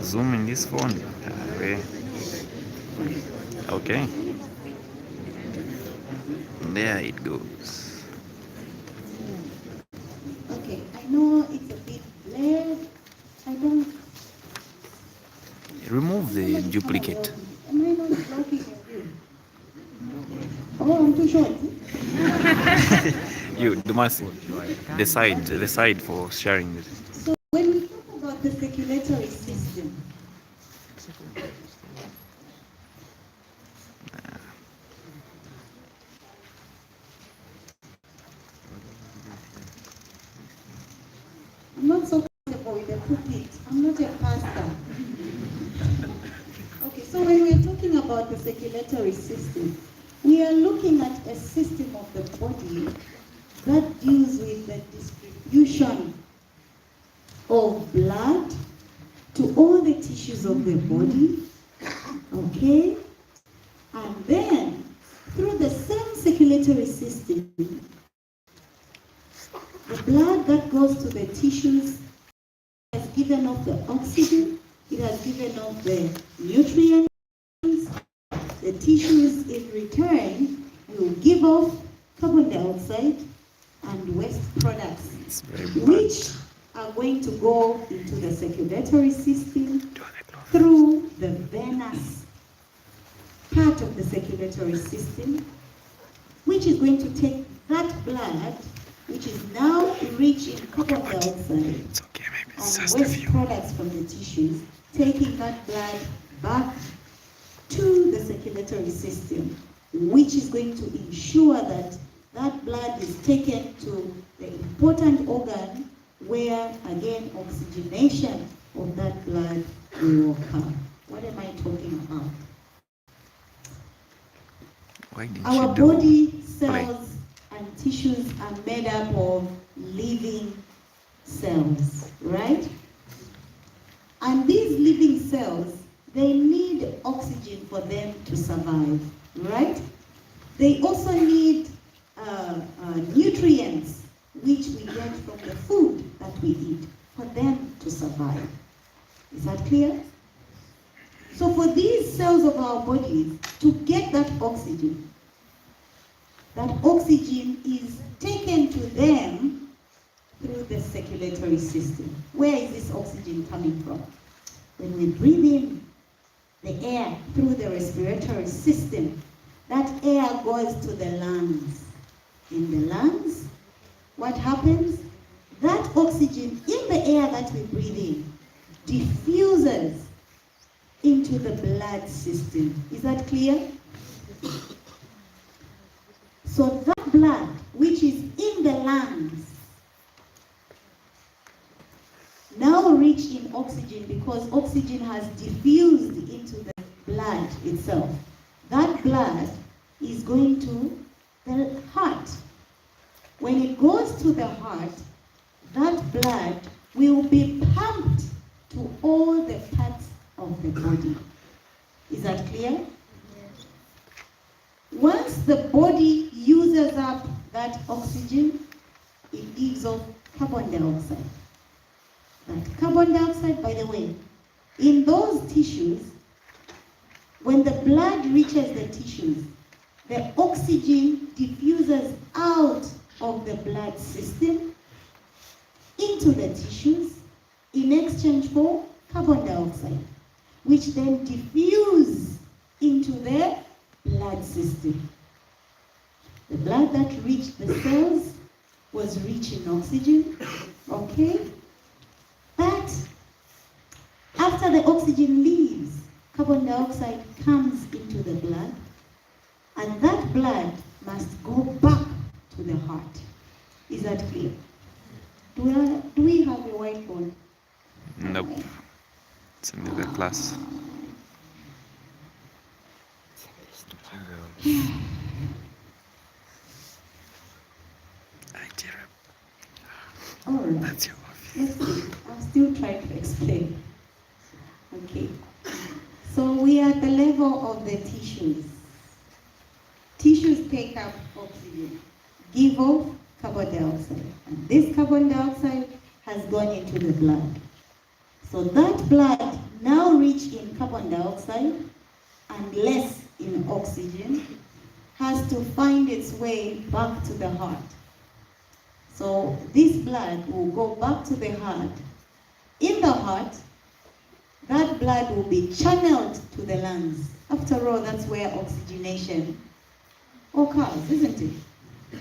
Zoom in this phone. Okay. There it goes. Okay, I know it's a bit blurred. I don't. Remove the duplicate. Am I not blocking your view? Oh, I'm too short. You must decide for sharing it. So when we talk about the circulatory system, I'm not so comfortable with the pulpit. I'm not a pastor. Okay, so when we're talking about the circulatory system, we are looking at a system of the body that deals with the distribution of blood to all the tissues of the body, okay? And then, through the same circulatory system, the blood that goes to the tissues has given off the oxygen, it has given off the nutrients, the tissues in return will give off carbon dioxide and waste products, which are going to go into the circulatory system through the venous part of the circulatory system, which is going to take that blood, which is now rich in carbon dioxide and waste products from the tissues, taking that blood back to the circulatory system, which is going to ensure that that blood is taken to the important organ where, again, oxygenation of that blood will occur. What am I talking about? Our body cells and tissues are made up of living cells, right? And these living cells, they need oxygen for them to survive, right? They also need nutrients, which we get from the food that we eat, for them to survive. Is that clear? So for these cells of our bodies to get that oxygen is taken to them through the circulatory system. Where is this oxygen coming from? When we breathe in the air through the respiratory system, that air goes to the lungs. In the lungs, what happens? That oxygen in the air that we breathe in diffuses into the blood system. Is that clear? So that blood, which is in the lungs, now rich in oxygen because oxygen has diffused into the blood itself. That blood is going to the heart. When it goes to the heart, that blood will be pumped to all the parts of the body. Is that clear? Yes. Once the body uses up that oxygen, it gives off carbon dioxide. That carbon dioxide, by the way, in those tissues, when the blood reaches the tissues, the oxygen diffuses out of the blood system into the tissues in exchange for carbon dioxide, which then diffuse into the blood system. The blood that reached the cells was rich in oxygen, okay? But after the oxygen leaves, carbon dioxide comes into the blood, and that blood must go back to the heart. Is that clear? Do we have a whiteboard? Nope. It's in the class. All right. That's your office. Let's see. I'm still trying to explain. Okay. So we are at the level of the tissues. Tissues take up oxygen, give off carbon dioxide. And this carbon dioxide has gone into the blood. So that blood, now rich in carbon dioxide and less in oxygen, has to find its way back to the heart. So this blood will go back to the heart. In the heart, that blood will be channeled to the lungs. After all, that's where oxygenation occurs, isn't it?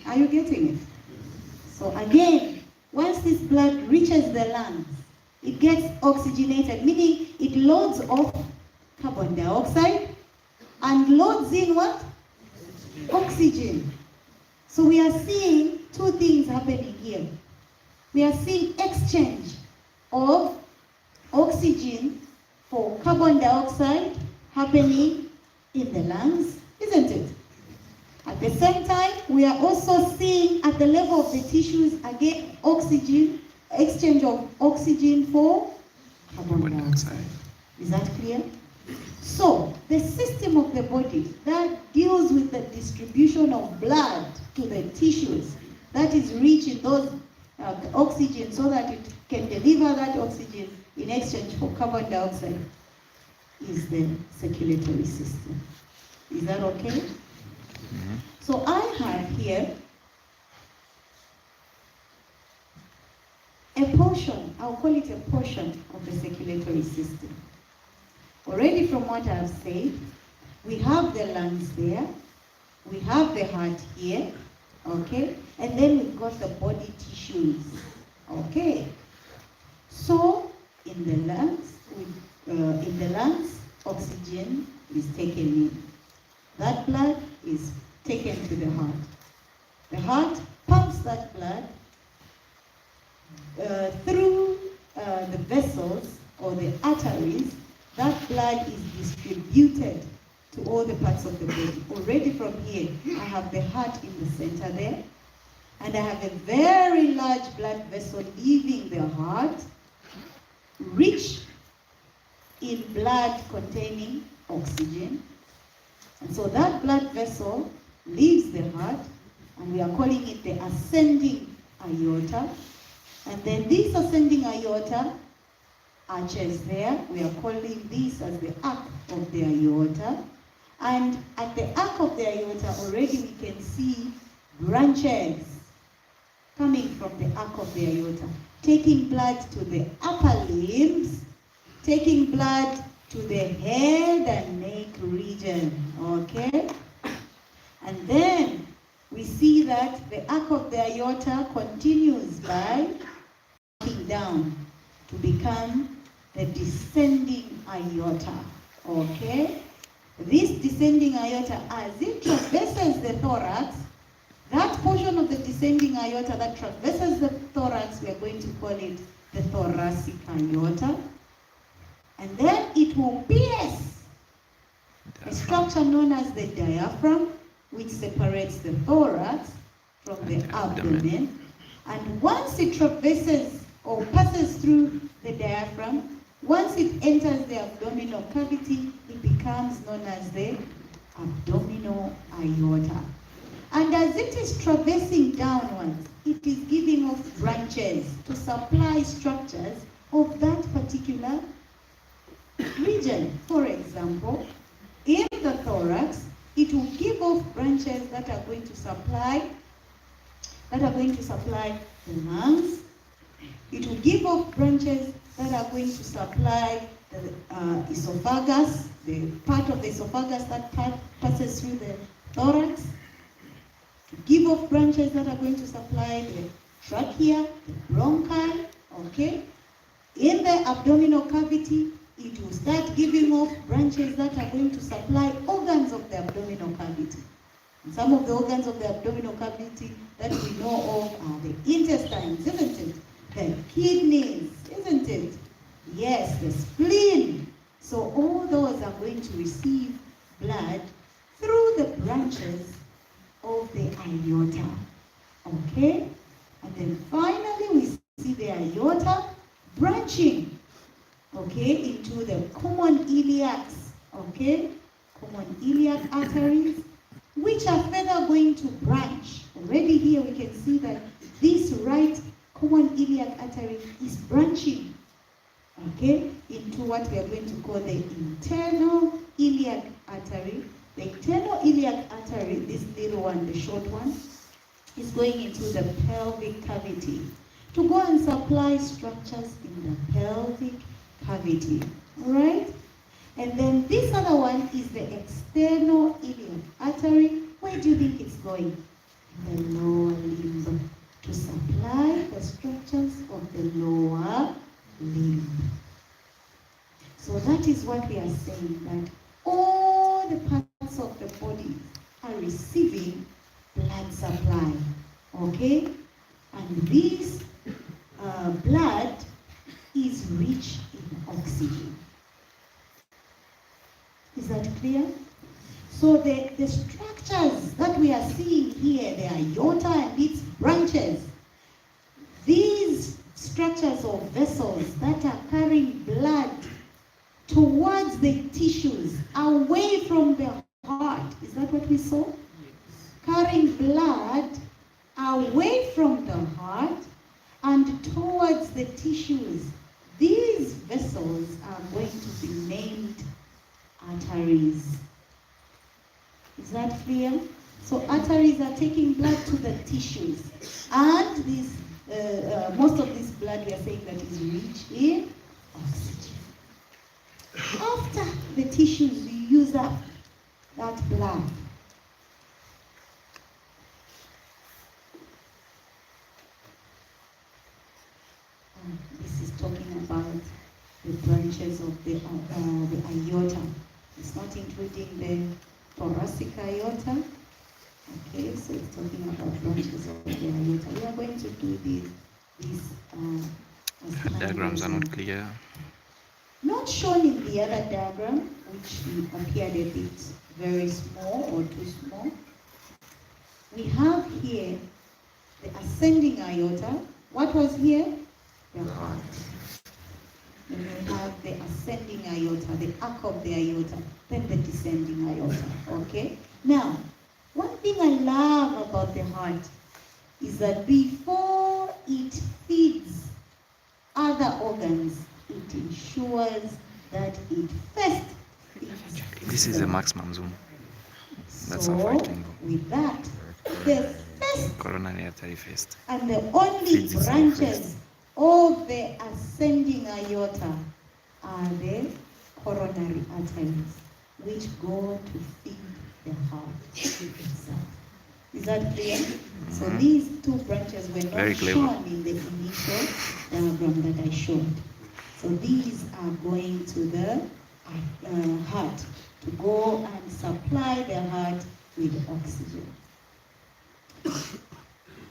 Are you getting it? So again, once this blood reaches the lungs, it gets oxygenated, meaning it loads off carbon dioxide and loads in what? Oxygen. So we are seeing two things happening here. We are seeing exchange of oxygen for carbon dioxide happening in the lungs, isn't it? At the same time, we are also seeing at the level of the tissues, again, oxygen, exchange of oxygen for carbon dioxide. Is that clear? So, the system of the body that deals with the distribution of blood to the tissues, that is rich in those oxygen so that it can deliver that oxygen in exchange for carbon dioxide, is the circulatory system. Is that okay? Mm-hmm. So I have here a portion, I'll call it a portion of the circulatory system. Already from what I've said, we have the lungs there, we have the heart here, okay? And then we've got the body tissues, okay? So in the lungs, oxygen is taken in. That blood is taken to the heart. The heart pumps that blood through the vessels or the arteries. That blood is distributed to all the parts of the body. Already from here, I have the heart in the center there, and I have a very large blood vessel leaving the heart, rich in blood containing oxygen. And so that blood vessel leaves the heart, and we are calling it the ascending aorta. And then this ascending aorta arches there. We are calling this as the arc of the aorta. And at the arc of the aorta, already we can see branches coming from the arc of the aorta, taking blood to the upper limbs, taking blood to the head and neck region, okay? And then we see that the arc of the aorta continues by walking down to become the descending aorta, okay? This descending aorta, as it traverses the thorax, that portion of the descending aorta that traverses the thorax, we are going to call it the thoracic aorta. And then it will pierce a structure known as the diaphragm, which separates the thorax from the abdomen. And once it traverses or passes through the diaphragm, once it enters the abdominal cavity, it becomes known as the abdominal aorta. And as it is traversing downwards, it is giving off branches to supply structures of that particular region. For example, in the thorax, it will give off branches that are going to supply the lungs. It will give off branches that are going to supply the esophagus, the part of the esophagus that passes through the thorax. To give off branches that are going to supply the trachea, the bronchi, okay? In the abdominal cavity, it will start giving off branches that are going to supply organs of the abdominal cavity. And some of the organs of the abdominal cavity that we know of are the intestines, isn't it? The kidneys, isn't it? Yes, the spleen. So all those are going to receive blood through the branches of the aorta, okay? And then finally we see the aorta branching, okay, into the common iliacs, okay? Common iliac arteries, which are further going to branch. Already here we can see that this right common iliac artery is branching okay, into what we are going to call the internal iliac artery. The internal iliac artery, this little one, the short one, is going into the pelvic cavity to go and supply structures in the pelvic cavity. All right? And then this other one is the external iliac artery. Where do you think it's going? In the lower limb, to supply the structures of the lower limb. So that is what we are saying, that all the parts of the body are receiving blood supply, okay? And this blood is rich in oxygen. Is that clear? So the structures that we are seeing here, the aorta and its branches, these structures or vessels that are carrying blood towards the tissues, away from the heart. Is that what we saw? Yes. Carrying blood away from the heart and towards the tissues. These vessels are going to be named arteries. Is that clear? So arteries are taking blood to the tissues, and this most of this blood we are saying that is rich in oxygen. After the tissues use up that blood, this is talking about the branches of the aorta. It's not including the thoracic aorta. Okay, so it's talking about branches of the aorta. We are going to do these diagrams are not clear. Not shown in the other diagram, which appeared a bit very small or too small. We have here the ascending aorta. What was here? The heart. Then we have the ascending aorta, the arc of the aorta, then the descending aorta. Okay? Now, one thing I love about the heart is that before it feeds other organs, it ensures that it first feeds. This is the maximum zoom. That's so, a fighting. With that, the first Coronary artery first. and the only branches of the ascending aorta are the coronary arteries, which go to feed the heart itself. Is that clear? So these two branches were not shown in the initial diagram that I showed. So these are going to the heart to go and supply the heart with oxygen.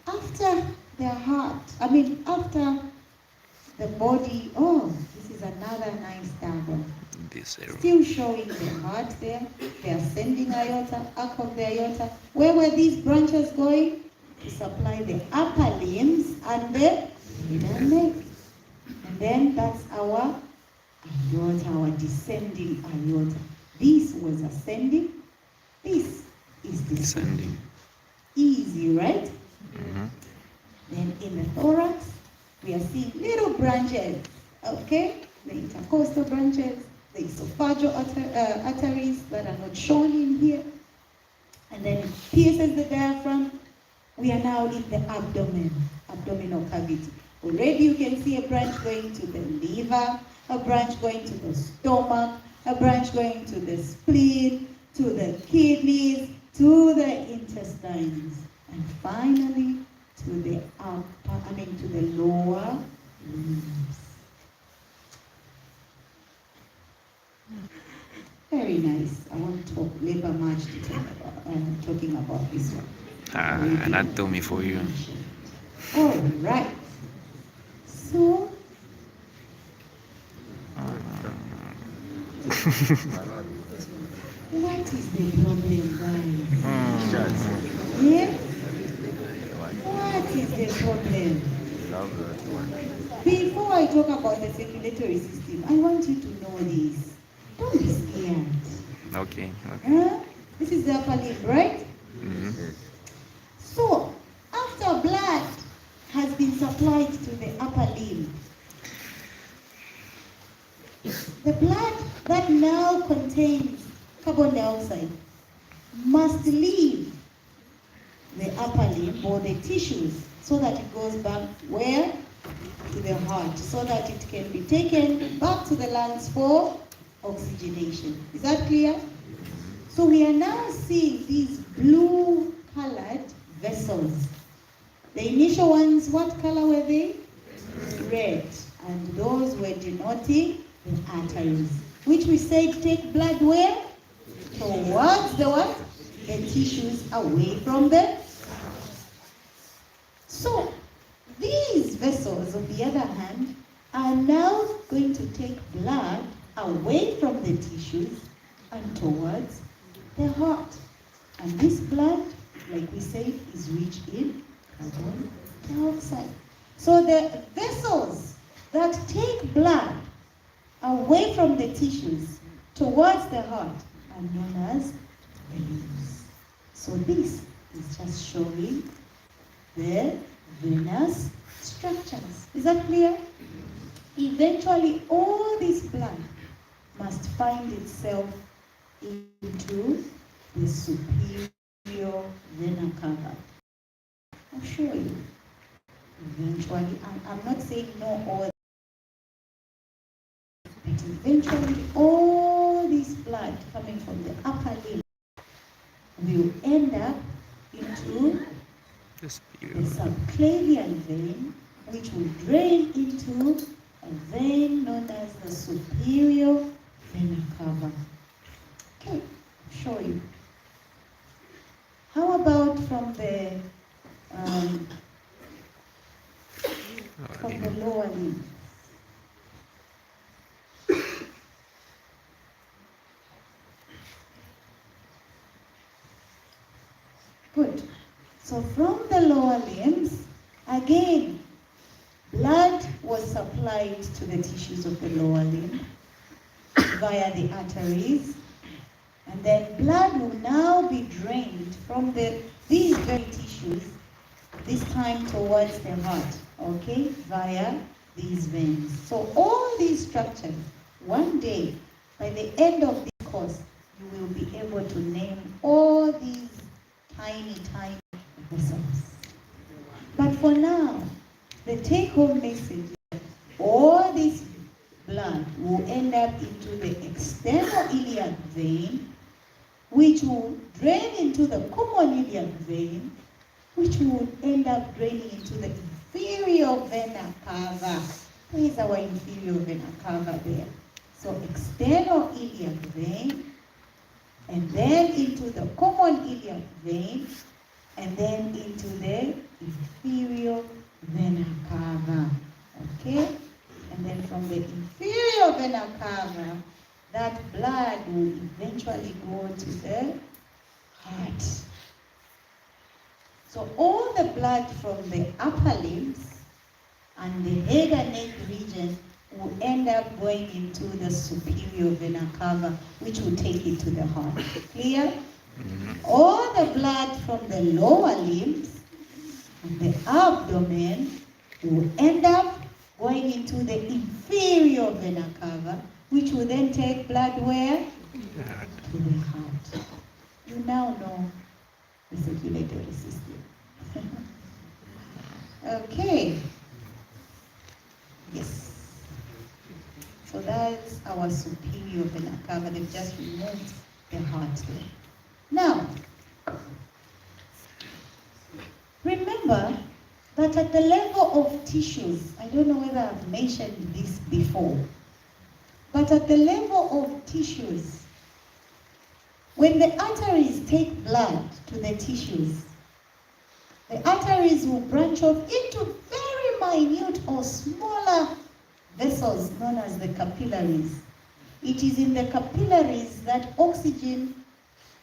After the heart, after the body, this is another nice diagram. Still showing the heart there, the ascending aorta, arc of the aorta. Where were these branches going? To supply the upper limbs and the middle leg. And then that's our aorta, our descending aorta. This was ascending, this is descending. Easy, right? Mm-hmm. Then in the thorax, we are seeing little branches, okay? The intercostal branches, the esophageal arteries that are not shown in here. And then it pierces the diaphragm. We are now in the abdominal cavity. Already you can see a branch going to the liver, a branch going to the stomach, a branch going to the spleen, to the kidneys, to the intestines, and finally to the to the lower limbs. Very nice. I won't labor much to talk about talking about this one. Anatomy for you. All right. So. What is the problem, guys? Yeah? What is the problem? Before I talk about the circulatory system, I want you to know this. Don't be scared. Okay. This is the upper limb, right? Mm-hmm. So, after blood has been supplied to the upper limb, The blood that now contains carbon dioxide must leave the upper limb or the tissues so that it goes back where? To the heart, so that it can be taken back to the lungs for oxygenation. Is that clear? So we are now seeing these blue colored vessels. The initial ones, what color were they? Red. And those were denoting the arteries, which we said take blood where? Towards the what? The tissues away from the. So these vessels, on the other hand, are now going to take blood away from the tissues and towards the heart. And this blood, like we said, is rich in carbon dioxide. So the vessels that take blood away from the tissues towards the heart are known as veins. So this is just showing the venous structures. Is that clear? Eventually, all this blood must find itself into the superior vena cava. I'll show you. Eventually, I'm not saying no all, but eventually all this blood coming from the upper limb will end up into the subclavian vein, which will drain into a vein known as the superior vena cava. Okay, I'll show you. How about from the lower limb? Good. So from the lower limbs, again, blood was supplied to the tissues of the lower limb via the arteries, and then blood will now be drained from these very tissues, this time towards the heart, okay, via these veins. So all these structures, one day, by the end of this course, you will be able to name all these tiny vessels. But for now, the take-home message is all this blood will end up into the external iliac vein, which will drain into the common iliac vein, which will end up draining into the inferior vena cava. Where is our inferior vena cava there? So external iliac vein, and then into the common iliac vein, and then into the inferior vena cava. Okay? And then from the inferior vena cava, that blood will eventually go to the heart. So all the blood from the upper limbs and the head and neck region will end up going into the superior vena cava, which will take it to the heart. Clear? All the blood from the lower limbs and the abdomen will end up going into the inferior vena cava, which will then take blood where? To the heart. You now know the circulatory system. Okay. Yes. So that's our superior vena cava. They've just removed the heart there. Now, remember that at the level of tissues, I don't know whether I've mentioned this before, but at the level of tissues, when the arteries take blood to the tissues, the arteries will branch off into very minute or smaller vessels known as the capillaries. It is in the capillaries that oxygen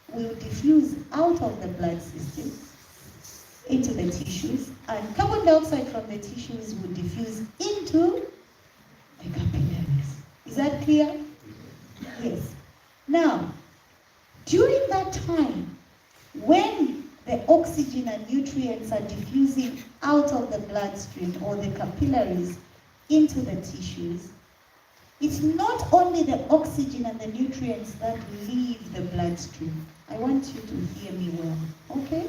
will diffuse out of the blood system into the tissues, and carbon dioxide from the tissues will diffuse into the capillaries. Is that clear? Yes. Now, during that time, when the oxygen and nutrients are diffusing out of the bloodstream or the capillaries into the tissues, it's not only the oxygen and the nutrients that leave the bloodstream. I want you to hear me well, okay?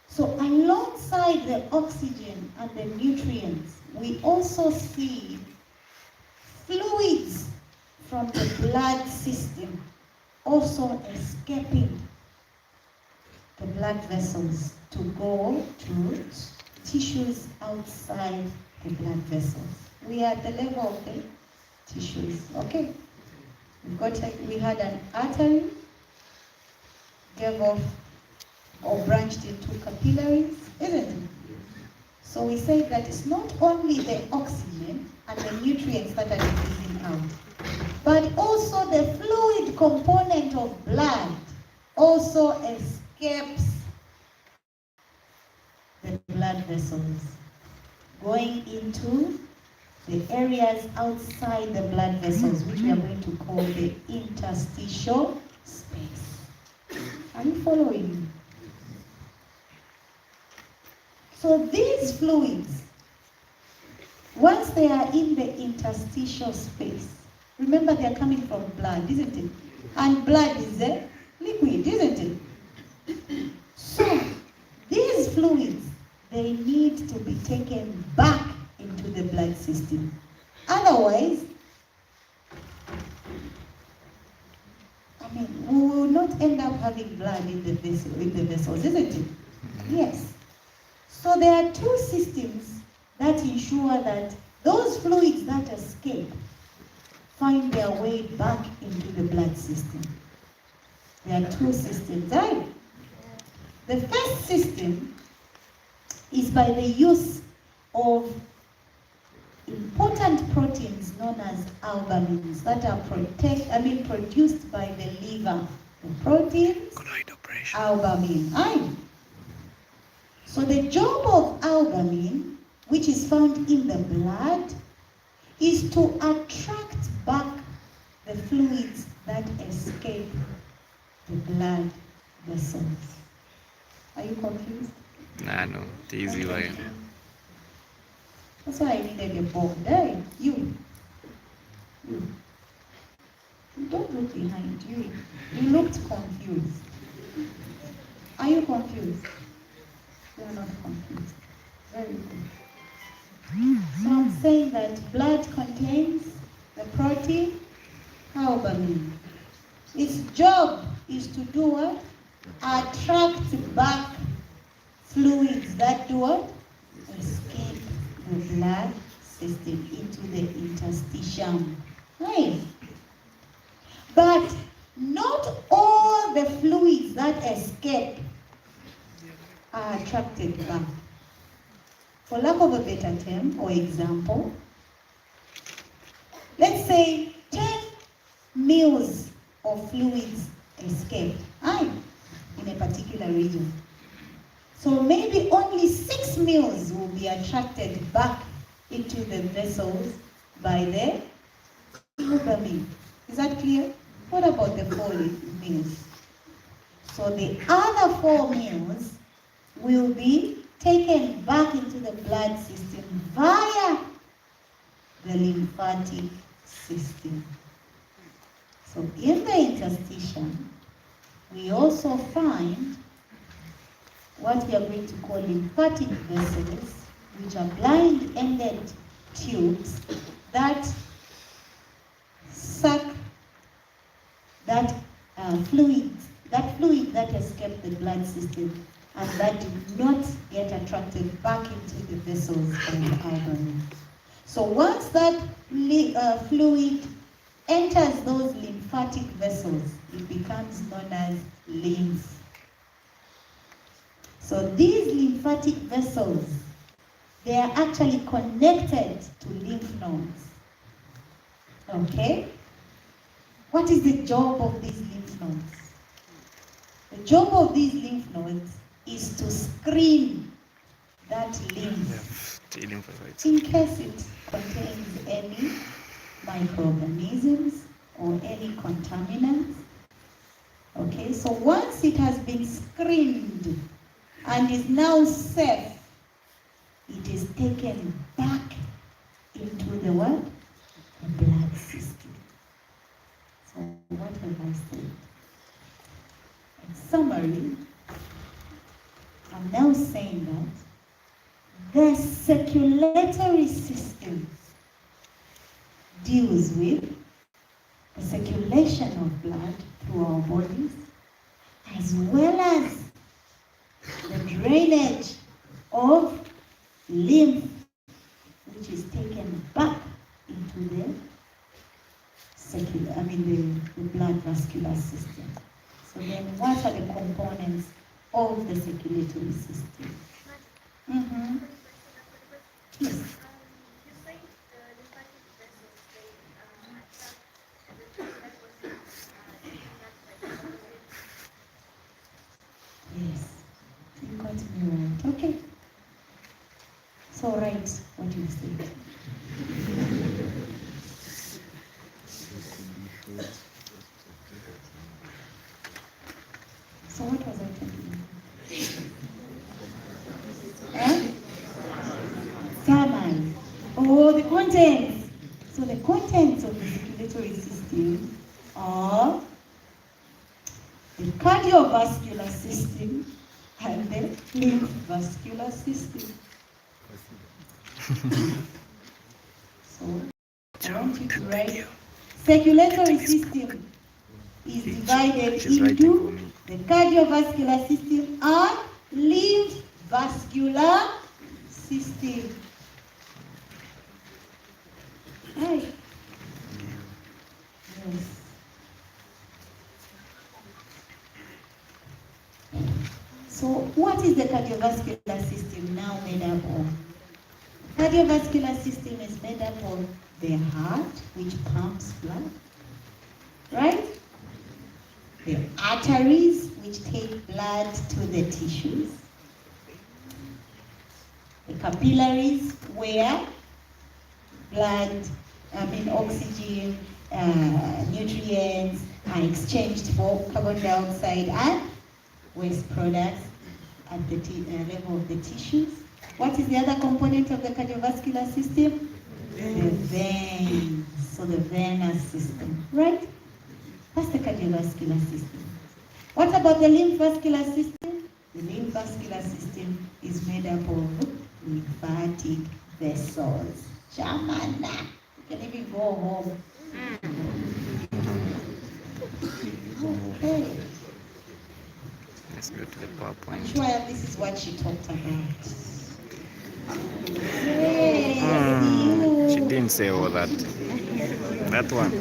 So alongside the oxygen and the nutrients, we also see fluids from the blood system also escaping the blood vessels to go to tissues outside the blood vessels. We are at the level of the tissues, okay? We had an artery, gave off or branched into capillaries, isn't it? So we say that it's not only the oxygen and the nutrients that are releasing out, but also the fluid component of blood also escapes the blood vessels, going into the areas outside the blood vessels, which we are going to call the interstitial space. Are you following me? So these fluids, once they are in the interstitial space, remember they are coming from blood, isn't it? And blood is a liquid, isn't it? So these fluids, they need to be taken back into the blood system. Otherwise, we will not end up having blood in the vessels, isn't it? Yes. So there are two systems that ensure that those fluids that escape find their way back into the blood system. There are two systems, right? The first system is by the use of important proteins known as albumins that are produced by the liver. The proteins, albumin. Aye. So the job of albumin, which is found in the blood, is to attract back the fluids that escape the blood vessels. Are you confused? Nah, no, the easy way. That's why I needed a board. Hey, you. Don't look behind you. You looked confused. Are you confused? You are not confused. Very good. So I'm saying that blood contains the protein albumin. Its job is to do what? Attract back fluids that do what? Escape the blood system into the interstitium. Right? But not all the fluids that escape are attracted back. For lack of a better term or example, let's say 10 mils of fluids escape in a particular region. So maybe only 6 mils will be attracted back into the vessels by the albumin. Is that clear? What about the 4 mils? So the other 4 mils will be taken back into the blood system via the lymphatic system. So in the interstitium, we also find what we are going to call lymphatic vessels, which are blind-ended tubes that suck that fluid that escaped the blood system and that did not get attracted back into the vessels by the albumin. So once that fluid enters those lymphatic vessels, it becomes known as lymph. So these lymphatic vessels, they are actually connected to lymph nodes. Okay? What is the job of these lymph nodes? The job of these lymph nodes is to screen that lymph in case it contains any microorganisms or any contaminants. Okay, so once it has been screened and is now safe it is taken back into the what? The blood system. So what have I said? In summary, I'm now saying that the circulatory system deals with the circulation of blood through our bodies, as well as the drainage of lymph, which is taken back into the blood vascular system. So then what are the components of the circulatory system? Mm-hmm. Yes. Yes, you got me right. Okay. So write what you said. So what was I talking about? Summary. Oh, the contents. So the contents of the circulatory system are the cardiovascular system and the lymphavascular system. So I want you to write circulatory system is divided into the cardiovascular system and lymphavascular system. Right. Yes. So what is the cardiovascular system now made up of? Cardiovascular system is made up of the heart, which pumps blood, right? The arteries, which take blood to the tissues. The capillaries, where oxygen, nutrients are exchanged for carbon dioxide and waste products at the level of the tissues. What is the other component of the cardiovascular system? The veins. So the venous system, right? That's the cardiovascular system. What about the lymphavascular system? The lymphavascular system is made up of lymphatic vessels. Shamana. You can even go home. Okay. Let's go to the PowerPoint. I'm sure this is what she talked about. Yes, She didn't say all that. That one.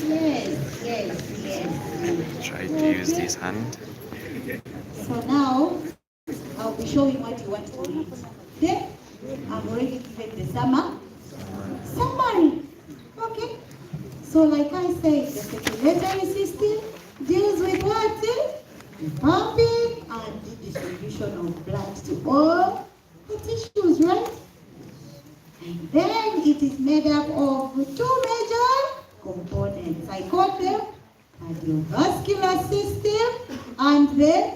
yes. Try to use this hand. So now, I'll be showing what you want to read. Okay? I've already given the summary. Okay? So like I said, the circulatory system deals with what? The pumping and the distribution of blood to all the tissues, right? And then it is made up of two major components. I call them cardiovascular system and the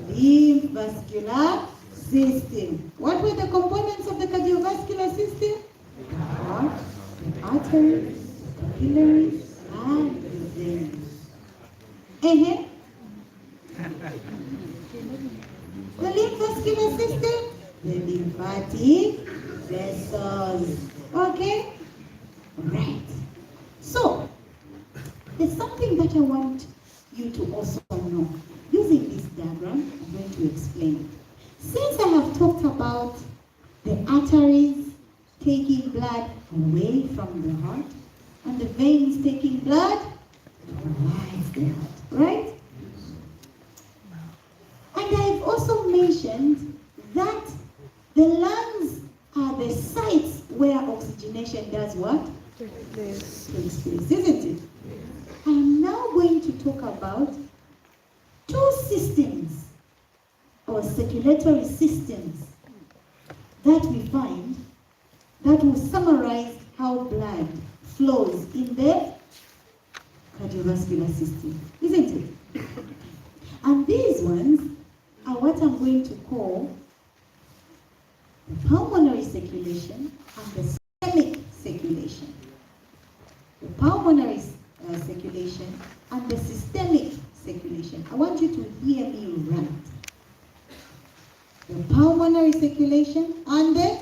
lymphavascular system. What were the components of the cardiovascular system? The heart, the artery, the capillary, and the veins. The lymphavascular system, the lymphatic vessels. Okay? Right. So, there's something that I want you to also know. Using this diagram, I'm going to explain it. Since I have talked about the arteries taking blood away from the heart, and the veins taking blood towards the heart, right? And I've also mentioned that the lungs are the sites where oxygenation does what? Takes place, isn't it? I'm now going to talk about two systems or circulatory systems that we find that will summarize how blood flows in the cardiovascular system, isn't it? And these ones are what I'm going to call the pulmonary circulation and the systemic circulation. The pulmonary circulation and the systemic circulation. I want you to hear me right. The pulmonary circulation and the...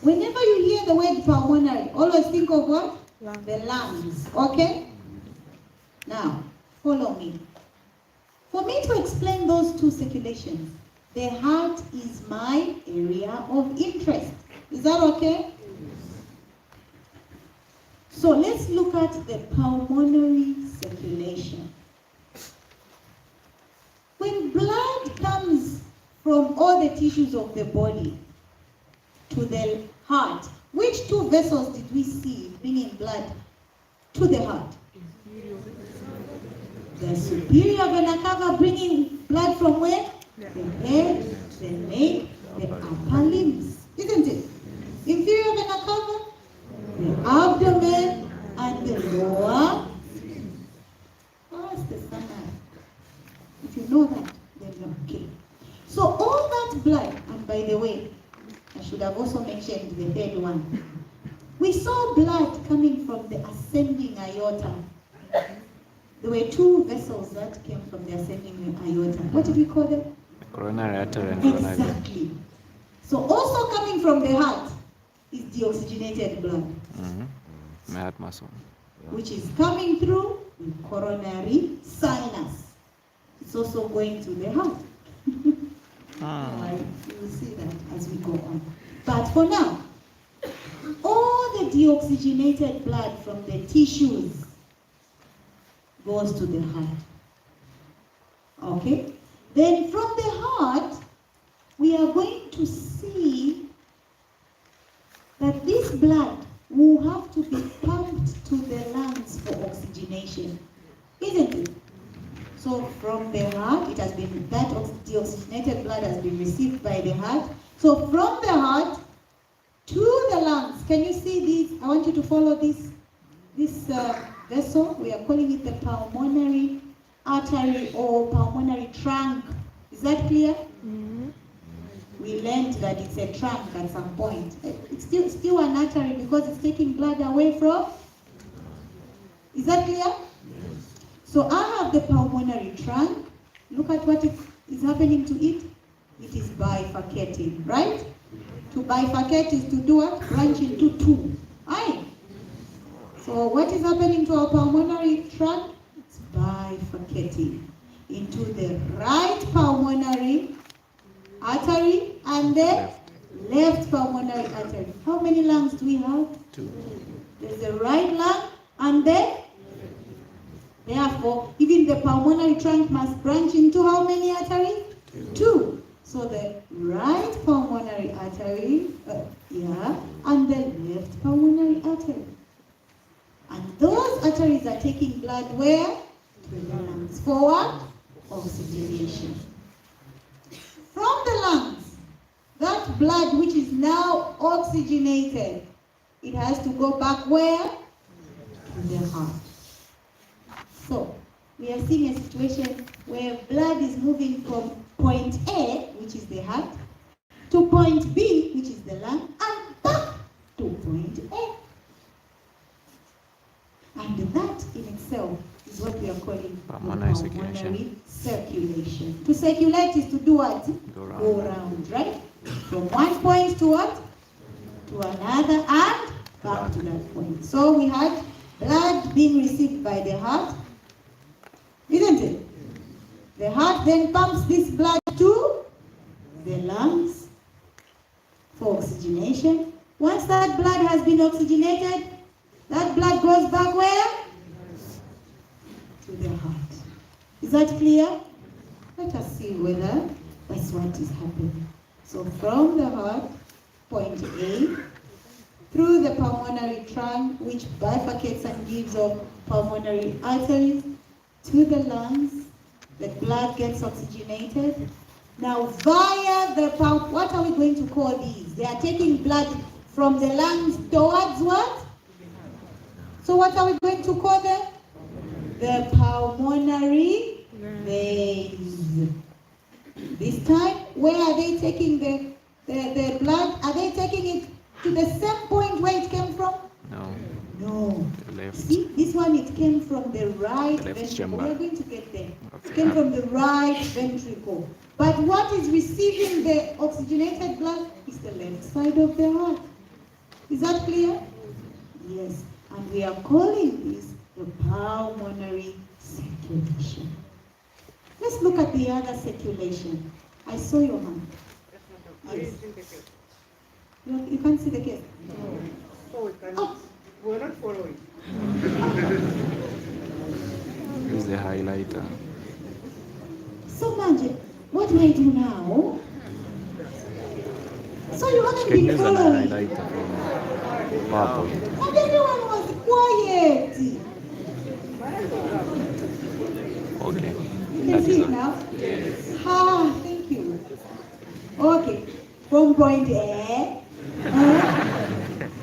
Whenever you hear the word pulmonary, always think of what? The lungs, okay? Now, follow me. For me to explain those two circulations, the heart is my area of interest. Is that okay? So let's look at the pulmonary circulation. When blood comes from all the tissues of the body to the heart, which two vessels did we see bringing blood to the heart? The superior vena cava bringing blood from where? The head, the neck, the upper limbs, isn't it? Inferior vena cava, the abdomen, and the lower. What's the summary? If you know that, then you're okay. So all that blood, and by the way, I should have also mentioned the third one. We saw blood coming from the ascending aorta. There were two vessels that came from the ascending aorta. What did we call them? Coronary artery and coronary vein. Exactly. So also coming from the heart is deoxygenated blood. My heart muscle. Which is coming through the coronary sinus. It's also going to the heart. You will see that as we go on. But for now, all the deoxygenated blood from the tissues goes to the heart. Okay? Then from the heart, we are going to see that this blood will have to be pumped to the lungs for oxygenation. Isn't it? So from the heart, it has been, that deoxygenated blood has been received by the heart. So from the heart to the lungs, can you see this? I want you to follow this vessel. We are calling it the pulmonary artery or pulmonary trunk. Is that clear? We learned that it's a trunk at some point. It's still an artery because it's taking blood away from. Is that clear? So I have the pulmonary trunk. Look at what is happening to it. It is bifurcating, right? To bifurcate is to do what? Branch into two. Aye. So what is happening to our pulmonary trunk? It's bifurcating into the right pulmonary artery and the left pulmonary artery. How many lungs do we have? Two. There's the right lung and the... Therefore, even the pulmonary trunk must branch into how many arteries? Two. So the right pulmonary artery, and the left pulmonary artery. And those arteries are taking blood where? To the lungs. For what? Oxygenation. From the lungs, that blood which is now oxygenated, it has to go back where? To the heart. So, we are seeing a situation where blood is moving from point A, which is the heart, to point B, which is the lung, and back to point A. And that in itself is what we are calling pulmonary circulation. To circulate is to do what? Go round, right? From one point to what? To another and back to that point. So we had blood being received by the heart, isn't it? The heart then pumps this blood to the lungs for oxygenation. Once that blood has been oxygenated, that blood goes back where? To the heart. Is that clear? Let us see whether that's what is happening. So from the heart, point A, through the pulmonary trunk, which bifurcates and gives off pulmonary arteries, to the lungs, the blood gets oxygenated. Now via the pump, what are we going to call these? They are taking blood from the lungs towards what? So what are we going to call them? The pulmonary Veins. This time, where are they taking the blood? Are they taking it to the same point where it came from? No. No. The left. See, this one, it came from the right The left ventricle. chamber. We are going to get there. Okay. It came from the right ventricle. But what is receiving the oxygenated blood is the left side of the heart. Is that clear? Yes. And we are calling this the pulmonary circulation. Let's look at the other circulation. I saw your hand. Yes. You can't see the case? No. So we can. Oh. We're not following. Use the highlighter. So Manje, what do I do now? So you haven't Can been use an following. highlighter from PowerPoint. And everyone was quiet. Okay. You can see it now? Ah, thank you. Okay. From point A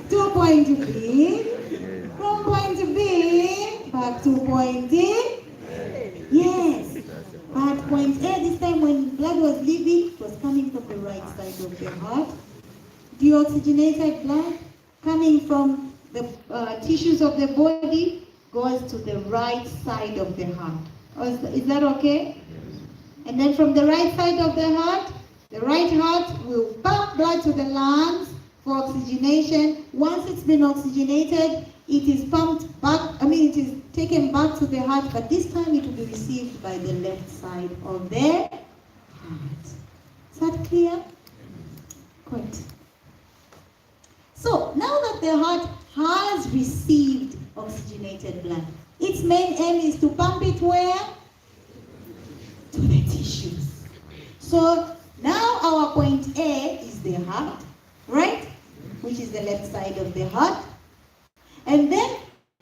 to point B. From point B back to point D. Yes. But point A, this time when blood was leaving, it was coming from the right side of the heart. Deoxygenated blood coming from the tissues of the body goes to the right side of the heart. Is that okay? And then from the right side of the heart will pump blood to the lungs for oxygenation. Once it's been oxygenated, it is pumped back, it is taken back to the heart, but this time it will be received by the left side of the heart. Is that clear? Good. So, now that the heart has received oxygenated blood, its main aim is to pump it where? To the tissues. So, now our point A is the heart, right? Which is the left side of the heart. And then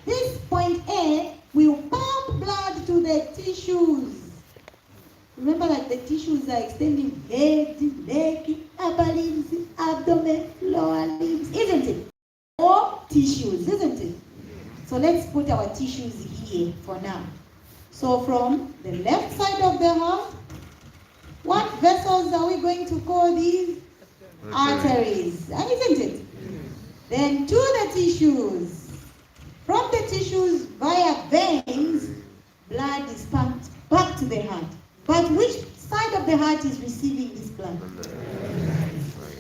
this point A will pump blood to the tissues. Remember that the tissues are extending head, leg, upper limbs, abdomen, lower limbs, isn't it? Or tissues, isn't it? So let's put our tissues here for now. So from the left side of the heart, what vessels are we going to call these? Arteries, isn't it? Then to the tissues. From the tissues via veins, blood is pumped back to the heart. But which side of the heart is receiving this blood?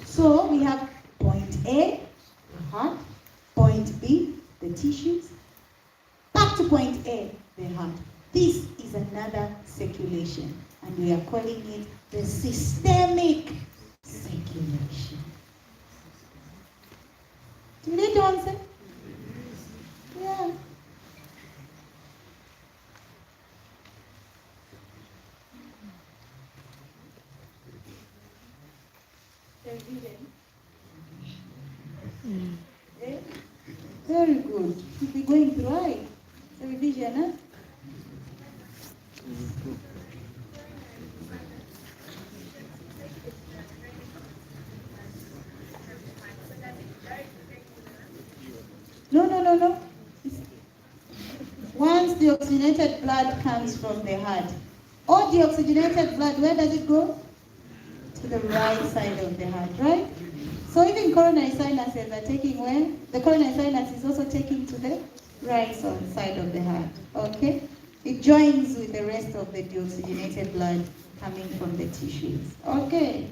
So we have point A, the heart, point B, the tissues, back to point A, the heart. This is another circulation, and we are calling it the systemic circulation. Did it answer? Yeah. Very good. You'll be going through right. The revision, huh? No. Once the oxygenated blood comes from the heart, or the oxygenated blood, where does it go? To the right side of the heart, right? So even coronary sinuses are taking where? The coronary sinus is also taking to the right side of the heart, okay? It joins with the rest of the deoxygenated blood coming from the tissues, okay?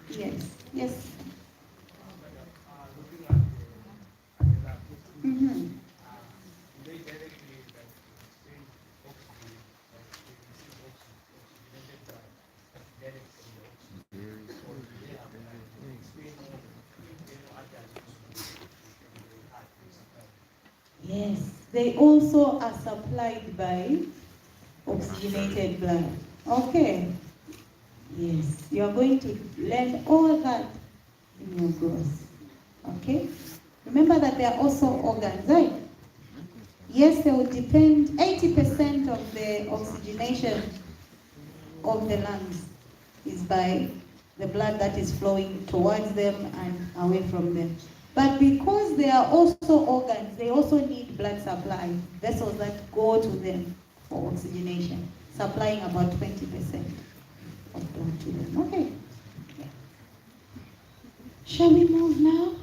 Yes. Mm-hmm. Yes, they also are supplied by oxygenated blood. Okay. Yes, you are going to learn all that in your course. Okay? Remember that there are also organs, right? Yes, they will depend, 80% of the oxygenation of the lungs is by the blood that is flowing towards them and away from them. But because they are also organs, they also need blood supply, vessels that go to them for oxygenation. supplying about 20% of blood to them. Okay. Yeah. Shall we move now?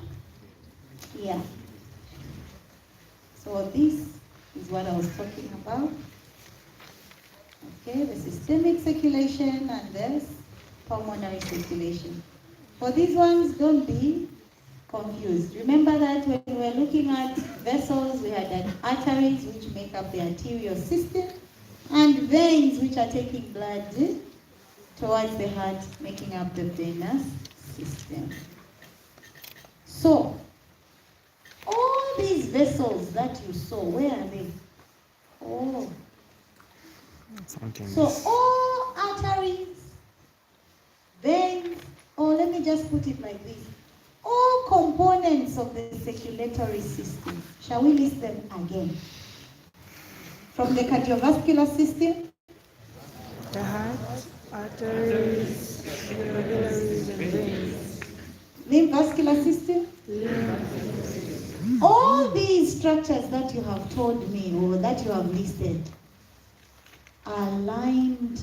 Yeah. So this is what I was talking about. Okay, the systemic circulation and this pulmonary circulation. For these ones, don't be confused. Remember that when we were looking at vessels, we had arteries which make up the arterial system and veins which are taking blood towards the heart, making up the venous system. So, all these vessels that you saw, where are they? Oh. So all arteries, veins, or let me just put it like this, all components of the circulatory system. Shall we list them again? From the cardiovascular system, The heart, arteries, capillaries, and veins. lymphavascular system, all these structures that you have told me or that you have listed are lined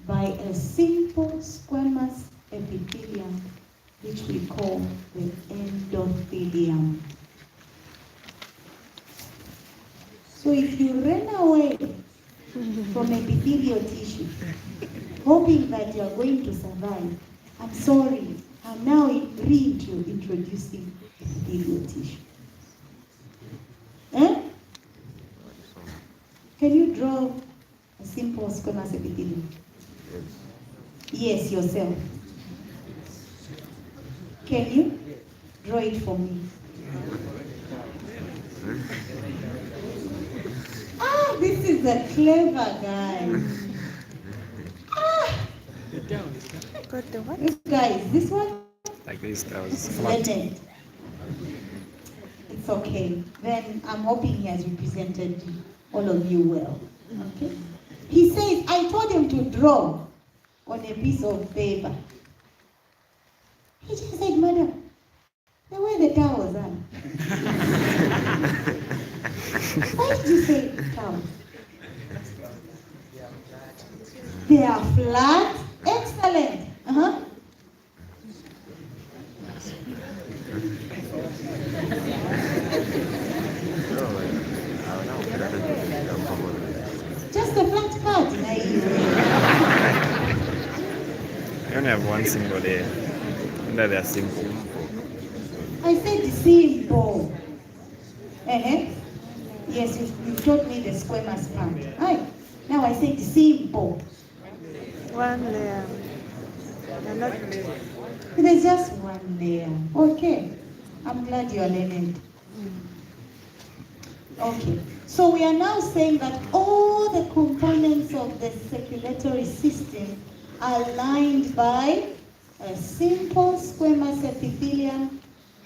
by a simple squamous epithelium which we call the endothelium. So if you run away from epithelial tissue, hoping that you are going to survive, I'm sorry, I'm now reintroducing epithelial tissue. Can you draw a simple squamous epithelium? Yes, yourself. Can you draw it for me? This is a clever guy. Got the what? This guy, is this one? Like this, that was It's flat. learned. It's okay. Then I'm hoping he has represented all of you well. Okay? He says, I told him to draw on a piece of paper. He just said, Madam, the way the towels are. Why did you say towels? They are flat. Excellent. Just a flat part. I only have one symbol there. And that they are simple. I said simple. Yes, you taught me the squamous part. Right. Now I said simple. One layer. And not There's just one layer. Okay. I'm glad you are learning. Okay. So we are now saying that all the components of the circulatory system are lined by a simple squamous epithelium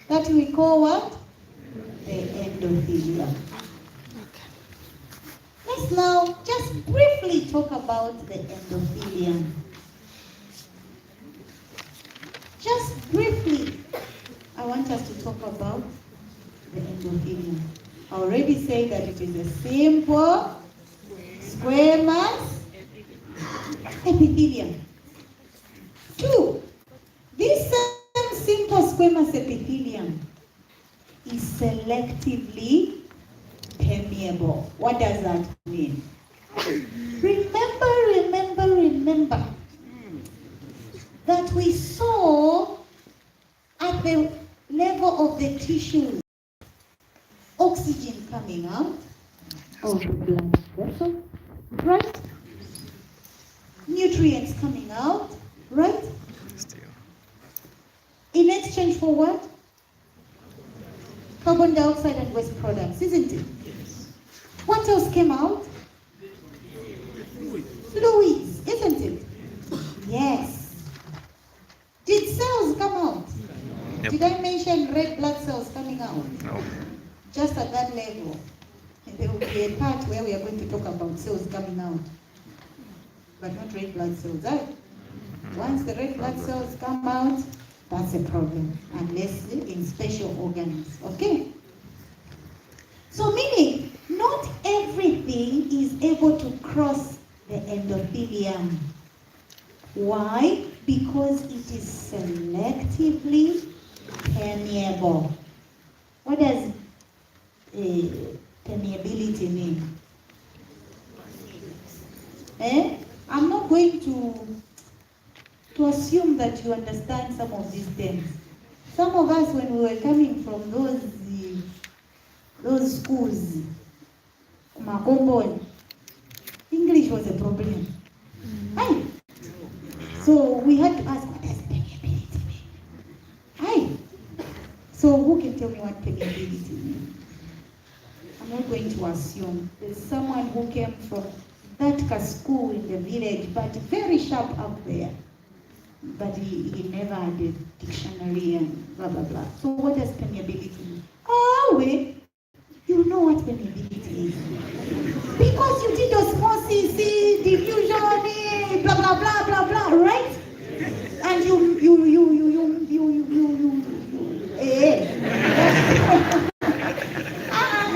that we call what? The endothelium. Let's now just briefly talk about the endothelium. Just briefly, I want us to talk about the endothelium. I already said that it is a simple squamous epithelium. 2, this same simple squamous epithelium is selectively permeable. What does that mean? Remember that we saw at the level of the tissues oxygen coming out of the blood vessel, right? Nutrients coming out, right? Still. In exchange for what? Carbon dioxide and waste products, isn't it? Yes. What else came out? Fluids, isn't it? Yes. Did cells come out? Yep. Did I mention red blood cells coming out? No. Just at that level. And there will be a part where we are going to talk about cells coming out. But not red blood cells, right? Once the red blood cells come out, that's a problem. Unless in special organs. Okay? So meaning, not everything is able to cross the endothelium. Why? Because it is selectively permeable. What does permeability mean? I'm not going to assume that you understand some of these things. Some of us, when we were coming from those schools, Makombon, English was a problem. Aye. So we had to ask, what does permeability mean? Aye. So who can tell me what permeability means? I'm not going to assume. There's someone who came from that school in the village, but very sharp up there. But he never had a dictionary and blah, blah, blah. So what does permeability mean? Oh, wait. You know what permeability is. Because you did osmosis, diffusion, blah, blah, blah, blah, blah, right? And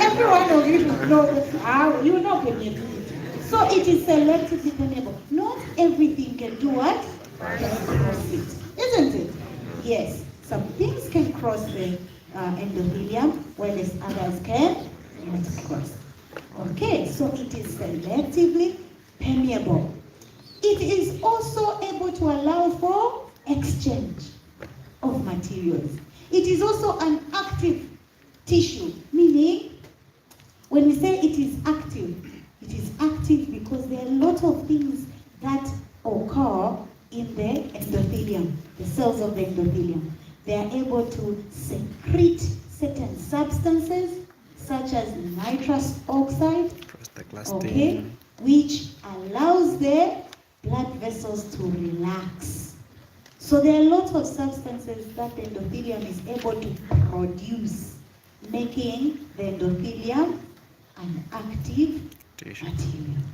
every one of you know, you know permeability. So it is selectively permeable. Not everything can do what? Can cross it. Isn't it? Yes. Some things can cross the endothelium, whereas others can not cross. Okay, so it is selectively permeable. It is also able to allow for exchange of materials. It is also an active tissue, meaning when we say it is active because there are a lot of things that occur in the endothelium, the cells of the endothelium. They are able to secrete certain substances such as nitrous oxide, okay, which allows the blood vessels to relax. So there are lots of substances that the endothelium is able to produce, making the endothelium an active material.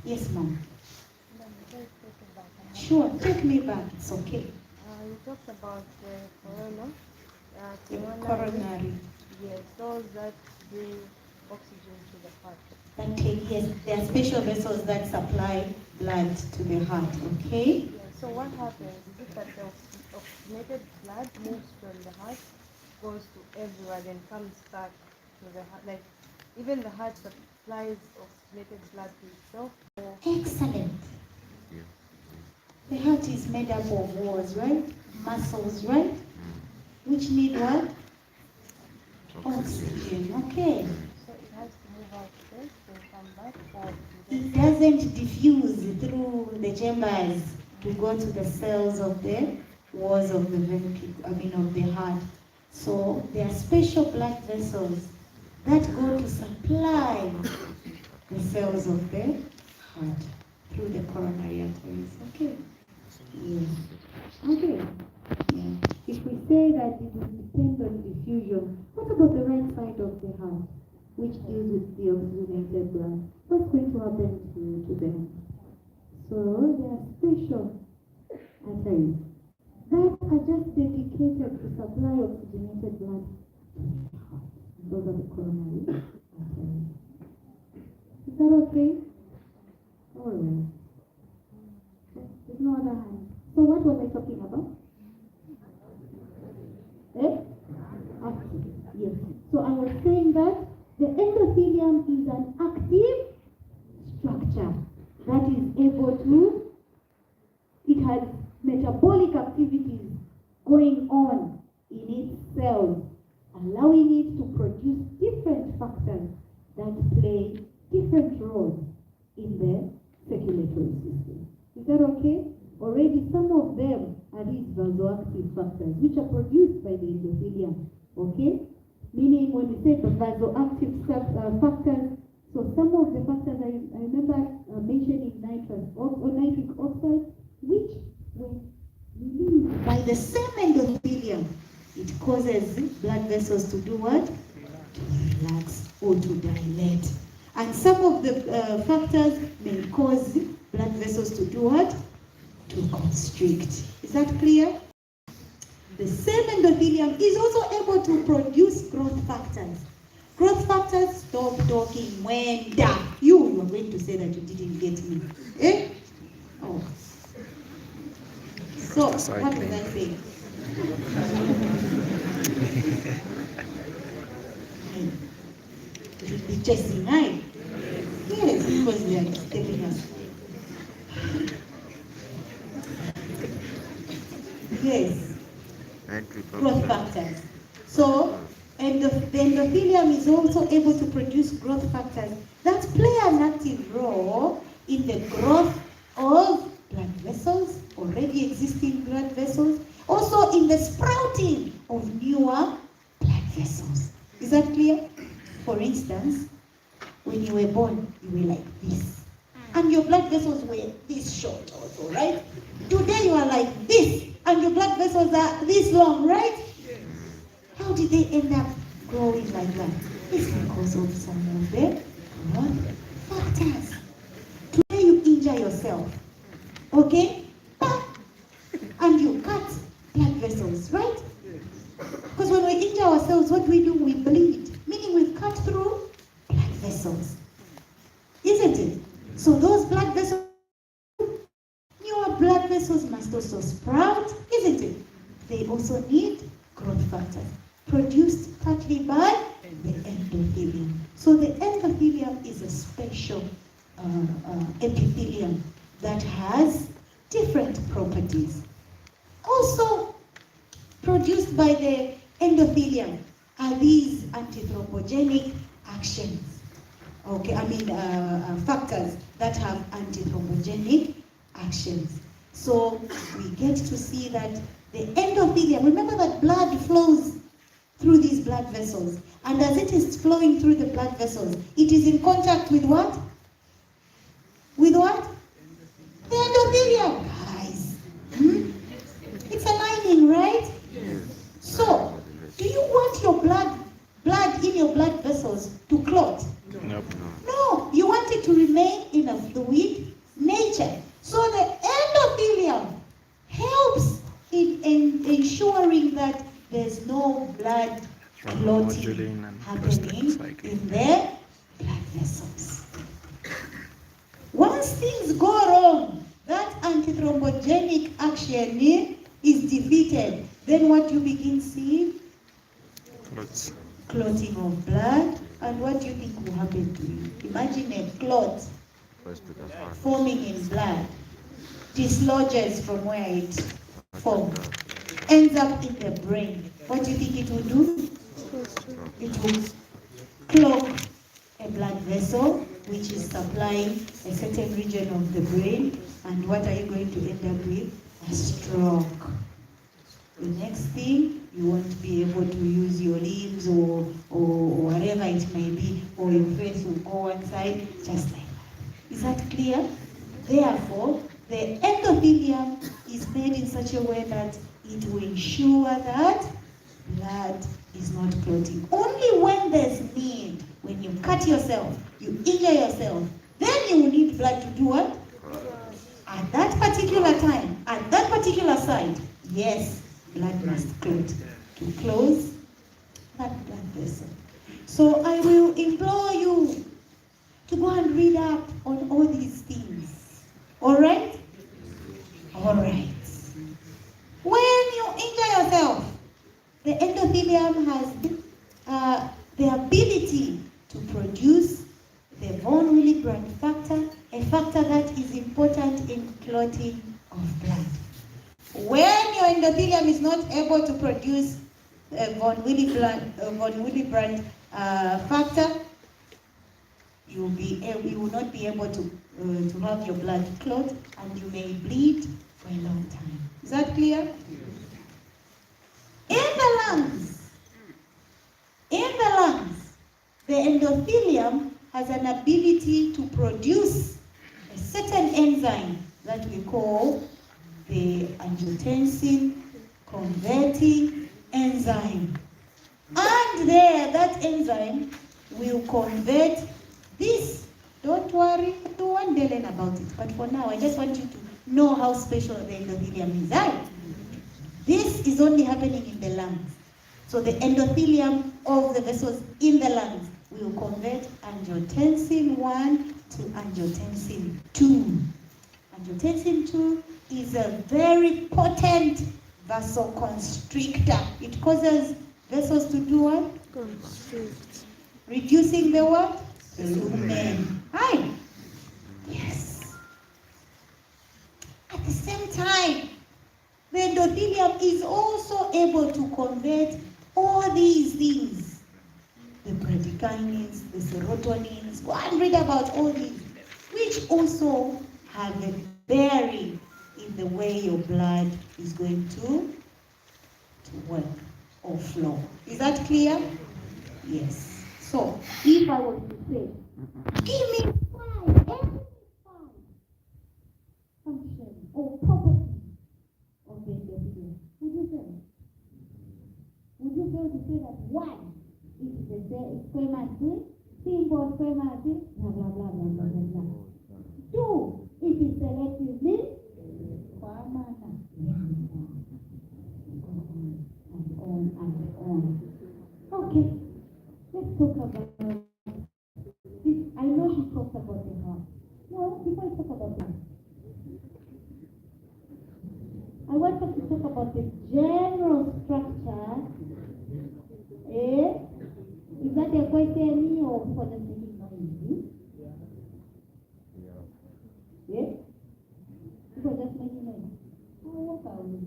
Yes, ma'am. Sure, take me back, it's okay. You talked about the coronal. The coronary. Yes, those that bring oxygen to the heart. That take, yes, there are special vessels that supply blood to the heart, okay? Yeah, so what happens is it that the oxygenated blood moves from the heart, goes to everywhere, then comes back to the heart. Like, even the heart supplies oxygenated blood to itself. Excellent. The heart is made up of walls, right? Muscles, right? Which need what? Oxygen. Okay. So it has to move out first and come back, or It doesn't diffuse through the chambers to go to the cells of the walls of the ventricle, of the heart. So there are special blood vessels that go to supply the cells of the heart through the coronary arteries. Okay. Yes. Okay. Yeah. If we say that it will depend on diffusion, what about the right side of the heart, which deals with the oxygenated blood? What's going to happen to them? So there are special arteries that are just dedicated to supply oxygenated blood to the heart. Those are the coronary arteries. Is that okay? All right. There's no other hand. So what was I talking about? Active. Yes. So I was saying that the endothelium is an active structure that is able to, it has metabolic activities going on in its cells, allowing it to produce different factors that play different roles in the circulatory system. Is that okay? Already some of them are these vasoactive factors which are produced by the endothelium. Okay? Meaning when we say the vasoactive factors, so some of the factors I remember mentioning nitric oxide, which when released by the same endothelium, it causes blood vessels to do what? To relax or to dilate. And some of the factors may cause blood vessels to do what? To constrict. Is that clear? The same endothelium is also able to produce growth factors. Growth factors, stop talking when you are going to say that you didn't get me. So, what Cycling. did I say? It will be chasing, right? Yes, because they are telling us. Yes, growth factors. So, and the endothelium is also able to produce growth factors that play an active role in the growth of blood vessels, already existing blood vessels, also in the sprouting of newer blood vessels. Is that clear? For instance, when you were born, you were like this. And your blood vessels were this short also, right? Today you are like this, and your blood vessels are this long, right? How did they end up growing like that? It's because of some of the growth factors. Today you injure yourself, okay? And you cut blood vessels, right? Because when we injure ourselves, what do? We bleed, meaning we've cut through blood vessels. Isn't it? So those blood vessels, newer blood vessels must also sprout, isn't it? They also need growth factors, produced partly by the endothelium. So the endothelium is a special epithelium that has different properties. Also produced by the endothelium are these antithrombogenic actions. Okay, factors that have antithrombogenic actions. So we get to see that the endothelium, remember that blood flows through these blood vessels, and as it is flowing through the blood vessels, it is in contact with what? With what? The endothelium, guys. It's a lining, right? So, do you want your blood in your blood vessels to clot? Nope. No, you want it to remain in a fluid nature. So the endothelium helps in ensuring that there's no blood clotting happening in the blood vessels. Once things go wrong, that antithrombogenic action is defeated. Then what you begin seeing? Clots. Clotting of blood. And what do you think will happen to you? Imagine a clot forming in blood, dislodges from where it formed, ends up in the brain. What do you think it will do? It will clog a blood vessel, which is supplying a certain region of the brain. And what are you going to end up with? A stroke. The next thing, you won't be able to use your limbs or whatever it may be, or your face will go one side, just like that. Is that clear? Therefore, the endothelium is made in such a way that it will ensure that blood is not clotting. Only when there's need, when you cut yourself, you injure yourself, then you will need blood to do what? At that particular time, at that particular site, yes, blood must clot to close that blood vessel. So I will implore you to go and read up on all these things. All right? All right. When you injure yourself, the endothelium has the ability to produce the von Willebrand factor, a factor that is important in clotting of blood. When your endothelium is not able to produce von Willebrand factor, you will not be able to have your blood clot, and you may bleed for a long time. Is that clear? In the lungs, the endothelium has an ability to produce a certain enzyme that we call the angiotensin converting enzyme. And there, that enzyme will convert this. Don't worry, I won't learn about it. But for now, I just want you to know how special the endothelium is. Right? This is only happening in the lungs. So the endothelium of the vessels in the lungs will convert angiotensin 1 to angiotensin 2. Angiotensin 2 is a very potent vasoconstrictor. It causes vessels to do what? Constrict. Reducing the what? The lumen. Hi. Yes. At the same time, the endothelium is also able to convert all these things. The bradykinins, the serotonins, go and read about all these, which also have a bearing in the way your blood is going to work or flow. Is that clear? Yes. So, if I was to say, give me five functions or properties of the endothelium, would you say? Would you be able to say that one is the spermacy, simple spermacy, blah blah blah blah blah blah blah. Two, it is selectively permanent. And on and on. Okay, let's talk about this. I know she talked about the heart. No, before I talk about that, I want us to talk about the general structure. Is that a question or for the making noise? Yes? People just making noise. Oh, what are we?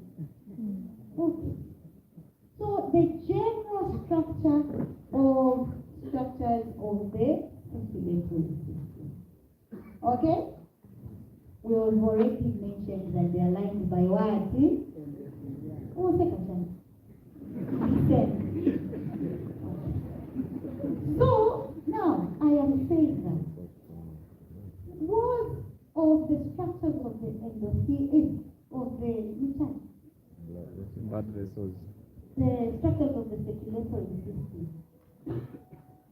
Okay. So the general structures of the circulatory system. Okay? We have already mentioned that they are lined by what? Oh, second chance. So now I am saying that what of the structures of the endothelium of the Blood vessels. the structures of the circulatory system,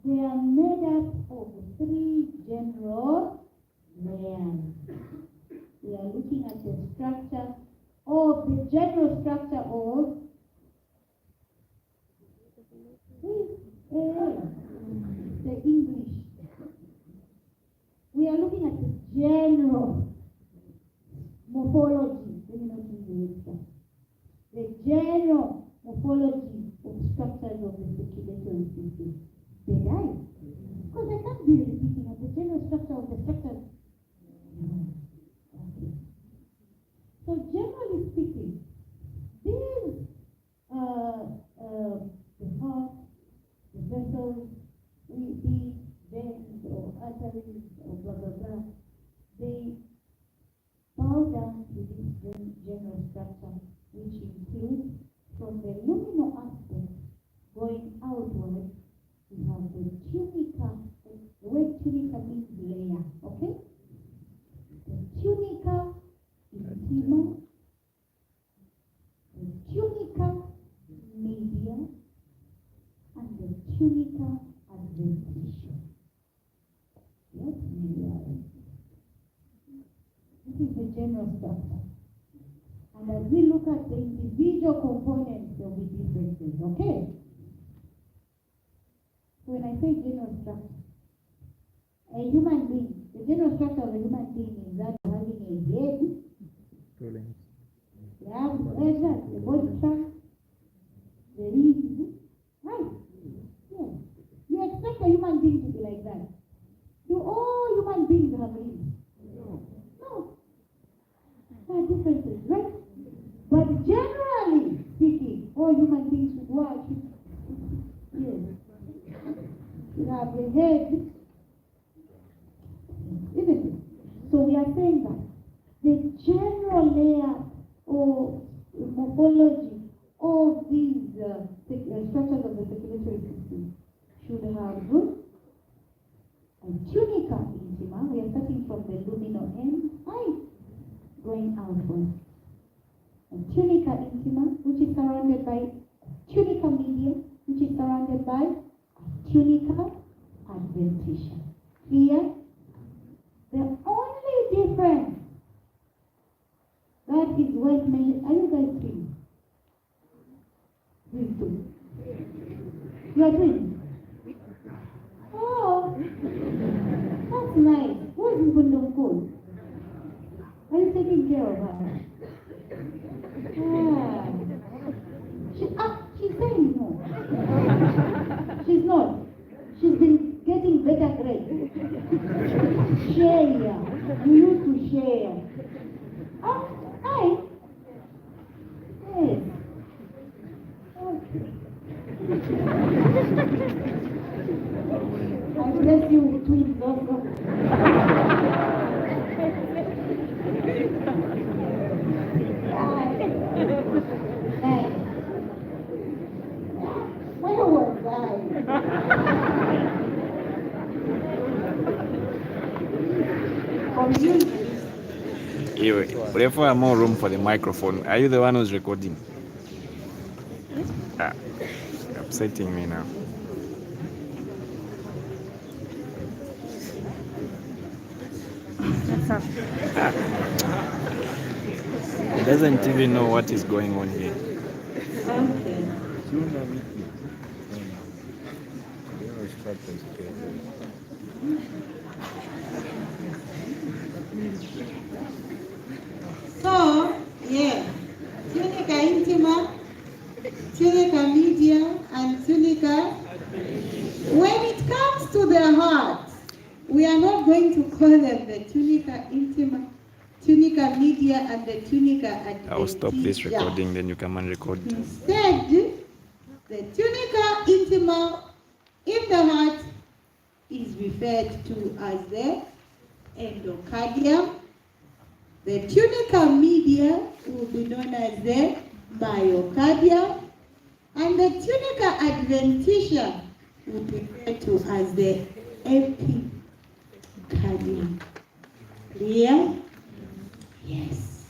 they are made up of three general layers. We are looking at the structure of the general structure of the English. We are looking at the general morphology. Let me not use the word that. The general morphology of structures of the circulatory system. They die. Because I can't be repeating at the general structure of the structures. Okay. So generally speaking, these the heart, the vessels, the veins or arteries or blah blah blah, they bow down to this general structure, which includes from the luminal aspect going outward, we have the tunica. The word tunica means layer, okay? The tunica intima, the tunica media, and the tunica adventitia. Yes, media. This is the general structure. And as we look at the individual components, there will be differences, okay? So when I say general structure, a human being, the general structure of a human being is that of having a head, you have the body trunk, the limbs, right? Yes. You expect a human being to be like that. Do all human beings have limbs? No. There are differences, right? But generally speaking, all human beings should watch. Yes. You have the head, isn't it? So we are saying that the general layer or morphology of these structures of the circulatory system should have a tunica intima. We are starting from the luminal end, going outward. A tunica intima, which is surrounded by tunica media, which is surrounded by tunica adventitia. Here, the only difference that is worth mentioning. Are you guys seeing? These two. You are doing? Oh, that's nice. What is Gundam called? Are you taking care of her? Share. You used to share. Oh, hi. Yes. Okay. I bless you with twins also. Where was I? Confused. We have more room for the microphone. Are you the one who's recording? Ah, you're upsetting me now. He doesn't even know what is going on here. Okay. So, yeah, tunica intima, tunica media, and tunica. When it comes to the heart, we are not going to call them the tunica intima, tunica media, and the tunica adventitia. I'll stop this recording, then you come and record. Instead, the tunica intima in the heart is referred to as the endocardium. The tunica media will be known as the myocardium, and the tunica adventitia will be referred to as the epicardium. Clear? Yes.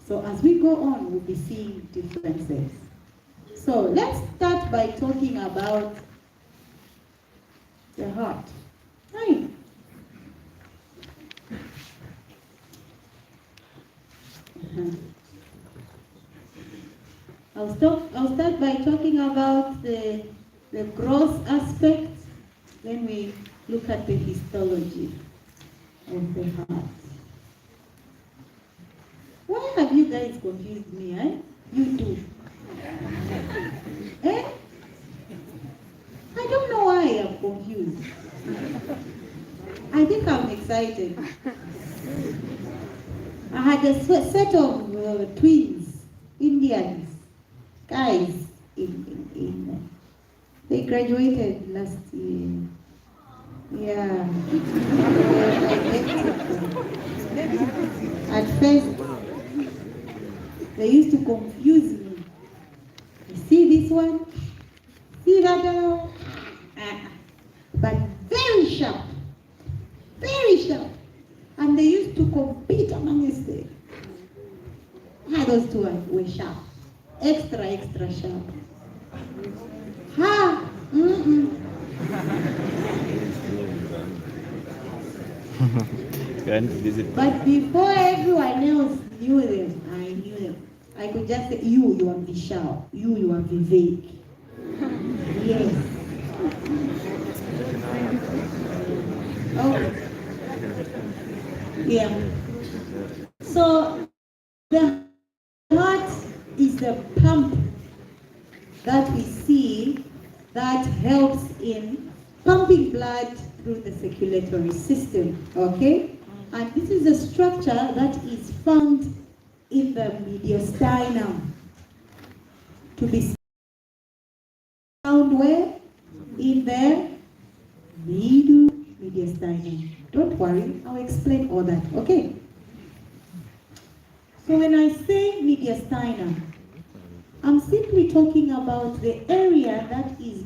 So as we go on, we'll be seeing differences. So let's start by talking about the heart. Right. I'll start by talking about the gross aspects. Then we look at the histology of the heart. Why have you guys confused me, eh? You too. Eh? I don't know why I'm confused. I think I'm excited. I had a set of twins, Indians, guys, they graduated last year. Yeah. At first, they used to confuse me. You see this one? See that one? But very sharp. Very sharp. And they used to compete among themselves. Those two were sharp. Extra sharp. Ha! But before everyone else knew them, I knew them. I could just say, you are Vishal. You are Vivek. Yes. Okay. Yeah. So the heart is the pump that we see that helps in pumping blood through the circulatory system. Okay? And this is a structure that is found in the mediastinum. To be found where? In the mediastinum. Don't worry, I'll explain all that. Okay? So when I say mediastinum, I'm simply talking about the area that is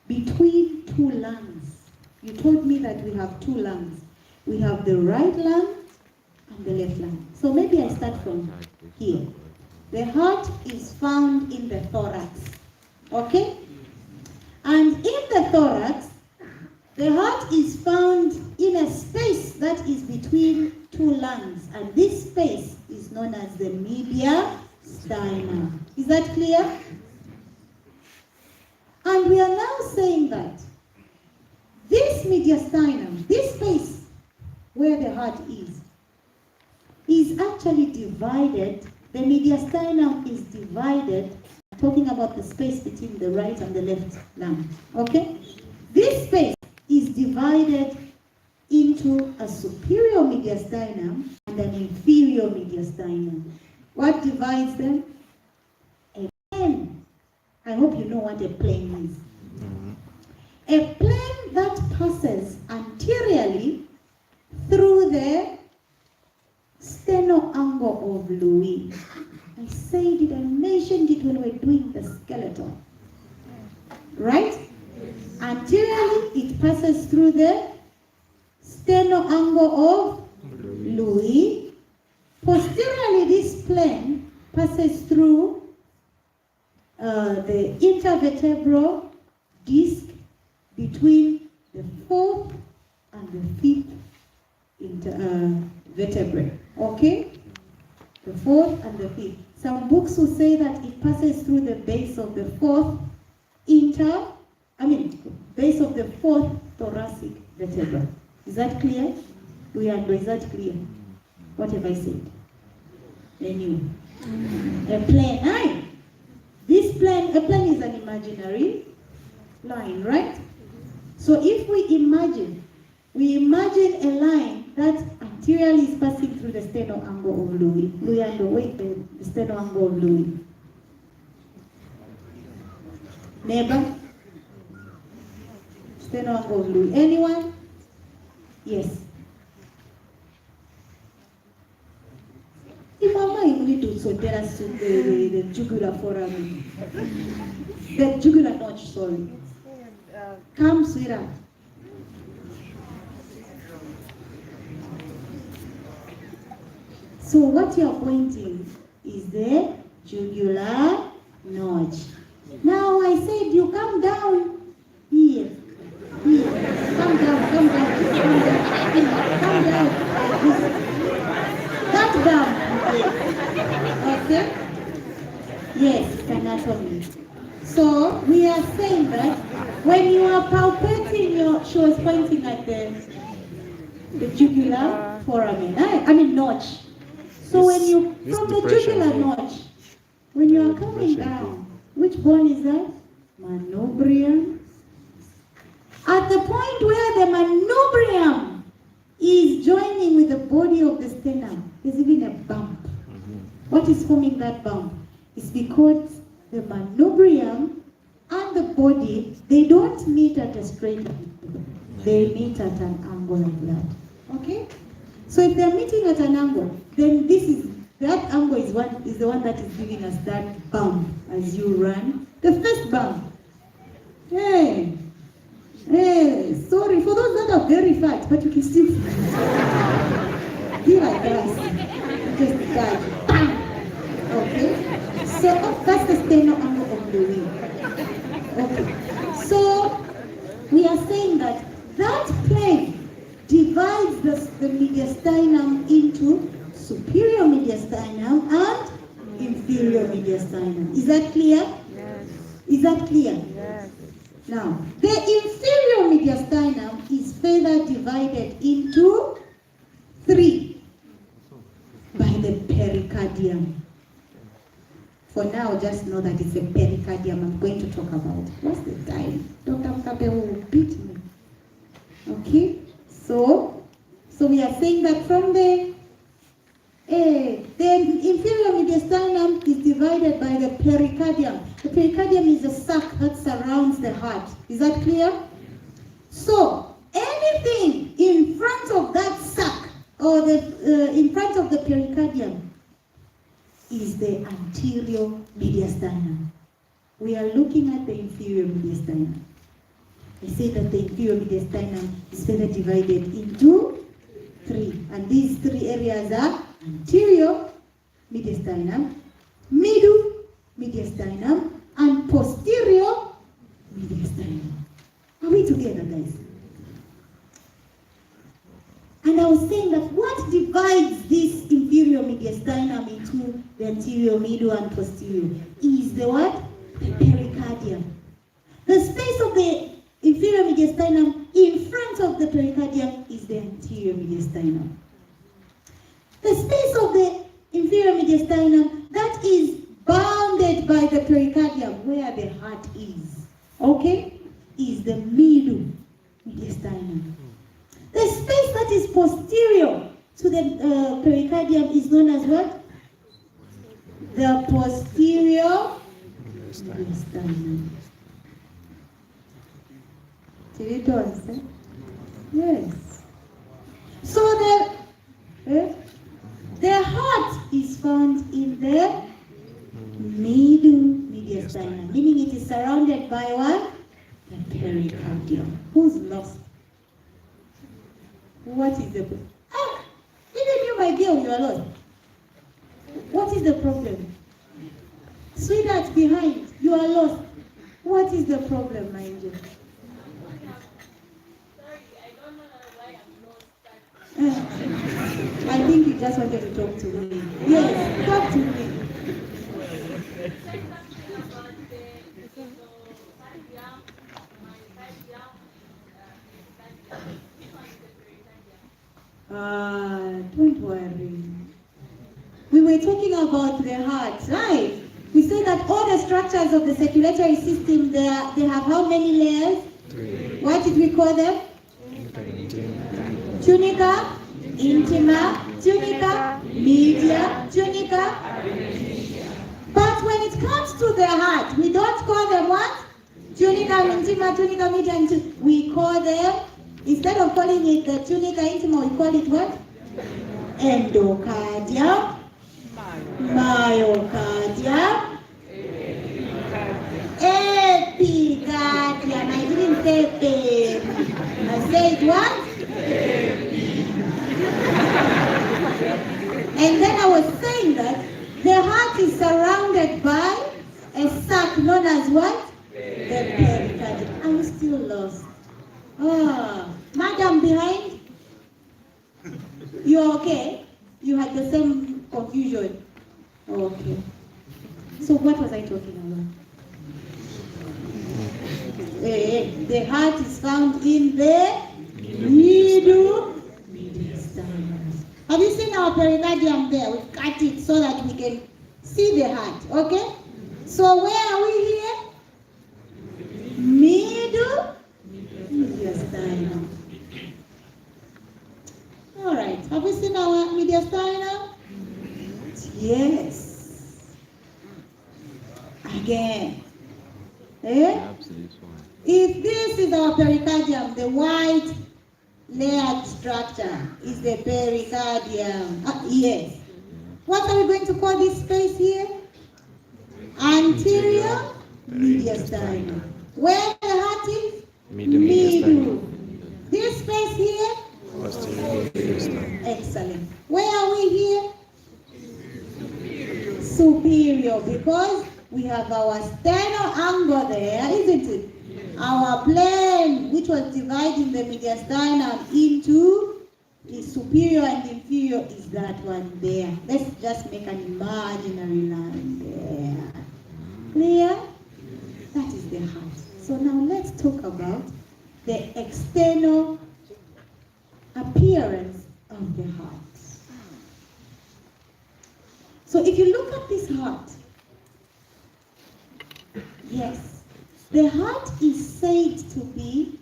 between two lungs. You told me that we have two lungs. We have the right lung and the left lung. So maybe I start from here. The heart is found in the thorax. Okay? And in the thorax, the heart is found in a space that is between two lungs. And this space is known as the mediastinum. Is that clear? And we are now saying that this mediastinum, this space where the heart is actually divided. The mediastinum is divided, talking about the space between the right and the left lung. Okay? This space is divided into a superior mediastinum and an inferior mediastinum. What divides them? A plane. I hope you know what a plane is. A plane that passes anteriorly through the stenoangle of Louis. I said it, I mentioned it when we were doing the skeleton. Right? Anteriorly, it passes through the stenoangle of Louis. Posteriorly, this plane passes through the intervertebral disc between the fourth and the fifth vertebrae. Okay? The fourth and the fifth. Some books will say that it passes through the base of the base of the fourth thoracic vertebra. Is that clear? Is that clear? What have I said? Anyway. A plane. Aye. A plane is an imaginary line, right? So if we imagine a line that anteriorly is passing through the stenoangle of Louis. The stenoangle of Louis. Neighbor? Stenoangle of Louis. Anyone? Yes. If I'm not going to so tell us the jugular foramen. The jugular notch, sorry. Come, sweetheart. So what you are pointing is the jugular notch. Now I said you come down here. Come down. That down. Okay? Yes, anatomy. So we are saying that when you are palpating she was pointing at the jugular foramen. Notch. So when you, from the jugular notch, when you are coming down, which bone is that? Manubrium. At the point where the manubrium is joining with the body of the sternum, there's even a bump. What is forming that bump? It's because the manubrium and the body, they don't meet at a straight angle. They meet at an angle like that. Okay? So if they're meeting at an angle, then that angle is the one that is giving us that bump as you run. The first bump. Hey, sorry for those that are very fat, but you can still be like that. Just like bam. Okay. So that's the stenoangle of Louis. Okay. So we are saying that plane divides the mediastinum into superior mediastinum and inferior mediastinum. Is that clear? Yes. Is that clear? Yes. Now, the inferior mediastinum is further divided into 3 by the pericardium. For now, just know that it's a pericardium I'm going to talk about. What's the time? Dr. Kabe will beat me. Okay? So we are saying that from the inferior mediastinum is divided by the pericardium. The pericardium is the sac that surrounds the heart. Is that clear? So anything in front of that sac or in front of the pericardium is the anterior mediastinum. We are looking at the inferior mediastinum. I say that the inferior mediastinum is further divided into 3. And these 3 areas are anterior mediastinum, middle mediastinum, and posterior mediastinum. Are we together, guys? And I was saying that what divides this inferior mediastinum into the anterior, middle, and posterior is the what? The pericardium. The space of the inferior mediastinum in front of the pericardium is the anterior mediastinum. The space of the inferior mediastinum that is bounded by the pericardium, where the heart is, okay, is the middle mediastinum. The space that pericardium is known as what? The posterior mediastinum. Did you understand? Yes. So the heart is found in the middle mediastinum, meaning it is surrounded by what? The pericardium. Who's lost? What is the problem? Even you, my girl, you are lost. What is the problem? Sweetheart behind, you are lost. What is the problem, my angel? I think you just wanted to talk to me. Yes, talk to me. Don't worry. We were talking about the heart, right? We said that all the structures of the circulatory system, they have how many layers? 3. What did we call them? Tunica, intima, tunica, media, tunica. But when it comes to the heart, we don't call them what? Tunica, intima, tunica, media, and we call them, instead of calling it the tunica, intima, we call it what? Endocardium, myocardium, epicardium. I didn't say babe. I said what? And then I was saying that the heart is surrounded by a sac known as what? The pericardium. Are you still lost? Madam behind? You are okay? You had the same confusion? Okay. So what was I talking about? The heart is found in the middle mediastinum. Have you seen our pericardium there? We've cut it so that we can see the heart. Okay? So where are we here? Middle mediastinum. All right. Have you seen our mediastinum? Yes. Again. If this is our pericardium, the white layered structure is the pericardium. Yes. What are we going to call this space here? Anterior mediastinum. Where the heart is? Middle. This space here? Posterior mediastinum. Excellent. Where are we here? Superior, because we have our sternal angle there, isn't it? Our plane, which was dividing the mediastinum into the superior and inferior, is that one there. Let's just make an imaginary line there. Clear? That is the heart. So now let's talk about the external appearance of the heart. So if you look at this heart, yes, the heart is said to be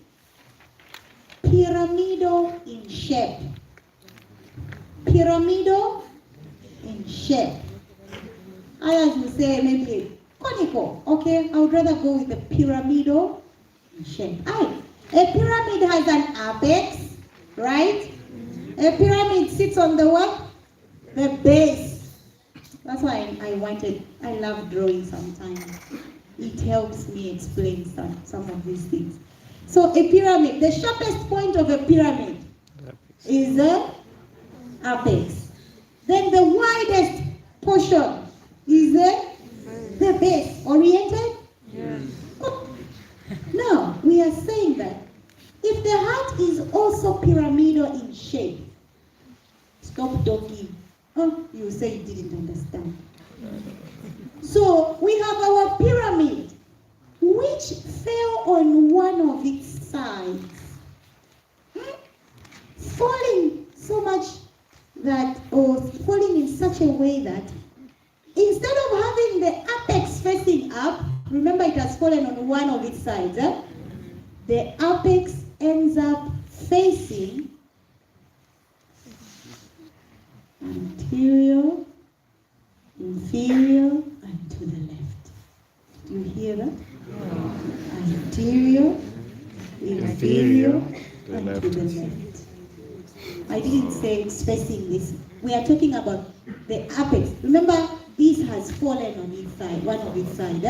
pyramidal in shape. Pyramidal in shape. Others will say maybe conical. Okay, I would rather go with the pyramidal in shape. A pyramid has an apex, right? A pyramid sits on the what? The base. That's why I love drawing sometimes. It helps me explain some of these things. So a pyramid, the sharpest point of a pyramid is the apex. Then the widest portion is the base. Oriented? Yes. Now, we are saying that if the heart is also pyramidal in shape, stop talking. You say you didn't understand. So we have our pyramid, which fell on one of its sides, falling so much that, or falling in such a way that instead of having the apex facing up, remember it has fallen on one of its sides, the apex ends up facing anterior, inferior, and to the left. Do you hear that? Anterior, inferior, and to the left. I didn't say it's facing this. We are talking about the apex. Remember, this has fallen on its side, one of its side.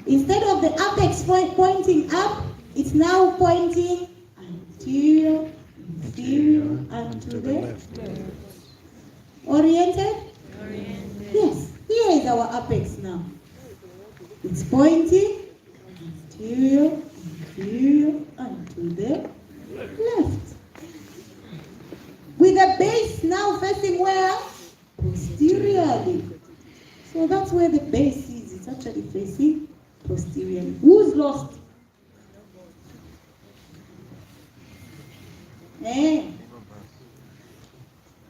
Instead of the apex pointing up, it's now pointing anterior, inferior, and to the left. Oriented? Oriented. Yes. Here is our apex now. It's pointing anterior, inferior, and to the left. With the base now facing where? Posteriorly. So that's where the base is. It's actually facing posteriorly. Who's lost?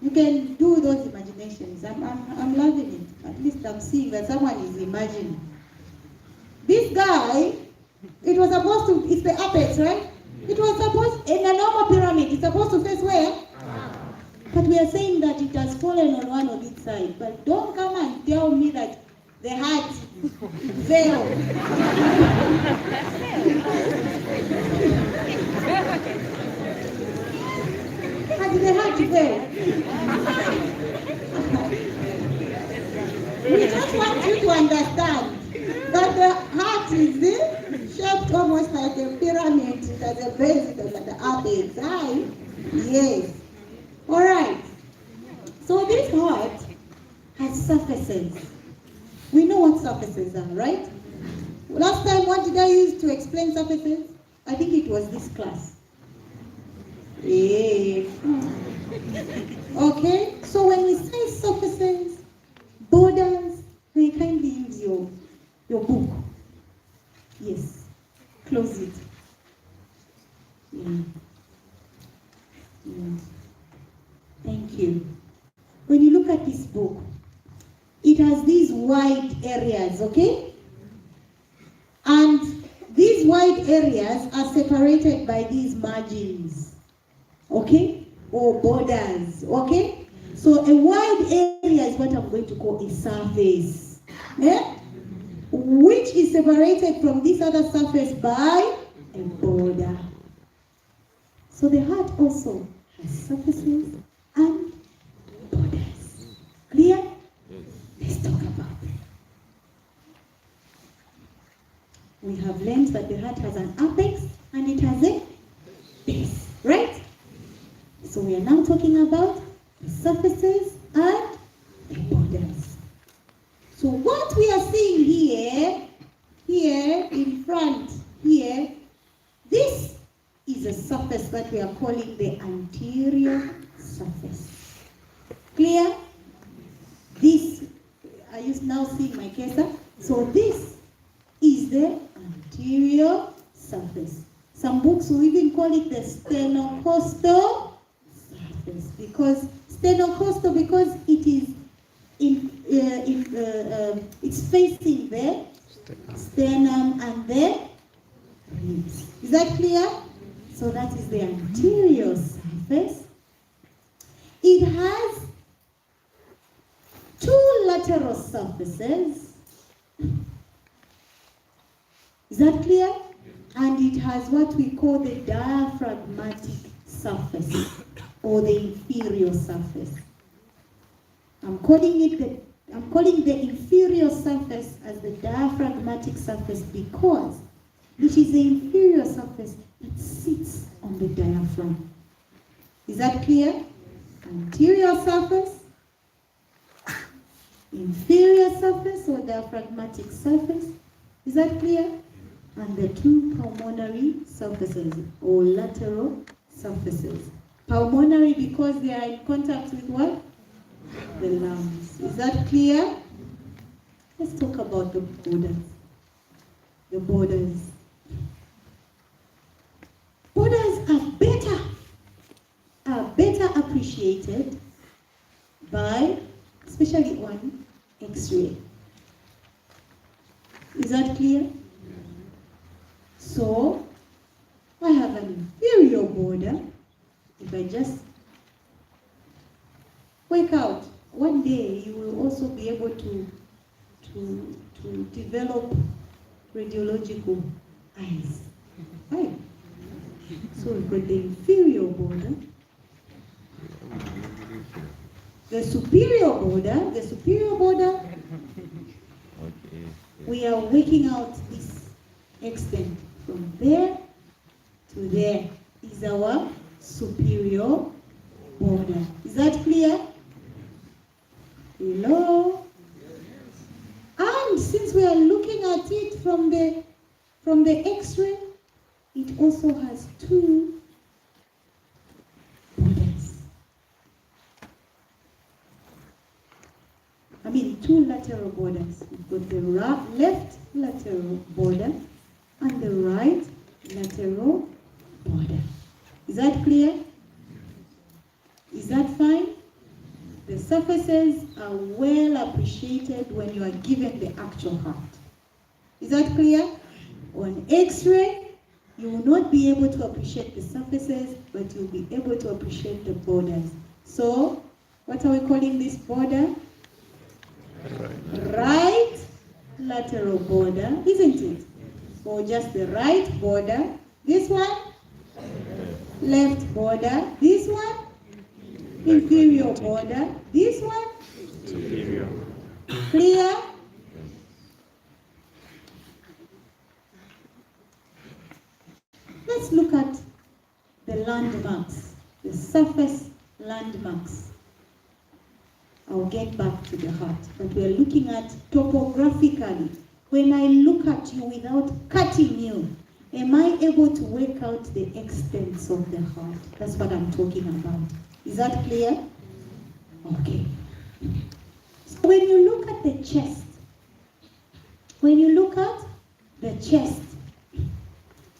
You can do those imaginations. I'm loving it. At least I'm seeing that someone is imagining. This guy, it was supposed to, it's the apex, right? It was supposed, in a normal pyramid, it's supposed to face where? But we are saying that it has fallen on one of its side. But don't come and tell me that the heart fell. How did the heart fail? We just want you to understand that the heart is shaped almost like a pyramid. It has a base, it has the apex. High. Yes. All right. So this heart has surfaces. We know what surfaces are, right? Last time, what did I use to explain surfaces? I think it was this class. Yeah. Okay. So when we say surfaces, borders, we kindly use your book. Yes. Close it. Yeah. Yeah. Thank you. When you look at this book, it has these wide areas, okay? And these wide areas are separated by these margins, okay? Or borders, okay? So a wide area is what I'm going to call a surface, yeah? Which is separated from this other surface by a border. So the heart also has surfaces and borders. Clear? Let's talk about them. We have learned that the heart has an apex and it has a base, right? So we are now talking about the surfaces and the borders. So what we are seeing here in front, here, this is a surface that we are calling the anterior surface. Clear? This, are you now seeing my cursor? So this is the anterior surface. Some books will even call it the sternocostal surface because it is it's facing the sternum and the ribs. Is that clear? So that is the anterior surface. It has two lateral surfaces. Is that clear? And it has what we call the diaphragmatic surface or the inferior surface. I'm calling the inferior surface as the diaphragmatic surface because it is the inferior surface that sits on the diaphragm. Is that clear? Anterior surface, inferior surface or diaphragmatic surface. Is that clear? And the two pulmonary surfaces or lateral surfaces. Pulmonary because they are in contact with what? The lungs. Is that clear? Let's talk about the borders. The borders. Borders are better appreciated by, especially on X-ray. Is that clear? So, I have an inferior border. If I just work out one day you will also be able to develop radiological eyes. Right? So we've got the inferior border, the superior border. Okay. We are working out this extent from there to there is our superior border. Is that clear? Hello? And since we are looking at it from the X-ray, it also has two borders. I mean, two lateral borders. We've got the left lateral border and the right lateral border. Is that clear? Is that fine? The surfaces are well appreciated when you are given the actual heart. Is that clear? On X-ray, you will not be able to appreciate the surfaces, but you'll be able to appreciate the borders. So, what are we calling this border? Right lateral border, isn't it? Or just the right border. This one? Left border. This one? Inferior border. This one? Superior. Clear? Let's look at the landmarks, the surface landmarks. I'll get back to the heart, but we are looking at topographically. When I look at you without cutting you, am I able to work out the extents of the heart? That's what I'm talking about. Is that clear? Okay. So when you look at the chest,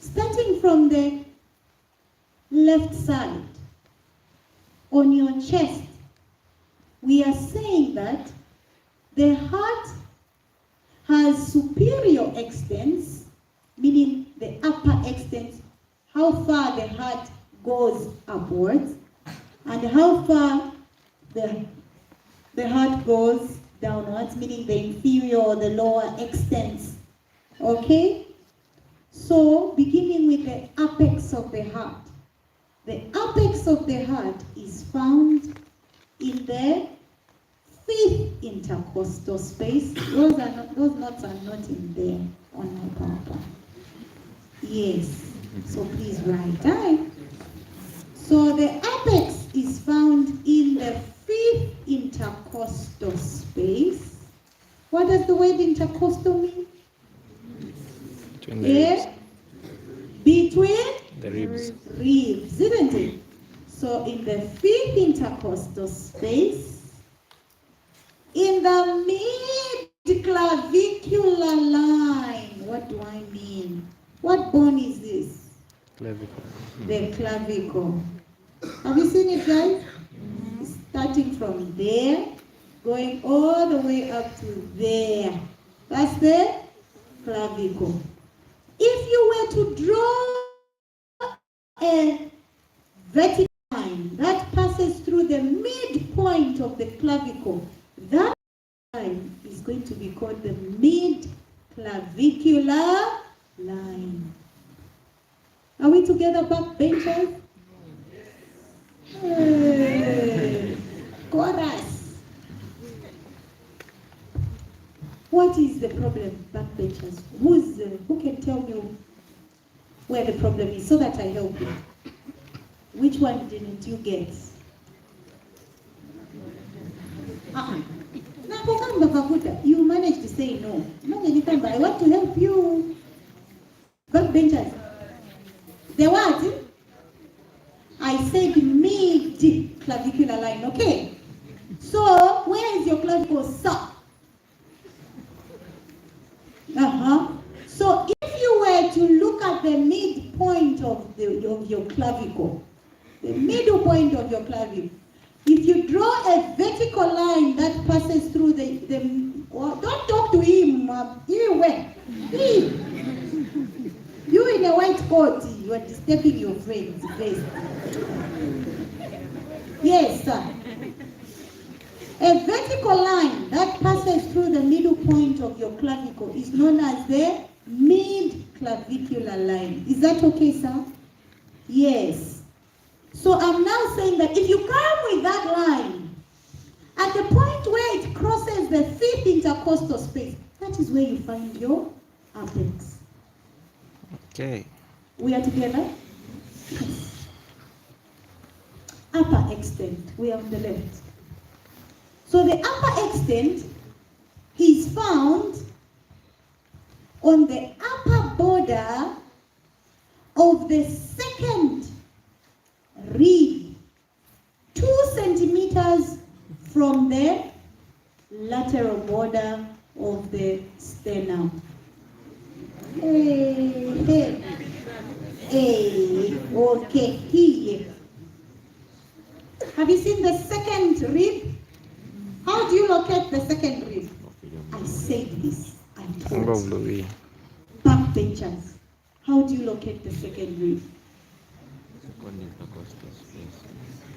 starting from the left side, on your chest, we are saying that the heart has superior extents, meaning the upper extents, how far the heart goes upwards, and how far the heart goes downwards, meaning the inferior or the lower extents. Okay? So, beginning with the apex of the heart. The apex of the heart is found in the 5th intercostal space. Those notes are not in there on my PowerPoint. Yes. So please write down. So the apex is found in the 5th intercostal space. What does the word intercostal mean? Between the ribs. Between The ribs. Ribs, isn't it? So in the 5th intercostal space, in the mid-clavicular line. What do I mean? What bone is this? Clavicle. The clavicle. Have you seen it, guys? Starting from there, going all the way up to there. That's the clavicle. If you were to draw a vertical line that passes through the midpoint of the clavicle, that line is going to be called the mid-clavicular line. Are we together, backbenchers? Hey. Chorus. What is the problem, backbenchers? Who can tell me where the problem is so that I help you? Which one didn't you get? You managed to say no. I want to help you. Backbenchers. The what? I said mid-clavicular line, okay? So, where is your clavicle, sir? So, if you were to look at the midpoint of your clavicle, the middle point of your clavicle, if you draw a vertical line that passes through don't talk to him, you in a white coat, you are disturbing your friend's face. Yes, sir. A vertical line that passes through the middle point of your clavicle is known as the mid-clavicular line. Is that okay, sir? Yes. So I'm now saying that if you come with that line, at the point where it crosses the fifth intercostal space, that is where you find your apex. Okay. We are together? Yes. Upper extent, we are on the left. So the upper extent is found on the upper border of the second rib, 2 centimeters from the lateral border of the sternum. Okay, here. Have you seen the second rib? How do you locate the second rib? I said this. I taught. Backbenchers. How do you locate the second rib?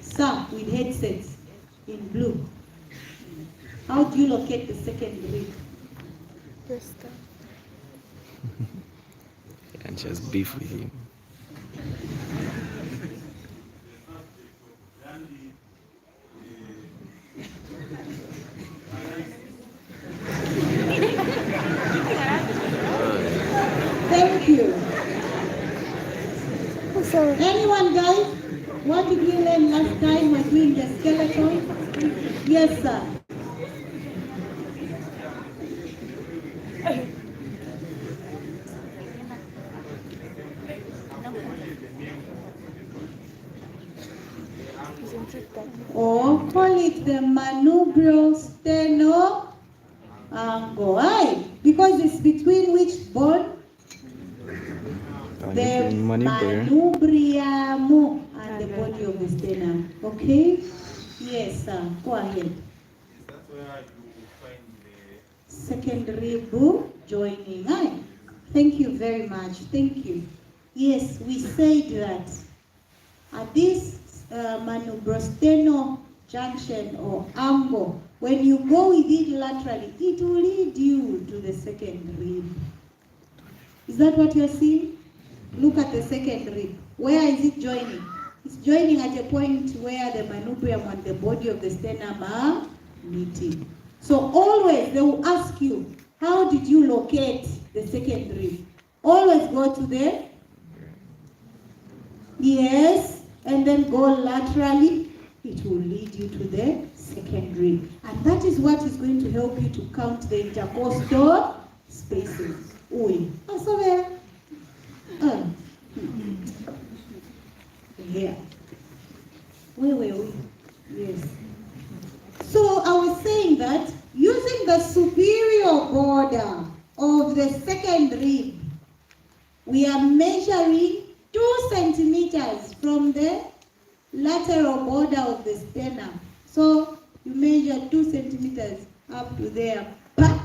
Sir, with headsets in blue. How do you locate the second rib? And just beef with him. Thank you. Anyone, guys? What did we learn last time when doing the skeleton? Yes, sir. Or call it the manubrial steno angle. Because it's between which bone? The manubrium and the body of the sternum. Okay? Yes, sir. Go ahead. Is that where you find the Second rib joining. Thank you very much. Thank you. Yes, we said that at this manubrosternal junction or angle, when you go with it laterally, it will lead you to the second rib. Is that what you are seeing? Look at the second rib. Where is it joining? It's joining at a point where the manubrium and the body of the sternum are meeting. So always they will ask you, how did you locate the second rib? Always go to the, yes, and then go laterally. It will lead you to the second rib. And that is what is going to help you to count the intercostal spaces. Here. Where were we? Yes. So I was saying that using the superior border of the second rib, we are measuring 2 centimeters from the lateral border of the sternum. So you measure 2 centimeters up to there. But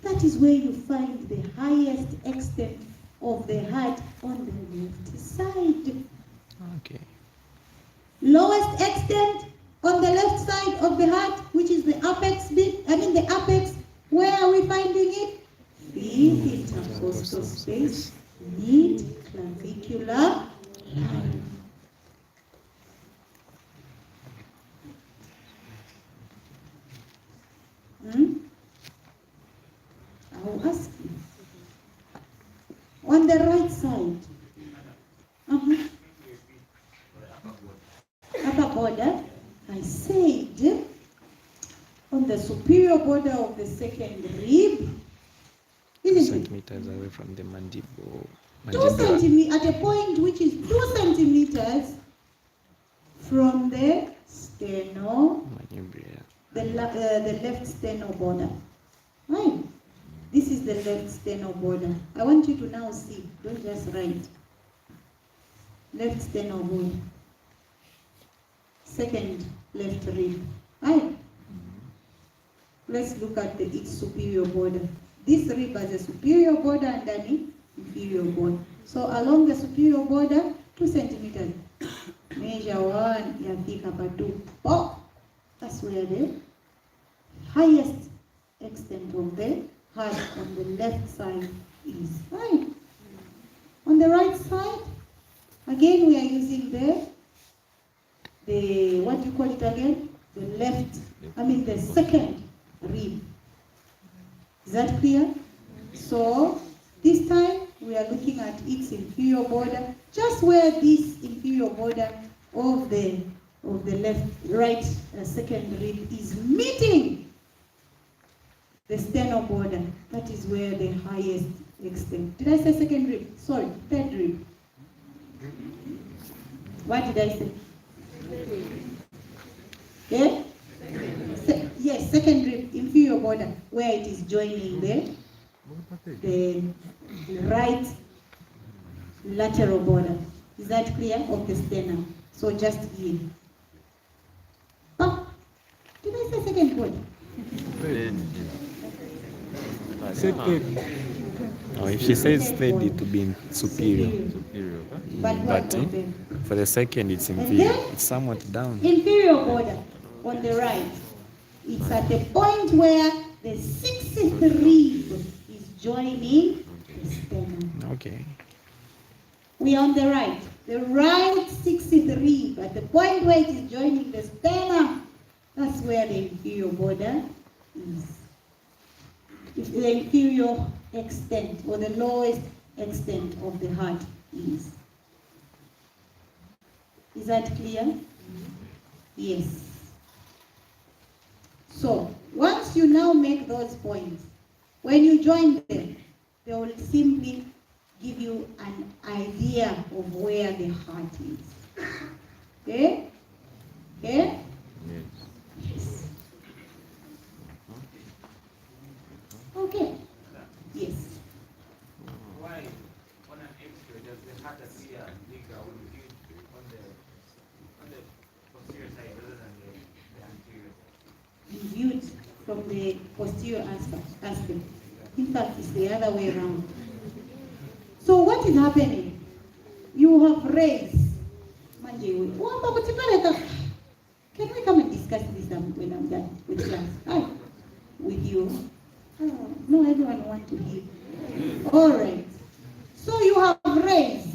that is where you find the highest extent of the heart on the left side. Okay. Lowest extent on the left side of the heart, which is the apex bit, the apex, where are we finding it? Fifth intercostal space, mid-clavicular line. I will ask you. On the right side, upper border, I said, on the superior border of the second rib, isn't centimeters away from the mandible. 2 centimeters, at a point which is 2 centimeters from the sternal, the left sternal border. Right? This is the left sternal border. I want you to now see, don't just write. Left sternal border. Second left rib. Right? Let's look at its superior border. This rib has a superior border and an inferior border. So along the superior border, 2 centimeters. Measure 1, you pick up a 2. Oh, that's that's where the highest extent of the heart on the left side is. Right. On the right side, again we are using the what do you call it again? The second rib. Is that clear? So this time we are looking at its inferior border, just where this inferior border of the right second rib is meeting the sternal border. That is where the highest extent. Did I say second rib? Sorry, third rib. What did I say? Yeah? Yes, second rib, inferior border, where it is joining the right lateral border. Is that clear? Of the sternum. So just here. Oh, did I say second border? Oh, if she says third, it will be superior. But for the second, it's inferior. It's somewhat down. Inferior border on the right. It's at the point where the sixth rib is joining the sternum. Okay. We are on the right. The right sixth rib, at the point where it is joining the sternum, that's where the inferior border is. If the inferior extent or the lowest extent of the heart is. Is that clear? Yes. So, once you now make those points, when you join them, they will simply give you an idea of where the heart is. Okay? Okay? Yes. Okay. Yes. Why on an X-ray does the heart appear bigger when viewed on the posterior side rather than the anterior side? Viewed from the posterior aspect. In fact, it's the other way around. So what is happening? You have raised. Can we come and discuss this when I'm done with class? With you? Oh, no, everyone wants to hear. All right. So you have rays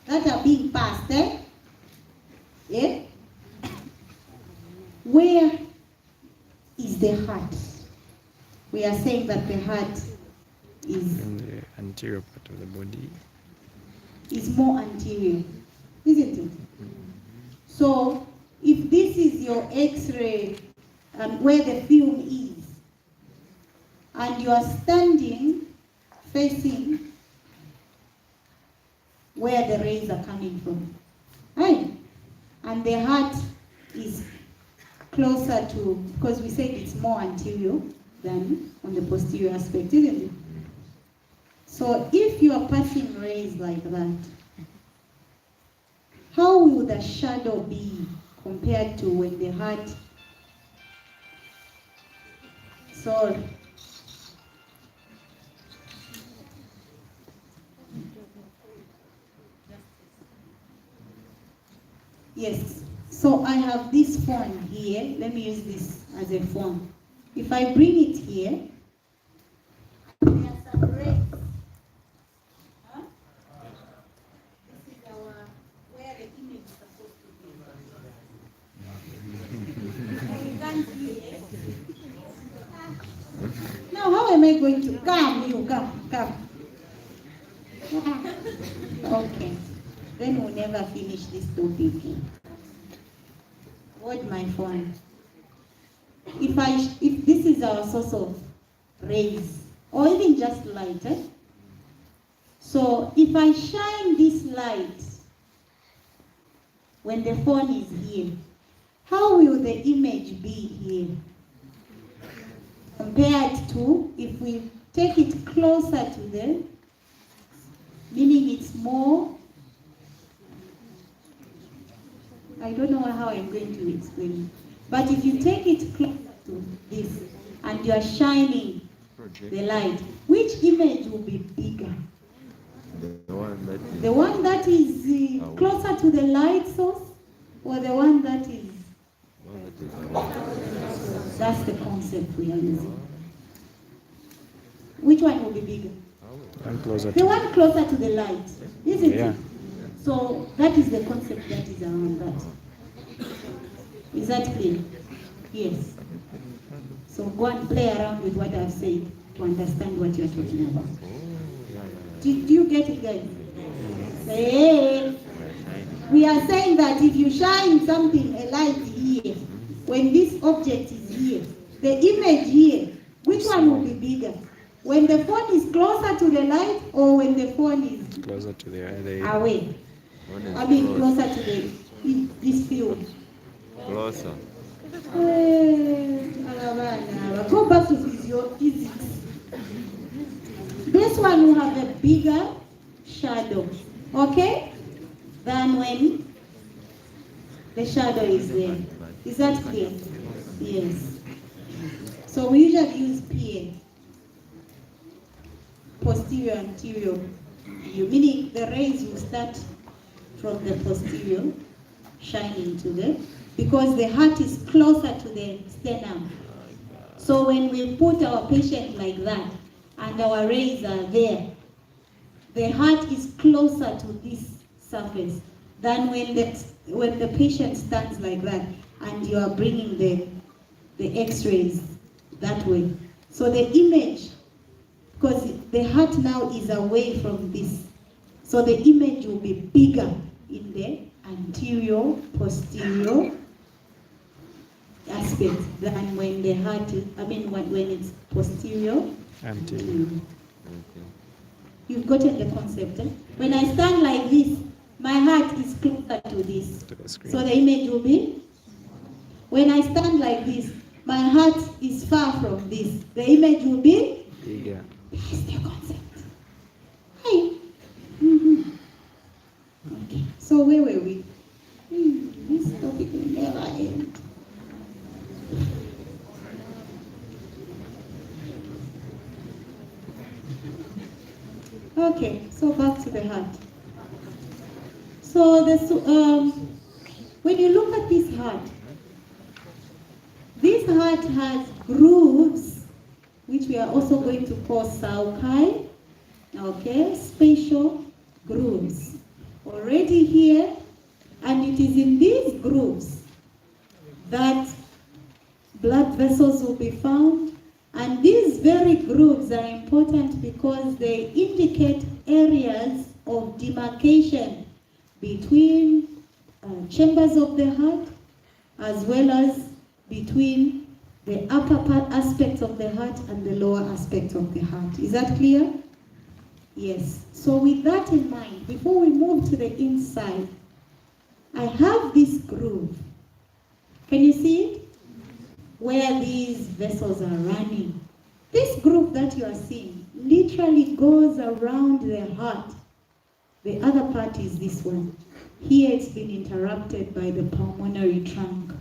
that are being passed, Yeah? Where is the heart? We are saying that the heart is In the anterior part of the body. Is more anterior, isn't it? So if this is your X-ray where the film is, and you are standing facing where the rays are coming from, right? And the heart is closer to, because we said it's more anterior than on the posterior aspect, isn't it? So if you are passing rays like that, how will the shadow be compared to when the heart? So yes, so I have this phone here. Let me use this as a phone. If I bring it here, there are some rays. Huh? This is where the image is supposed to be. And you can't see it. Now, how am I going to come? Okay. Then we'll never finish this topic. Hold my phone. If this is our source of rays, or even just light, so if I shine this light when the phone is here, how will the image be here? Compared to if we take it closer to the, meaning it's more, I don't know how I'm going to explain it. But if you take it closer to this and you are shining the light, which image will be bigger? The one that is closer to the light source, or the one that is That's the concept we are using. Which one will be bigger? And closer The to one closer to the light, isn't Yeah. it? So that is the concept that is around that. Is that clear? Yes. So go and play around with what I've said to understand what you're talking about. Do you get it, guys? Hey. We are saying that if you shine something, a light here, when this object is here, the image here, which one will be bigger? When the phone is closer to the light or when the phone is closer to the away? I mean closer to this field. Closer. Go back to physics. This one will have a bigger shadow, okay, than when the shadow is there. Is that clear? Yes. So we usually use PA, posterior anterior view, meaning the rays will start from the posterior, shining to the, because the heart is closer to the sternum. So when we put our patient like that, and our rays are there, the heart is closer to this surface than when the patient stands like that, and you are bringing the X-rays that way. So the image, because the heart now is away from this, so the image will be bigger in the anterior, posterior aspect than when the heart, when it's posterior. anterior. You've gotten the concept. Eh? When I stand like this, my heart is closer to this. To the screen. So the image will be, when I stand like this, my heart is far from this. The image will be, Bigger. that's the concept. Hi. Mm-hmm. Okay, so where were we? This topic will never end. Okay, so back to the heart. So when you look at this heart has grooves, which we are also going to call sulci, okay, spatial grooves, already here, and it is in these grooves that blood vessels will be found. And these very grooves are important because they indicate areas of demarcation between chambers of the heart, as well as between the upper part aspects of the heart and the lower aspects of the heart. Is that clear? Yes. So with that in mind, before we move to the inside, I have this groove. Can you see it? Where these vessels are running. This groove that you are seeing literally goes around the heart. The other part is this one. Here it's been interrupted by the pulmonary trunk.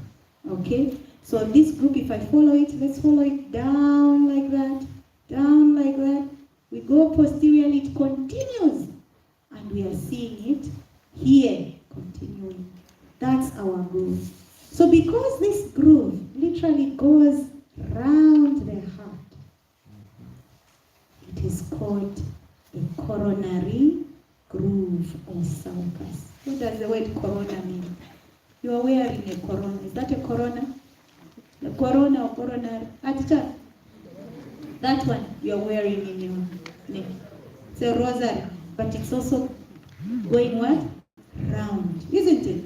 Okay? So this group, if I follow it, let's follow it down like that, down like that. We go posteriorly, it continues. And we are seeing it here continuing. That's our groove. So because this groove literally goes round the heart, it is called a coronary groove or sulcus. What does the word corona mean? You are wearing a corona. Is that a corona? The corona or coronary? Atita? That one you are wearing in your neck. It's a rosary, but it's also going what? Round, isn't it?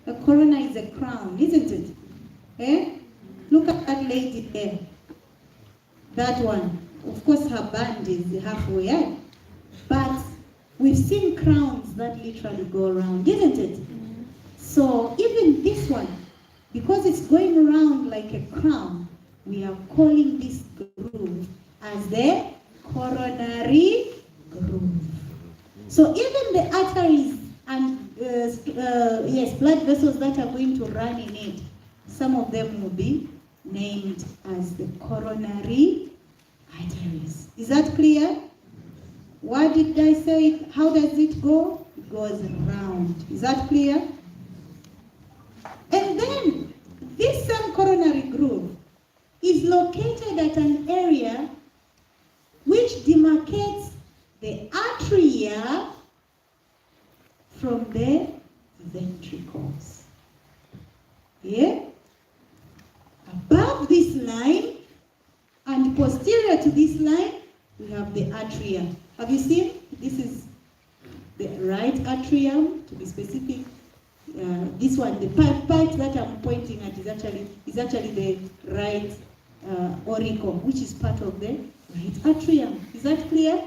A corona is a crown, isn't it? Eh? Look at that lady there. That one. Of course, her band is halfway, eh? But we've seen crowns that literally go around, isn't it? So even this one, because it's going around like a crown, we are calling this groove as the coronary groove. So even the arteries and blood vessels that are going to run in it, some of them will be named as the coronary arteries. Is that clear? What did I say? How does it go? It goes round. Is that clear? And then this same coronary groove is located at an area which demarcates the atria from the ventricles. Yeah? Above this line and posterior to this line, we have the atria. Have you seen? This is the right atrium, to be specific. This one, the part that I'm pointing at is actually the right auricle, which is part of the right atrium. Is that clear?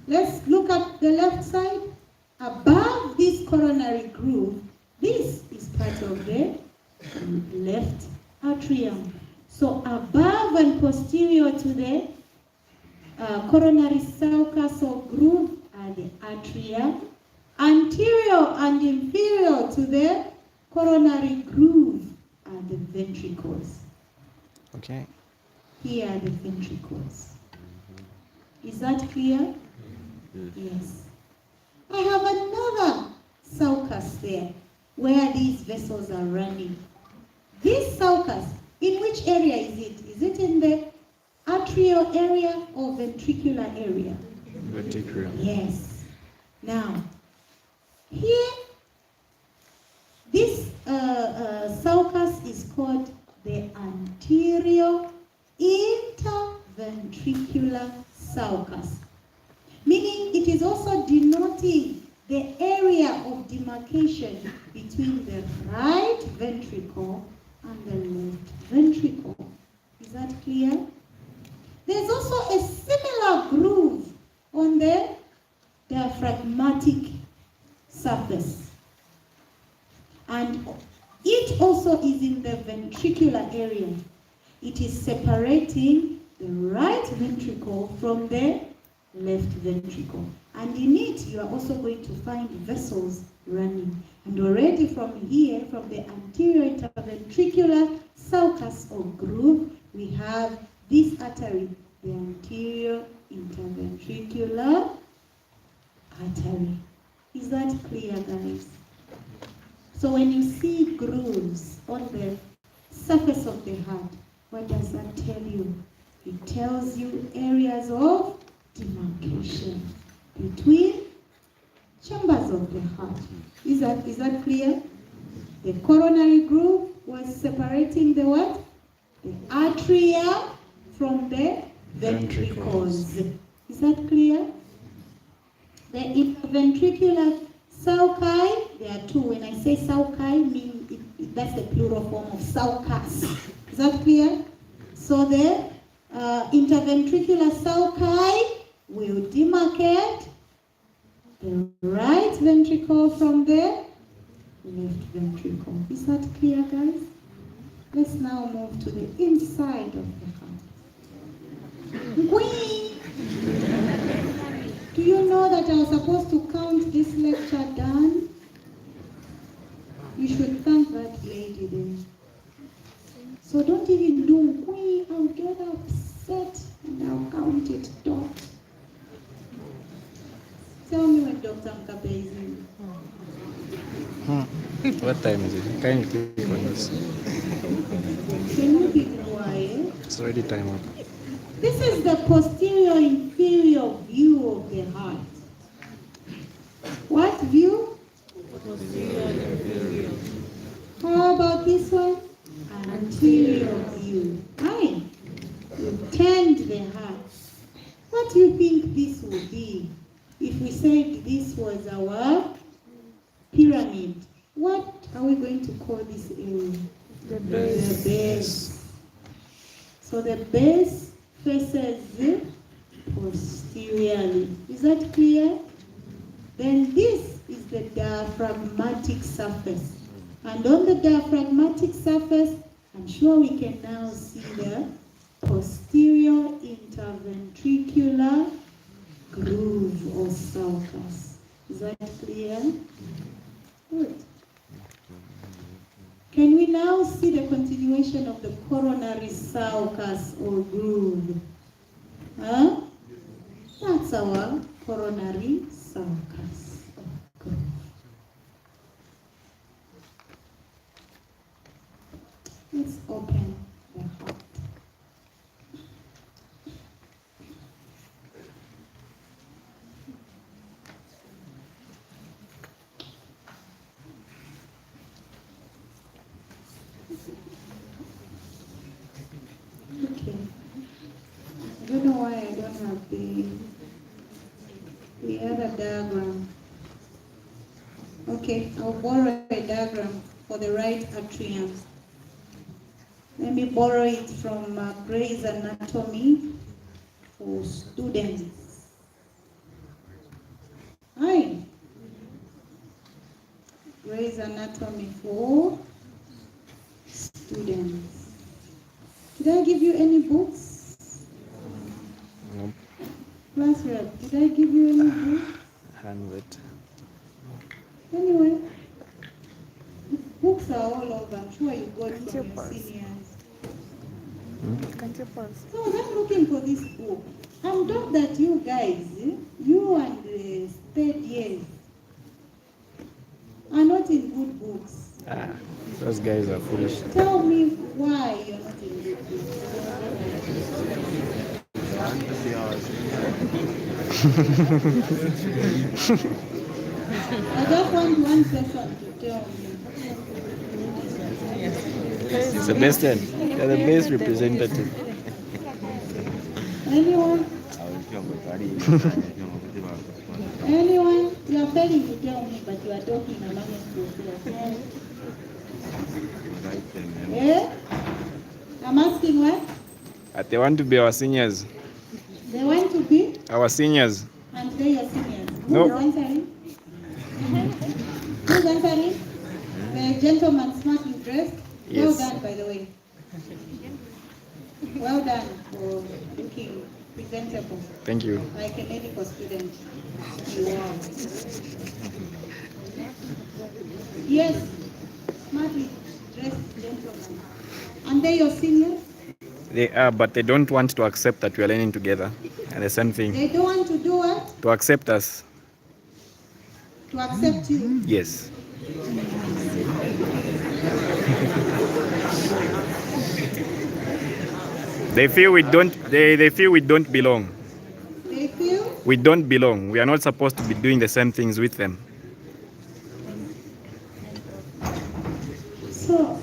Let's look at the left side. Above this coronary groove, this is part of the left atrium. So above and posterior to the coronary sulcus or groove are the atria. Anterior and inferior to the coronary groove are the ventricles. Okay. Here are the ventricles. Is that clear? Yes. I have another sulcus there where these vessels are running. This sulcus, in which area is it? Is it in the atrial area or ventricular area? Ventricular. Yes. Now, here, this sulcus is called the anterior interventricular sulcus, meaning it is also denoting the area of demarcation between the right ventricle and the left ventricle. Is that clear? There's also a similar groove on the diaphragmatic surface, and it also is in the ventricular area. It is separating the right ventricle from the left ventricle, and in it you are also going to find vessels running. And already from here, from the anterior interventricular sulcus or groove, we have this artery, the anterior interventricular artery. Is that clear, guys? So when you see grooves on the surface of the heart, what does that tell you? It tells you areas of demarcation between chambers of the heart. Is that clear? The coronary groove was separating the what? The atria from the ventricles. Is that clear? The interventricular sulci, there are two. When I say sulci, that's the plural form of sulcus. Is that clear? So the interventricular sulci will demarcate the right ventricle from the left ventricle. Is that clear, guys? Let's now move to the inside of the heart. Whee! Do you know that I was supposed to count this lecture down? You should thank that lady then. So don't even do whee, I'll get upset and I'll count it dot. Tell me when Dr. Mkabe is in. What time is it? Can you click on this? Can you be quiet? It's already time up. This is the posterior inferior view of the heart. What view? Posterior inferior. How about this one? Anterior view. Right. You tend the heart. What do you think this would be? If we said this was our pyramid, what are we going to call this area? The The base. So the base faces posteriorly. Is that clear? Then this is the diaphragmatic surface. And on the diaphragmatic surface, I'm sure we can now see the posterior interventricular groove or sulcus. Is that clear? Good. Can we now see the continuation of the coronary sulcus or groove? Huh? That's our coronary sulcus or groove. don't know why I don't have the other diagram. Okay, I'll borrow a diagram for the right atrium. Let me borrow it from Gray's Anatomy for students. Hi. Gray's Anatomy for students. Did I give you any books? Nope. Class rep, did I give you any books? Handwritten. Anyway, books are all over. I'm sure you got from your seniors. Can't you pause? So I was looking for this book. I'm told that you guys, you and the third years, are not in good books. Those guys are foolish. Tell me why you're not in good books. I just want one person to tell me. Sebastian, you're the best representative. Anyone? Anyone? You are failing to tell me, but you are talking among yourselves. Yeah? I'm asking what? They want to be our seniors. They want to be? Our seniors. And they are seniors. No. Who's answering? Who's answering? The gentleman smartly dressed? Yes. Well done, by the way. Well done for looking presentable. Thank you. Like a medical student. You are. Yes, smartly dressed gentlemen. And they your seniors? They are, but they don't want to accept that we are learning together. And the same thing. They don't want to do what? To accept us. To accept you? Yes. They feel we don't. They feel we don't belong. They feel? We don't belong. We are not supposed to be doing the same things with them. So,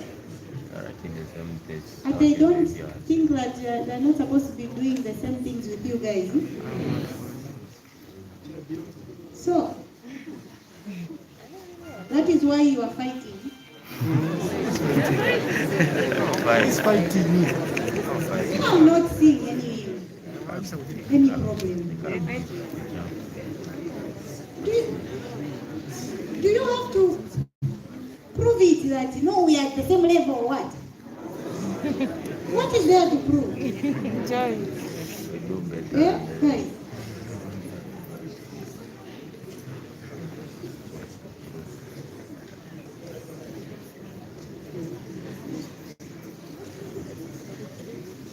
and they don't think that they're not supposed to be doing the same things with you guys. So, that is why you are fighting. He's fighting me. I'm not seeing any problem. Do you have to prove it that no, we are at the same level or what? What is there to prove? Yeah, guys.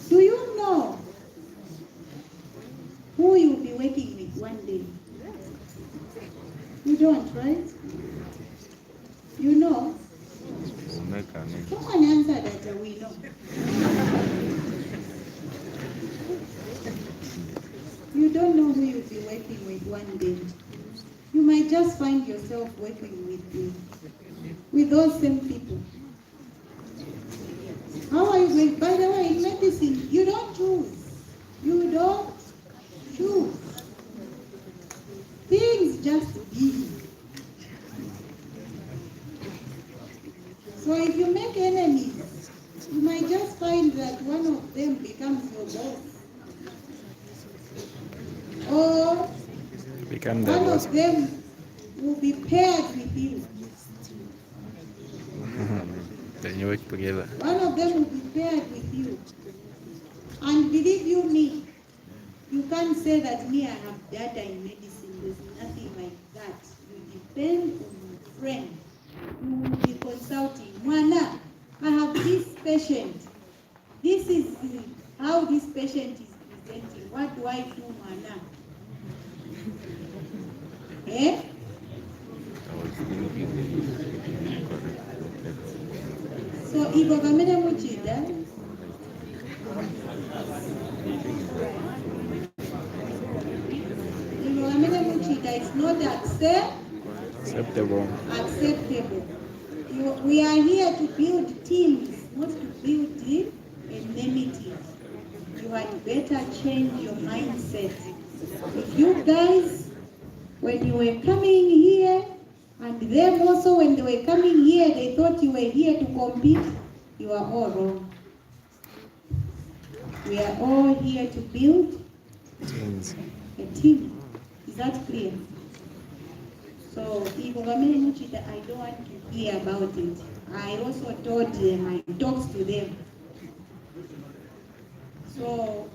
Do you know who you'll be working with one day? You don't, right? You know? Someone answered that we know. You don't know who you'll be working with one day. You might just find yourself working with those same people. How are you going? By the way, in medicine, you don't choose. You don't choose. Things just be. So if you make enemies, you might just find that one of them becomes your boss. Or Become the one boss. of them will be paired with you. Then you work together. One of them will be paired with you. And believe you me, you can't say that me, I have data in medicine. There's nothing like that. You depend on your friend. You will be consulting. Mwana, I have this patient. This is how this patient is presenting. What do I do, Mwana? Eh? So, Ibo Gamene Muchida. Ibo Gamene Muchida is not Acceptable. acceptable. We are here to build teams, not to build enmity. You you had better change your mindset. If you guys, when you were coming here, and them also when they were coming here, they thought you were here to compete, you are all wrong. We are all here to build a team. Is that clear? So if I don't want to hear about it. I also told them, I talked to them. So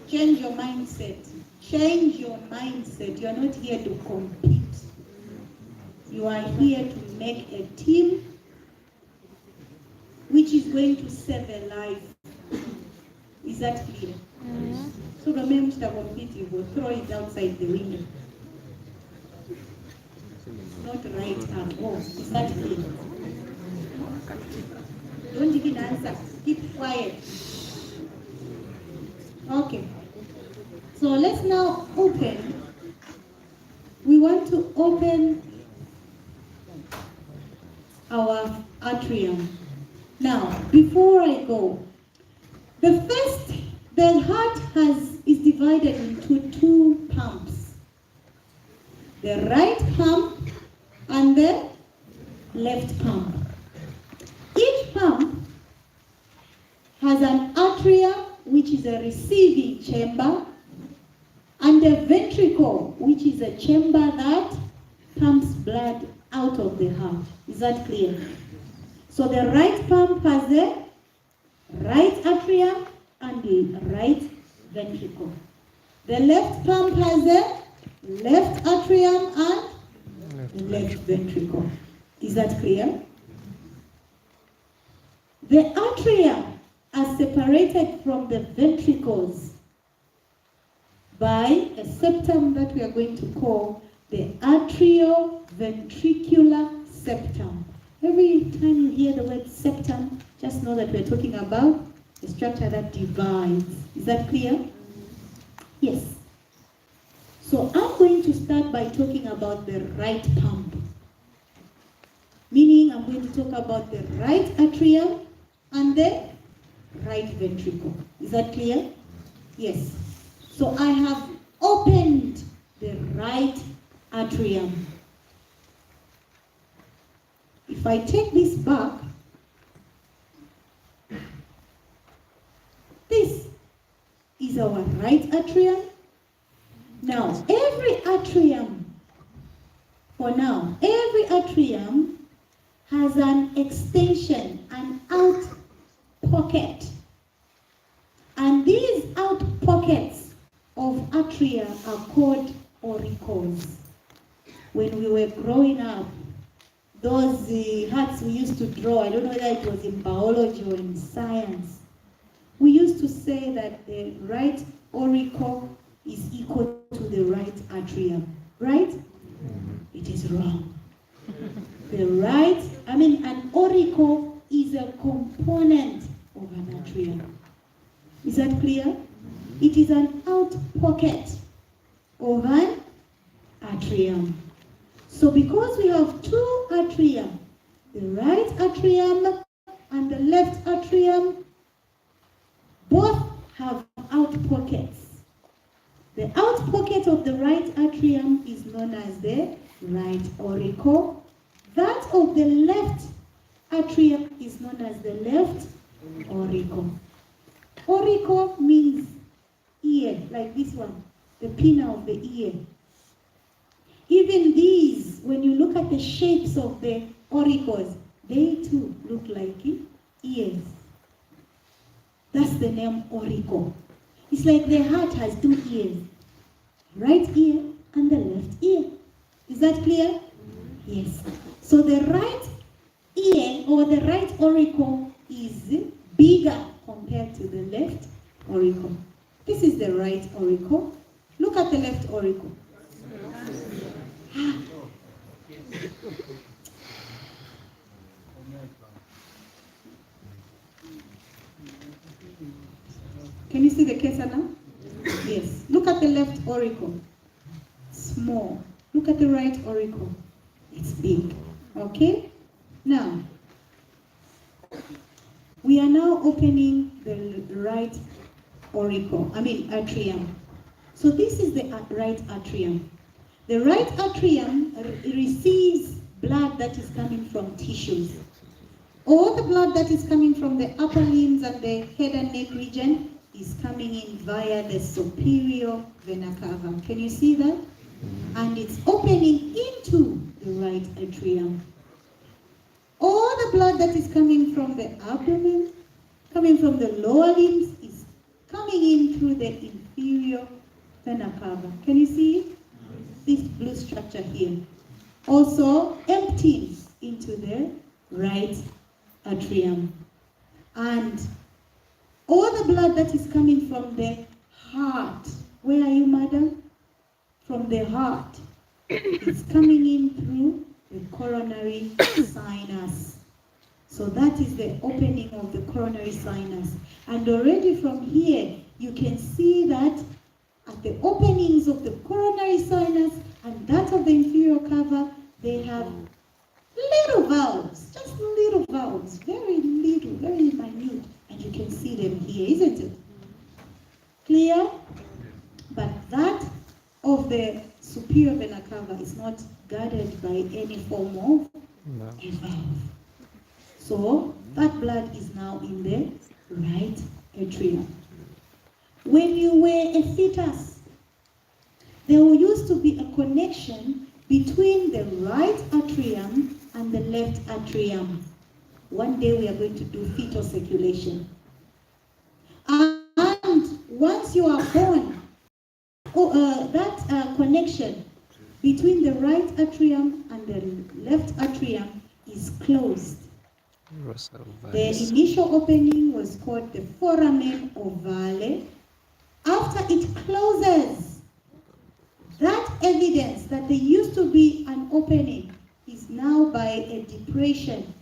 change your mindset. Change your mindset. You are not here to compete. You are here to make a team which is going to save a life. Is that clear? Mm-hmm. So the men to compete, you will throw it outside the window. Not right at all. Is that clear? Don't even answer. Keep quiet. Okay. So let's now open. We want to open our atrium. Now, before I go, the heart is divided into two pumps. The right pump and the left pump. Each pump has an atrium, which is a receiving chamber, and a ventricle, which is a chamber that pumps blood out of the heart. Is that clear? So the right pump has the right atrium and the right ventricle. The left pump has the left atrium and left ventricle. Is that clear? The atrium are separated from the ventricles by a septum that we are going to call the atrioventricular septum. Every time you hear the word septum, just know that we're talking about the structure that divides. Is that clear? Yes. So I'm going to start by talking about the right pump. Meaning I'm going to talk about the right atrium and the right ventricle. Is that clear? Yes. So I have opened the right atrium. If I take this back, this is our right atrium. Now, every atrium has an extension, an out pocket. And these out pockets of atria are called auricles. When we were growing up, those hearts we used to draw, I don't know whether it was in biology or in science, we used to say that the right auricle is equal to the right atrium, right? It is wrong. An auricle is a component of an atrium. Is that clear? It is an out pocket of an atrium. So because we have two atrium, the right atrium and the left atrium, both have out pockets. The out pocket of the right atrium is known as the right auricle. That of the left atrium is known as the left auricle. Auricle means ear, like this one, the pinna of the ear. Even these, when you look at the shapes of the auricles, they too look like ears. That's the name auricle. It's like the heart has two ears, right ear and the left ear. Is that clear? Yes. So the right ear or the right auricle is bigger compared to the left auricle. This is the right auricle. Look at the left auricle. Can you see the cursor now? Yes. Look at the left auricle. Small. Look at the right auricle. It's big. Okay? Now, we are now opening the right atrium. So this is the right atrium. The right atrium receives blood that is coming from tissues. All the blood that is coming from the upper limbs and the head and neck region is coming in via the superior vena cava. Can you see that? And it's opening into the right atrium. All the blood that is coming from the abdomen, coming from the lower limbs, is coming in through the inferior vena cava. Can you see this blue structure here? Also emptying into the right atrium. And all the blood that is coming from the heart, where are you, madam? From the heart, it's coming in through the coronary sinus. So that is the opening of the coronary sinus. And already from here, you can see that at the openings of the coronary sinus and that of the inferior cava, they have little valves, just little valves, very little, very minute. And you can see them here, isn't it? Clear? But that of the superior vena cava is not guarded by any form of a valve. So that blood is now in the right atrium. When you were a fetus, there used to be a connection between the right atrium and the left atrium. One day we are going to do fetal circulation. And once you are born, that connection between the right atrium and the left atrium is closed. The initial opening was called the foramen ovale. After it closes, that evidence that there used to be an opening is now by a depression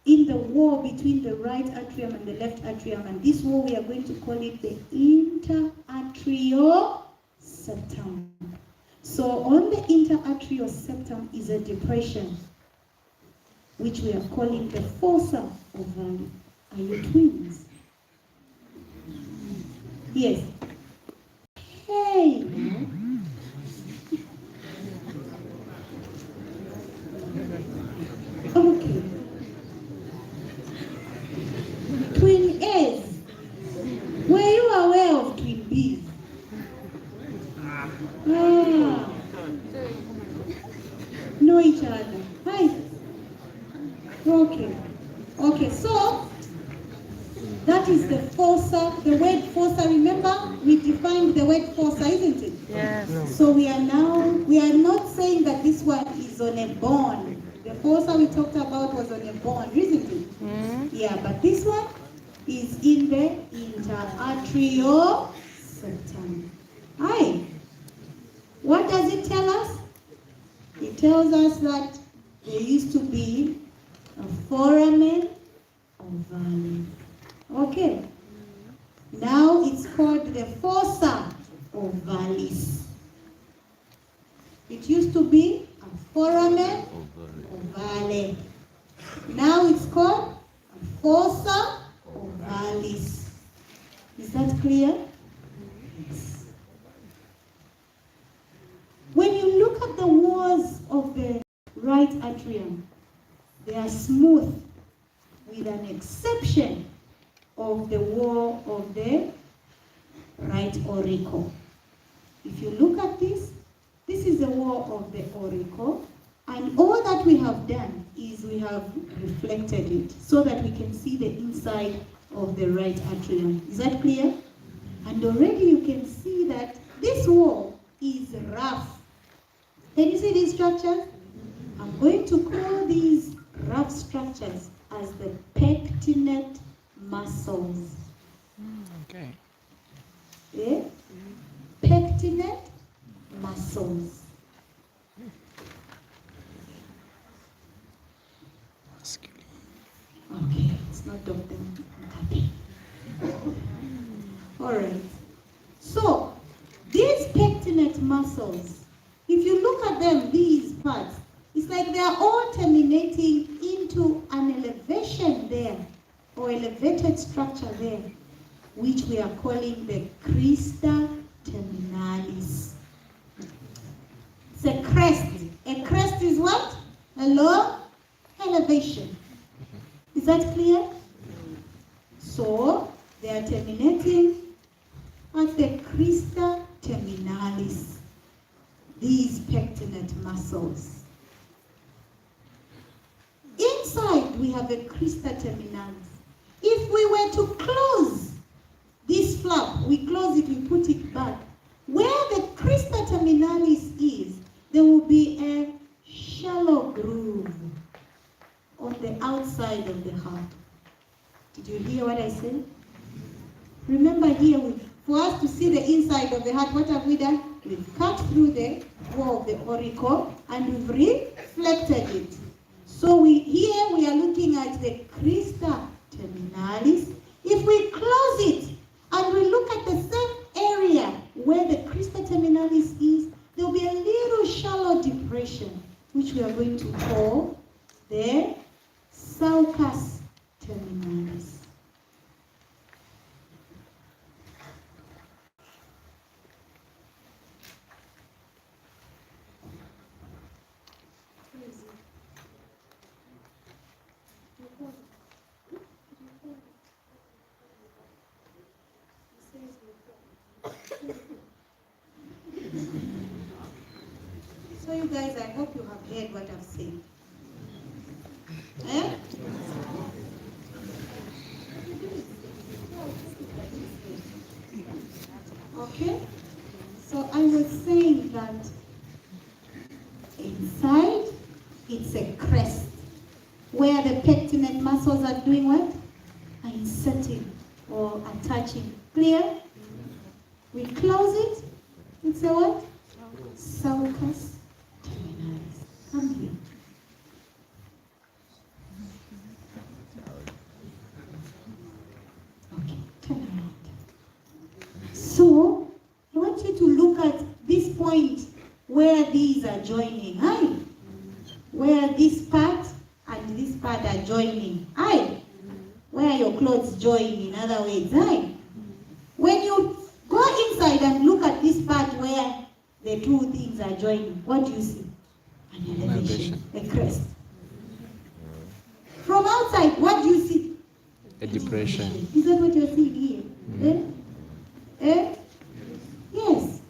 in the wall between the right atrium and the left atrium. And this wall, we are going to call it the interatrial septum. So on the interatrial septum is a depression, which we are calling the fossa ovale. Are you twins? Yes. Hey. Okay. Twin A's. Were you aware of twin B's? Know each other. Hi. Okay. Okay, so that is the fossa, the word fossa. Remember, we defined the word fossa, isn't it? Yes. So we are not saying that this one is on a bone. The fossa we talked about was on a bone, isn't it? Mm. Yeah, but this one is in the interatrial septum. Hi. What does it tell us? It tells us that there used to be a foramen ovale. Okay. Now it's called the fossa ovalis. It used to be a foramen ovale. Now it's called a fossa ovalis. Is that clear? Yes. When you look at the walls of the right atrium, they are smooth, with an exception of the wall of the right auricle. If you look at this, this is the wall of the auricle, and all that we have done is we have reflected it so that we can see the inside of the right atrium. Is that clear? And already you can see that this wall is rough. Can you see these structures? I'm going to call these rough structures as the pectinate muscles. Okay. Yeah? Pectinate muscles. Okay, it's not Dr. Mutemwa. All right. So, these pectinate muscles, if you look at them, these parts, it's like they are all terminating into an elevation there, or elevated structure there, which we are calling the crista terminalis. It's a crest. A crest is what? A low elevation. Is that clear? So, they are terminating at the crista terminalis, these pectinate muscles. Inside, we have a crista terminalis. If we were to close this flap, we close it, we put it back. Where the crista terminalis is, there will be a shallow groove on the outside of the heart. Did you hear what I said? Remember here, for us to see the inside of the heart, what have we done? We've cut through the wall of the auricle and we've reflected it. So here we are looking at the crista terminalis. If we close it and we look at the same area where the crista terminalis is, there will be a little shallow depression, which we are going to call the sulcus terminalis. So you guys, I hope you have heard what I've said. Eh? Okay? So I was saying that inside, it's a crest where the pectinate muscles are doing what? Are inserting or attaching. Clear? We close it. It's a what? Sulcus terminalis. Come here. Okay, turn around. So, I want you to look at this point where these are joining. Aye. Where this part and this part are joining. Aye. Where your clothes join, in other words. Aye. When you go inside and look at this part where the two things are joining, what do you see? An elevation, a crest. From outside, what do you see? A depression. Is that what you're seeing here? Eh? Yes.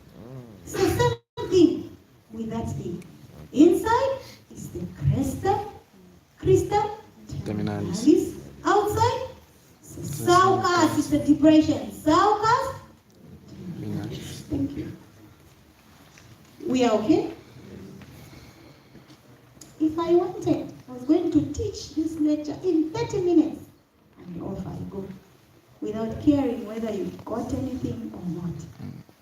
So same thing with that thing. Inside is the crista terminalis. Outside, sulcus is the depression. Sulcus. Thank you. We are okay? If I wanted, I was going to teach this lecture in 30 minutes. And off I go. Without caring whether you got anything or not.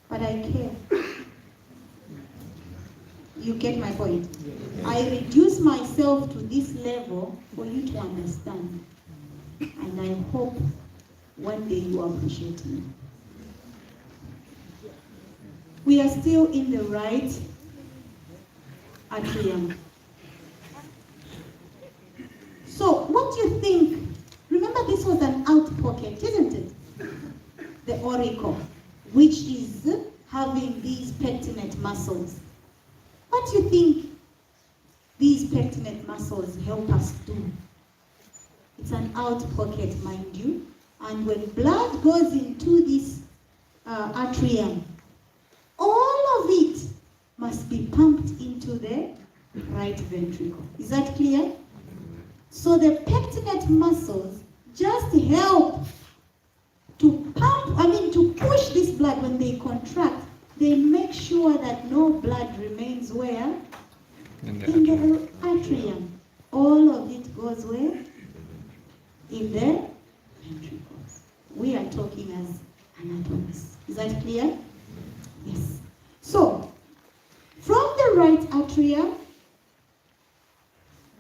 But I care. You get my point? I reduce myself to this level for you to understand. And I hope one day you appreciate me. We are still in the right atrium. So, what do you think? Remember, this was an out pocket, isn't it? The auricle, which is having these pectinate muscles. What do you think these pectinate muscles help us do? It's an out pocket, mind you. And when blood goes into this atrium, all of it must be pumped into the right ventricle. Is that clear? So the pectinate muscles just help to to push this blood when they contract. They make sure that no blood remains where? In the atrium. All of it goes where? In the ventricles. We are talking as anatomists. Is that clear? Yes. So, from the right atria,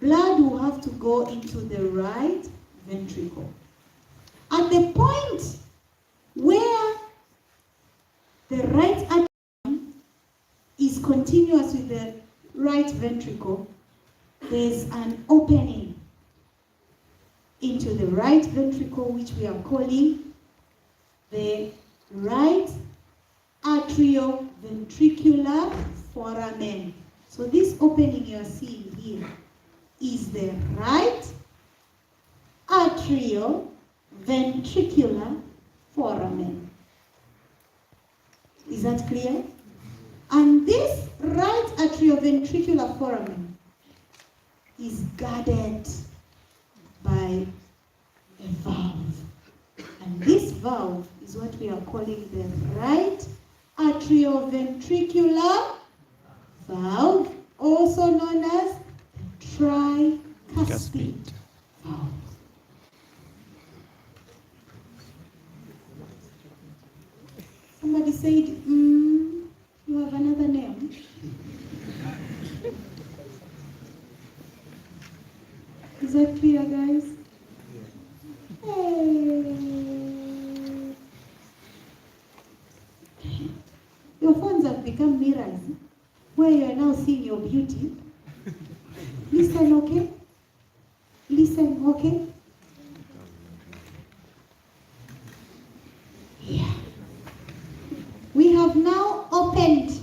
blood will have to go into the right ventricle. At the point where the right atrium is continuous with the right ventricle, there's an opening into the right ventricle, which we are calling the right atrioventricular foramen. So this opening you are seeing here is the right atrioventricular foramen. Is that clear? And this right atrioventricular foramen is guarded by a valve. And this valve is what we are calling the right atrioventricular valve, also known as the tricuspid valve. Somebody said, you have another name? Is that clear, guys? Hey. Your phones have become mirrors where you are now seeing your beauty. Listen, okay? Listen, okay? Yeah. We have now opened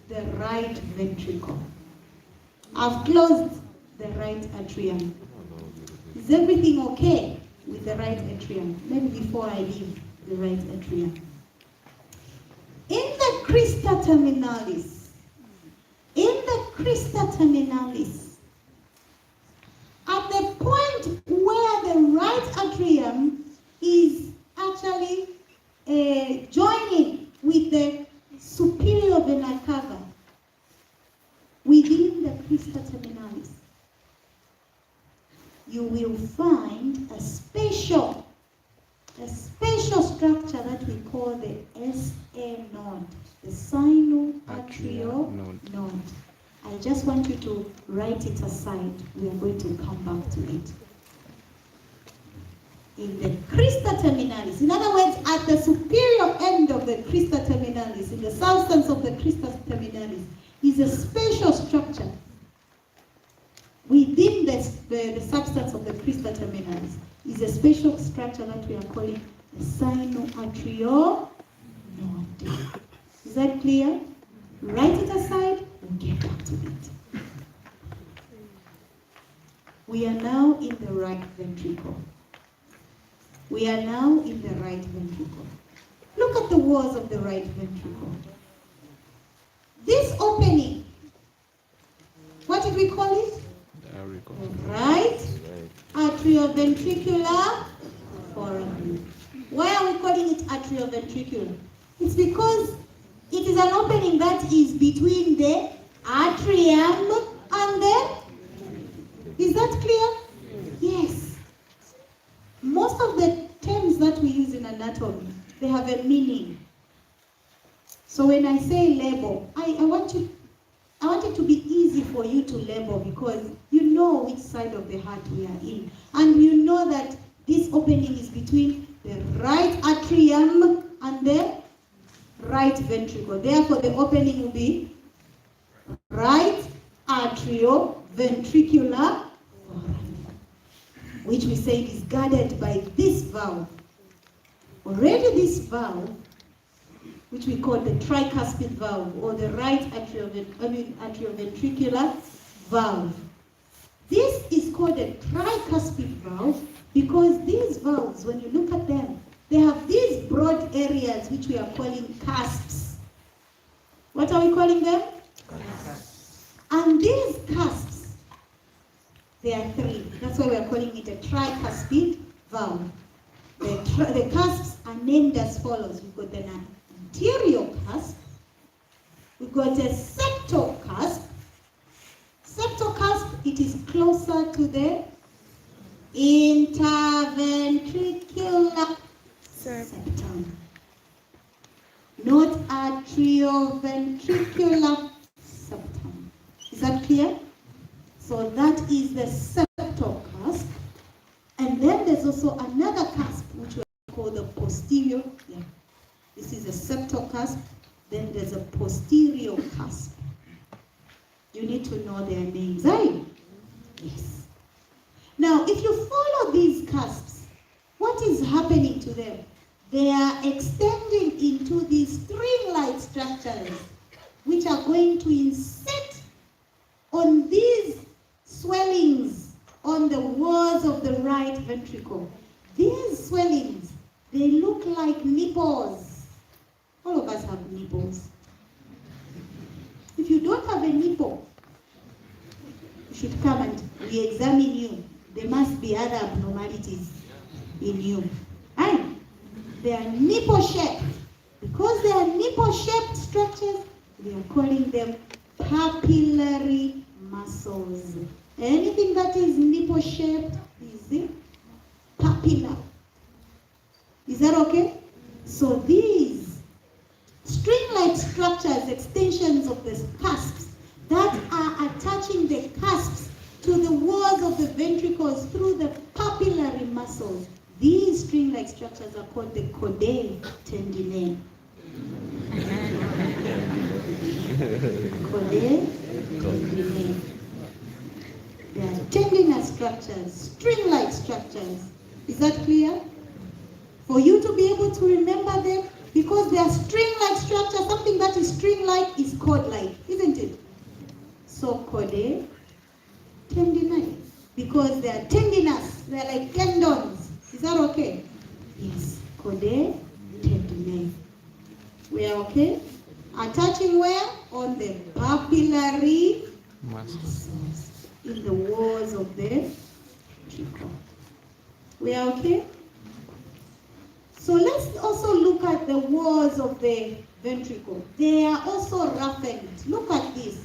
the right ventricle. I've closed the right atrium. Is everything okay with the right atrium? Maybe before I leave the right atrium. In the crista terminalis, at the point where the right atrium is actually joining with the superior vena cava, within the crista terminalis, you will find a special structure that we call the SA node, the sinoatrial node. I just want you to write it aside. We are going to come back to it. In the crista terminalis, in other words, at the superior end of the crista terminalis, in the substance of the crista terminalis, is a special structure within the substance of the crista terminalis, is a special structure that we are calling the sinoatrial node. Is that clear? Write it aside and get back to it. We are now in the right ventricle. We are now in the right ventricle. Look at the walls of the right ventricle. This opening, what did we call it? Right atrioventricular foramen. Why are we calling it atrioventricular? It's because it is an opening that is between the atrium and the... Is that clear? Yes. Most of the terms that we use in anatomy, they have a meaning. So when I say label, I want it to be easy for you to label, because you know which side of the heart we are in. And you know that this opening is between the right atrium and the right ventricle. Therefore, the opening will be right atrioventricular foramen, which we say is guarded by this valve. Already this valve, which we call the tricuspid valve, or the right atrioventricular valve. This is called a tricuspid valve because these valves, when you look at them, they have these broad areas which we are calling cusps. What are we calling them? Cusps. And these cusps, there are three. That's why we are calling it a tricuspid valve. The cusps are named as follows. We've got the anterior cusp, we've got a septal cusp. Septal cusp, it is closer to the interventricular septum, not atrioventricular septum. Is that clear? So that is the septal cusp. And then there's also another cusp, which we call the posterior. Yeah. This is a septal cusp. Then there's a posterior cusp. You need to know their names, right? Yes. Now, if you follow these cusps, what is happening to them? they are extending into these string-like structures, which are going to inset on these swellings on the walls of the right ventricle. These swellings, they look like nipples. All of us have nipples. If you don't have a nipple, you should come and we examine you. There must be other abnormalities in you. And they are nipple-shaped. Because they are nipple-shaped structures, we are calling them papillary muscles. Anything that is nipple-shaped is papilla. Is that okay? So these string-like structures, extensions of the cusps, that are attaching the cusps to the walls of the ventricles through the papillary muscles. These string-like structures are called the chordae tendineae. Chordae tendineae. They are tendinous structures, string-like structures. Is that clear? For you to be able to remember them, because they are string-like structures, something that is string-like is cord-like, isn't it? So chordae tendineae, because they are tendinous, they are like tendons. Is that okay? Yes. Chordae tendineae. We are okay? Attaching where? On the papillary muscles in the walls of the ventricle. We are okay? So let's also look at the walls of the ventricle. They are also roughened. Look at this.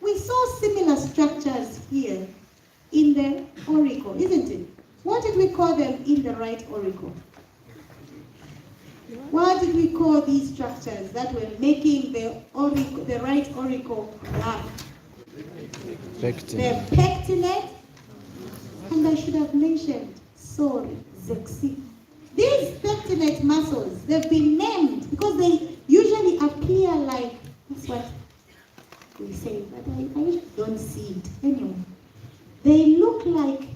We saw similar structures here in the auricle, isn't it? What did we call them in the right auricle? What did we call these structures that were making the right auricle rough? Pectinate. The pectinate, and I should have mentioned, sorry, zexi. These pectinate muscles, they've been named because they usually appear like, that's what we say, but I usually don't see it. Anyway, they look like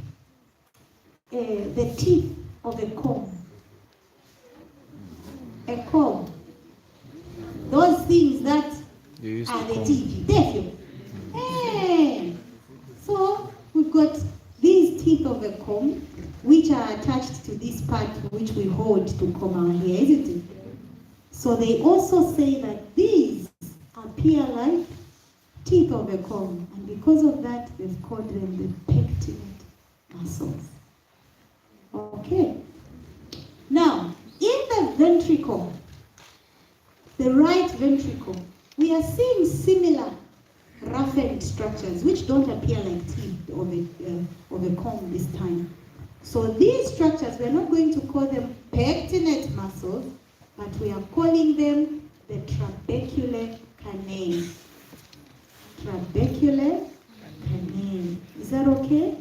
the teeth of a comb. A comb. Those things that are the teeth. Definitely. Hey. So we've got these teeth of a comb, which are attached to this part which we hold to comb our hair, isn't it? So they also say that these appear like teeth of a comb, and because of that, they've called them the pectinate muscles. Okay. Now, in the ventricle, the right ventricle, we are seeing similar roughened structures which don't appear like teeth of a comb this time. So these structures, we're not going to call them pectinate muscles, but we are calling them the trabecular canal. Trabecular canal. Is that okay?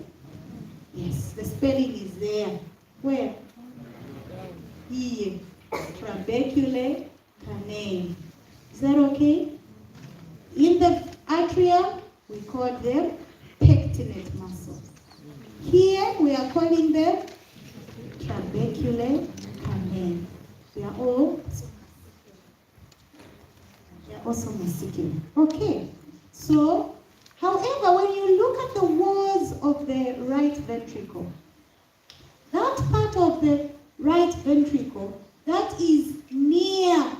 Yes, the spelling is there. Where? Here. Trabecular canal. Is that okay? In the arterial, we call them pectinate muscles. Here, we are calling them trabecular canal. They are also muscular. Okay. So, however, when you look at the walls of the right ventricle, that part of the right ventricle that is near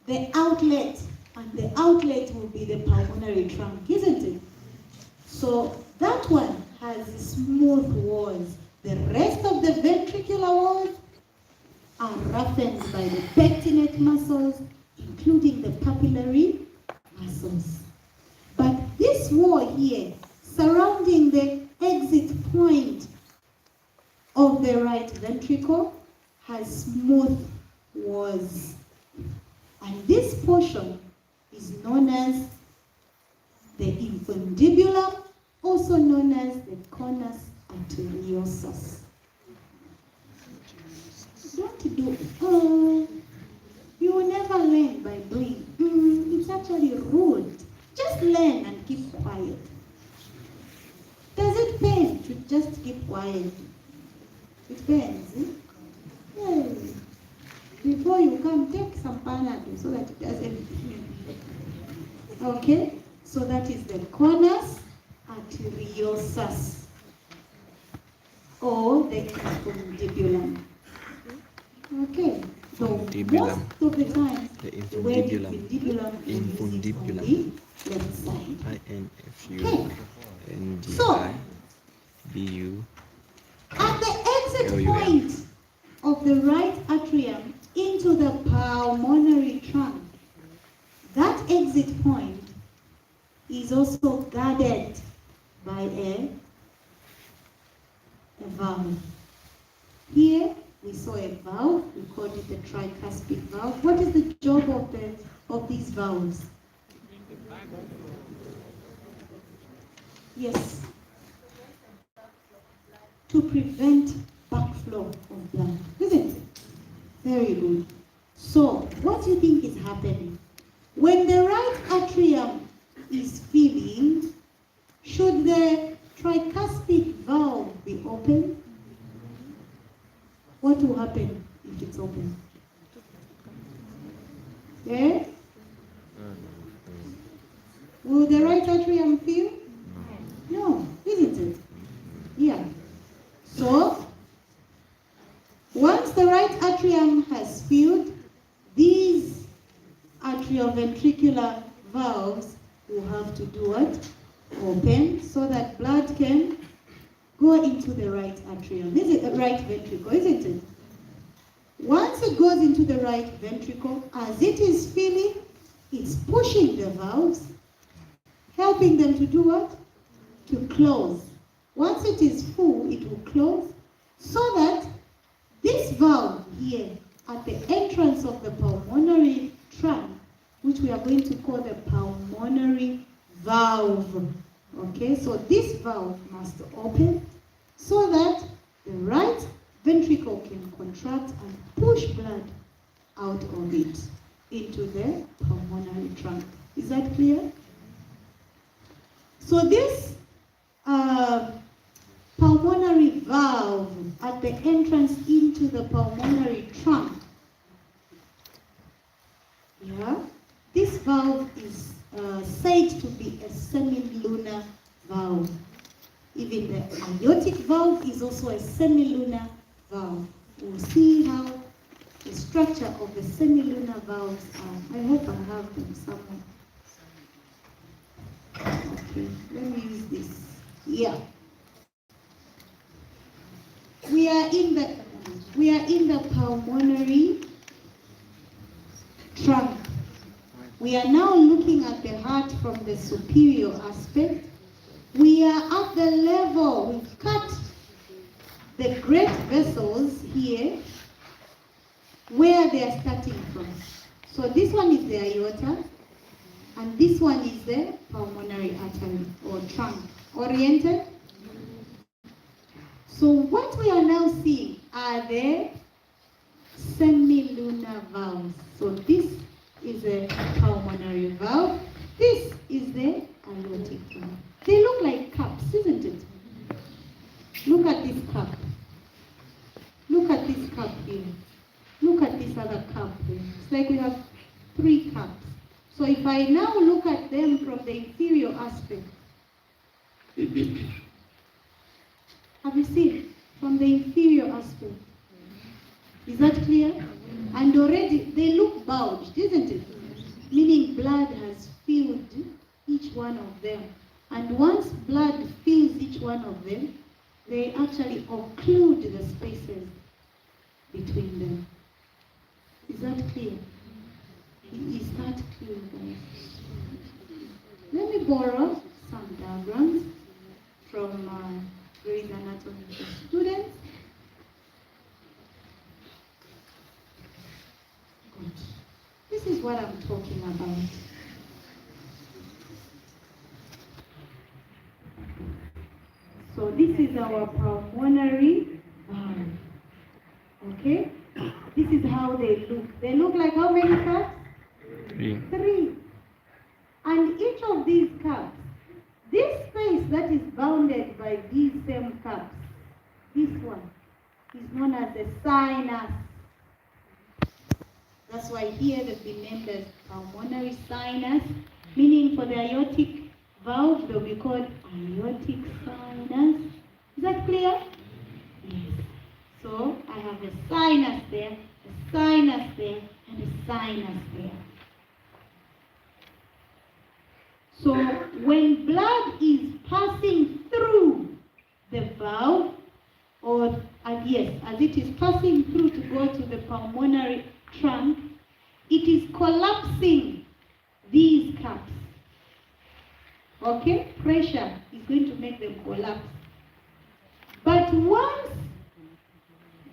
the outlet, and the outlet will be the pulmonary trunk, isn't it? So that one has smooth walls. The rest of the ventricular walls are roughened by the pectinate muscles, including the papillary muscles. But this wall here, surrounding the exit point of the right ventricle, has smooth walls. And this portion is known as the infundibulum, also known as the conus arteriosus. Don't do, you will never learn by doing. It's actually rude. Just learn and keep quiet. Does it pain to just keep quiet? It pains. before you come, take some Panadol so that it does everything. Okay? So that is the conus arteriosus, or the infundibulum. Okay? So Infundibulum. most of the time, The the word infundibulum. infundibulum is Infundibulum. on the left side. INFUNDIBU. At the exit point of the right atrium into the pulmonary trunk, that exit point is also guarded by a valve. Here we saw a valve, we called it the tricuspid valve. What is the job of these valves? Yes. To prevent backflow of blood, isn't it? Very good. So, what do you think is happening? When the right atrium is filling, should the tricuspid valve be open? What will happen if it's open? Yeah? Will the right atrium fill? No, isn't it? Yeah. So, once the right atrium has filled, these atrioventricular valves will have to do what? Open, so that blood can go into the right atrium. Is it the right ventricle, isn't it? Once it goes into the right ventricle, as it is filling, it's pushing the valves, helping them to do what? To close. Once it is full, it will close, so that this valve here at the entrance of the pulmonary trunk, which we are going to call the pulmonary valve. Okay, so this valve must open so that the right ventricle can contract and push blood out of it into the pulmonary trunk. Is that clear? So this pulmonary valve at the entrance into the pulmonary trunk, this valve is said to be a semilunar valve. Even the aortic valve is also a semilunar valve. We'll see how the structure of the semilunar valves are. I hope I have them somewhere. Okay, let me use this. Yeah. We are in the pulmonary trunk. We are now looking at the heart from the superior aspect. We are at the level, we've cut the great vessels here where they are starting from. So this one is the aorta, and this one is the pulmonary artery or trunk. Oriented? So what we are now seeing are the semilunar valves. So this is a pulmonary valve. This is the aortic valve. They look like cups, isn't it? Look at this cup. Look at this cup here. Look at this other cup here. It's like we have 3 cups. So if I now look at them from the inferior aspect, have you seen? From the inferior aspect. Is that clear? And already they look bulged, isn't it? Meaning blood has filled each one of them. And once blood fills each one of them, they actually occlude the spaces between them. Is that clear? Is that clear, guys? Let me borrow some diagrams from Grey's Anatomy for students. Good. This is what I'm talking about. So this is our pulmonary valve. Okay? This is how they look. They look like how many cups? 3. 3. And each of these cups, this space that is bounded by these same cups, this one, is known as the sinus. That's why here they've been named as pulmonary sinus, meaning for the aortic valve, they'll be called aortic sinus. Is that clear? Yes. So I have a sinus there, a sinus there, and a sinus there. So when blood is passing through the valve, or as it is passing through to go to the pulmonary trunk, it is collapsing these caps. Okay? Pressure is going to make them collapse. But once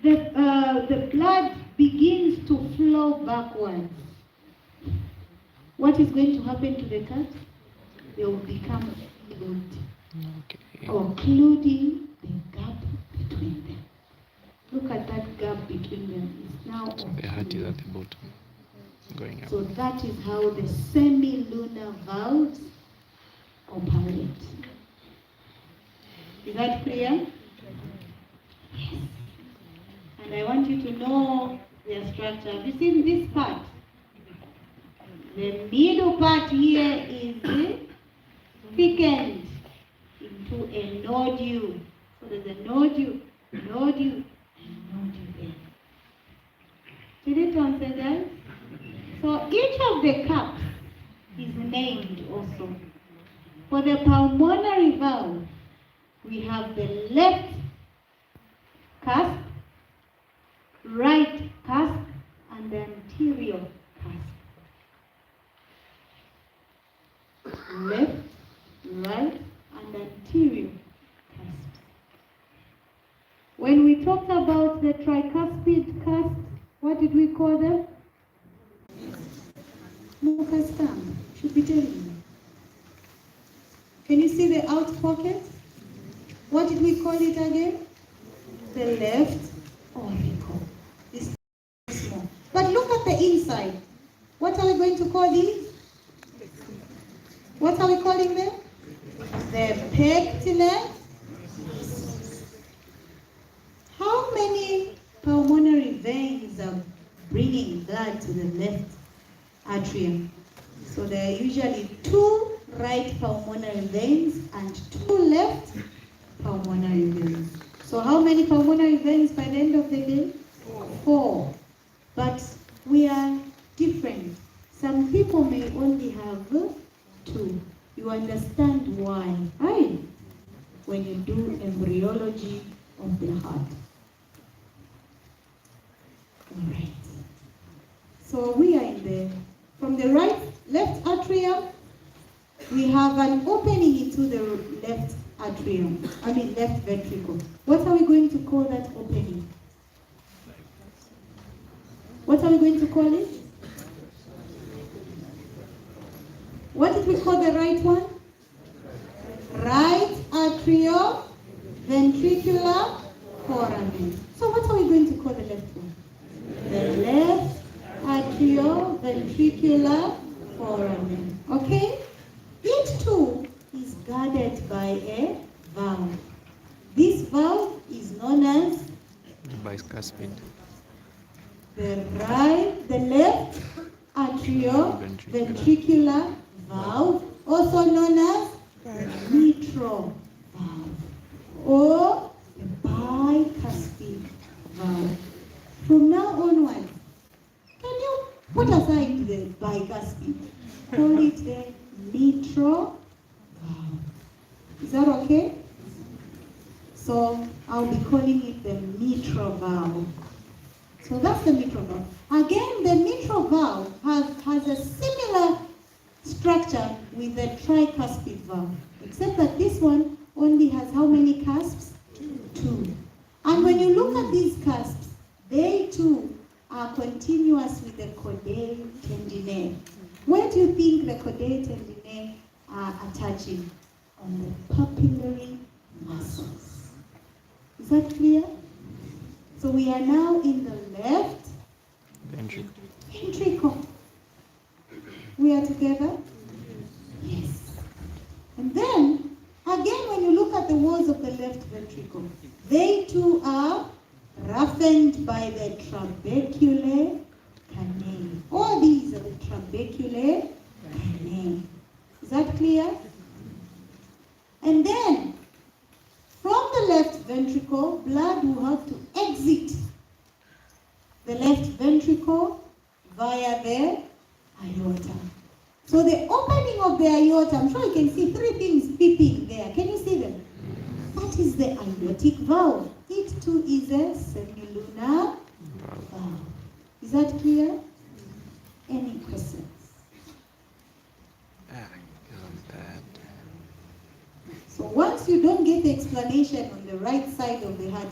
the blood begins to flow backwards, what is going to happen to the caps? They will become filled, including the gap between them. Look at that gap between them. It's now the heart is at the bottom, going up. So that is how the semi-lunar valves operate. Is that clear? Yes. And I want you to know their structure. Have you seen this part? The middle part here is thickened into a nodule. So there's a nodule, and nodule there. Did it answer that? So each of the caps is named also. For the pulmonary valve, we have the left cusp, right cusp, and the anterior cusp. Left, right, and anterior cusp. When we talked about the tricuspid cusp, what did we call them? Mucus tongue. Should be telling you. Can you see the out pocket? What did we call it again? The left auricle. It's small. But look at the inside. What are we going to call these? What are we calling them? The pectinal. How many pulmonary veins are bringing blood to the left atrium? So there are usually 2 right pulmonary veins and 2 left pulmonary veins. So how many pulmonary veins by the end of the day? 4. But we are different. Some people may only have 2. You understand why, right? When you do embryology of the heart. All right. So we are from the left atrium, we have an opening into the left atrium, left ventricle. What are we going to call that opening? What are we going to call it? What did we call the right one? Right atrial ventricular foramen. So what are we going to call the left one? The left atrial ventricular foramen. Okay? It too is guarded by a valve. This valve is known as bicuspid. the left atrial ventricular valve, also known as mitral valve, or the bicuspid valve. From now onwards, can you put aside the bicuspid? Call it the mitral valve. Is that okay? So I'll be calling it the mitral valve. So that's the mitral valve. Again, the mitral valve has a similar structure with the tricuspid valve, except that this one only has how many cusps? 2. And when you look at these cusps, they too are continuous with the chordae tendineae. Where do you think the chordae tendineae are attaching? On the papillary muscles. Is that clear? So we are now in the left ventricle. We are together? Yes. And then, again, when you look at the walls of the left ventricle, they too are roughened by the trabecular canal. trabecular canal. Is that clear? And then, from the left ventricle, blood will have to exit the left ventricle via the aorta. So the opening of the aorta, I'm sure you can see three things peeping there. Can you see them? That is the aortic valve. It too is a semilunar valve. Is that clear? Any questions? So once you don't get the explanation on the right side of the heart,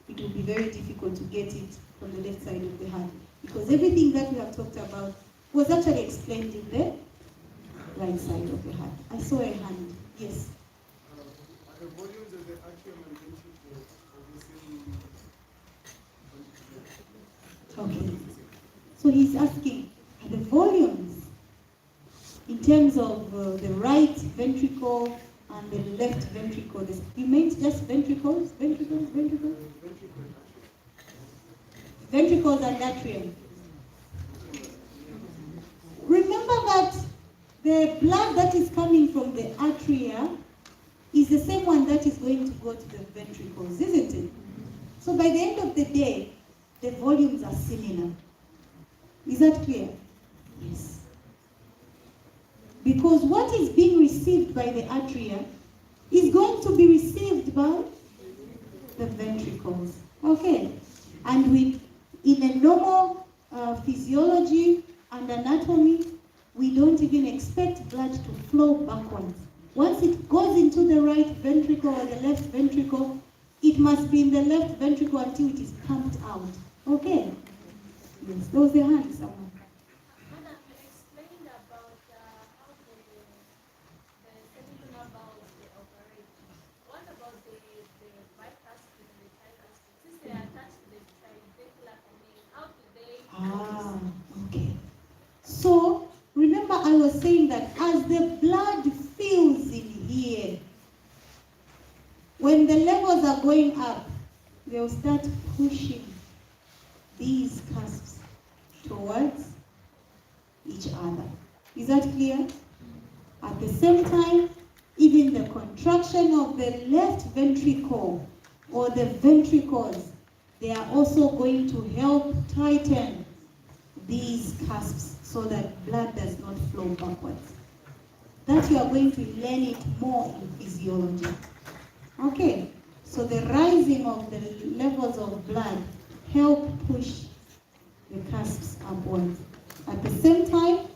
it will be very difficult to get it from the left side of the heart. Because everything that we have talked about was actually explained in the right side of the heart. I saw a hand. Yes? Are the volumes of the atrium and ventricle of the same? Okay. So he's asking, are the volumes in terms of the right ventricle and the left ventricle? You meant just ventricles? Ventricles and atrium. Remember that the blood that is coming from the atria is the same one that is going to go to the ventricles, isn't it? So by the end of the day, the volumes are similar. Is that clear? Yes. Because what is being received by the atria is going to be received by the ventricles. Okay. And in a normal physiology and anatomy, we don't even expect blood to flow backwards. Once it goes into the right ventricle or the left ventricle, it must be in the left ventricle until it is pumped out. Okay? Yes, there was a hand somewhere. Madam, you explained about how the semilunar valves they operate. What about the bicuspid and the tricuspid? Since they are attached to the trabecular canal, how do they? Okay. So remember, I was saying that as the blood fills in here, when the levels are going up, they'll start pushing these cusps towards each other. Is that clear? At the same time, even the contraction of the left ventricle or the ventricles, they are also going to help tighten these cusps so that blood does not flow backwards. That you are going to learn it more in physiology. Okay, so the rising of the levels of blood help push the cusps upwards. At the same time,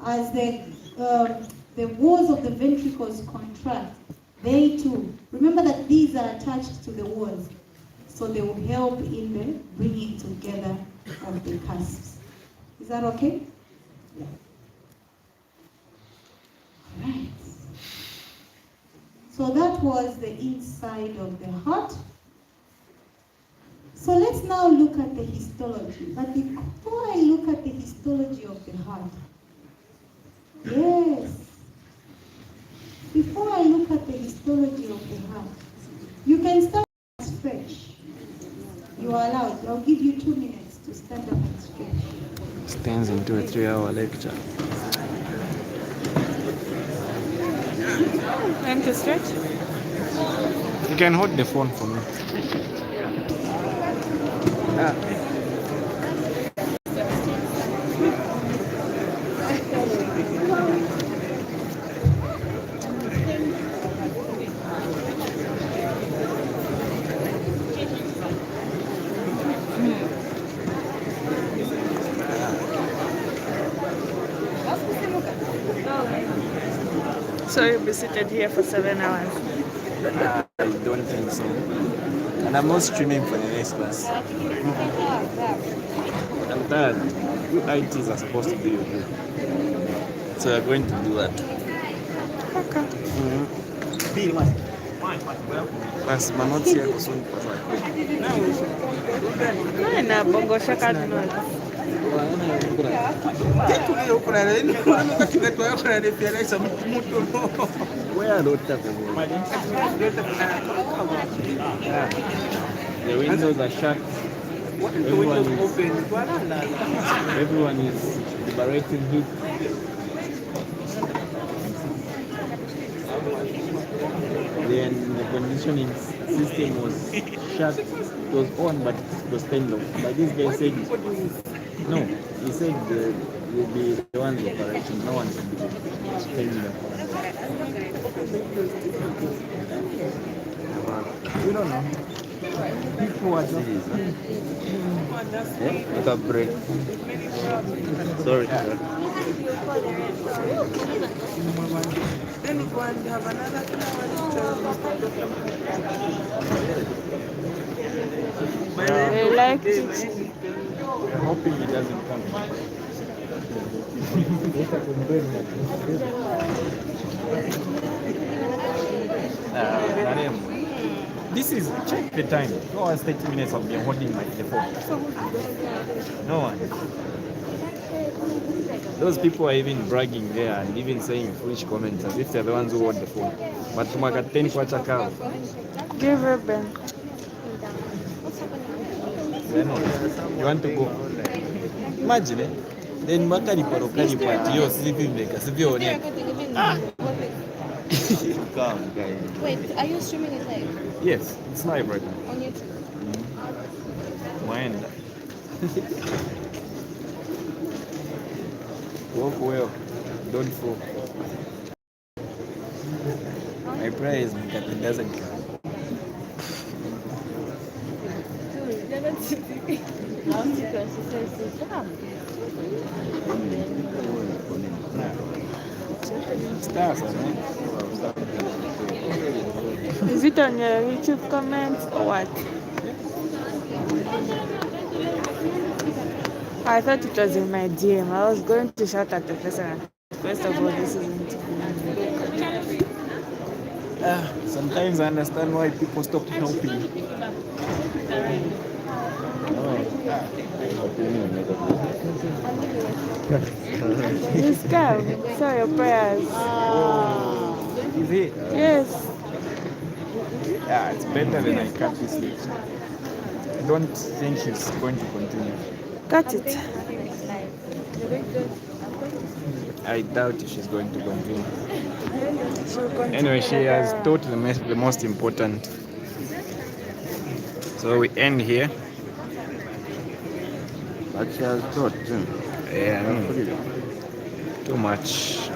as the walls of the ventricles contract, they too, remember that these are attached to the walls, so they will help in the bringing together of the cusps. Is that okay? Yeah. All right. So that was the inside of the heart. So let's now look at the histology. But before I look at the histology of the heart, yes, before I look at the histology of the heart, you can start and stretch. You are allowed. I'll give you 2 minutes to stand up and stretch. Turns into a 3-hour lecture. Time to stretch? You can hold the phone for me. So you'll be seated here for 7 hours. I don't think so. And I'm not streaming for the next class. I'm tired. You ITs are supposed to be with me. So we're going to do that. Okay. Mas manoti yako soon kwa Na bongo shaka ninola. Where don't tap the windows are shut. Everyone is liberating heat. conditioning system was shut. It was on, but it was turned off. But this guy said, no, he said will be the ones operation, no one can be turning off. We don't know. People are just... Take a break. Sorry. Then go and have another They like it. We're hoping he doesn't come. This is, check the time. 2 hours 30 minutes of been holding my phone. No one. Those people are even bragging there and even saying foolish comments as if they're the ones who hold the phone. But tumakateni kwa chakao. Give ribbon. You want to go? Imagine it. Then makari parokari party yo sivi meka sivi one. Come, guys. Wait, are you streaming it live Yes, it's live right now. on YouTube? Mind. Walk well. Don't fall. My prayer is that it doesn't come. Stars, man. Is it on your YouTube comments or what? I thought it was in my DM. I was going to shout at the person. First of all, this isn't. Sometimes I understand why people stop helping. Just come. Say your prayers. Is it? Yes. Yeah, it's better than I cut this leaf. I don't think she's going to continue. Cut it. I doubt if she's going to continue. She'll continue. Anyway, she has taught the most important. So we end here. But she has taught. Yeah, too much.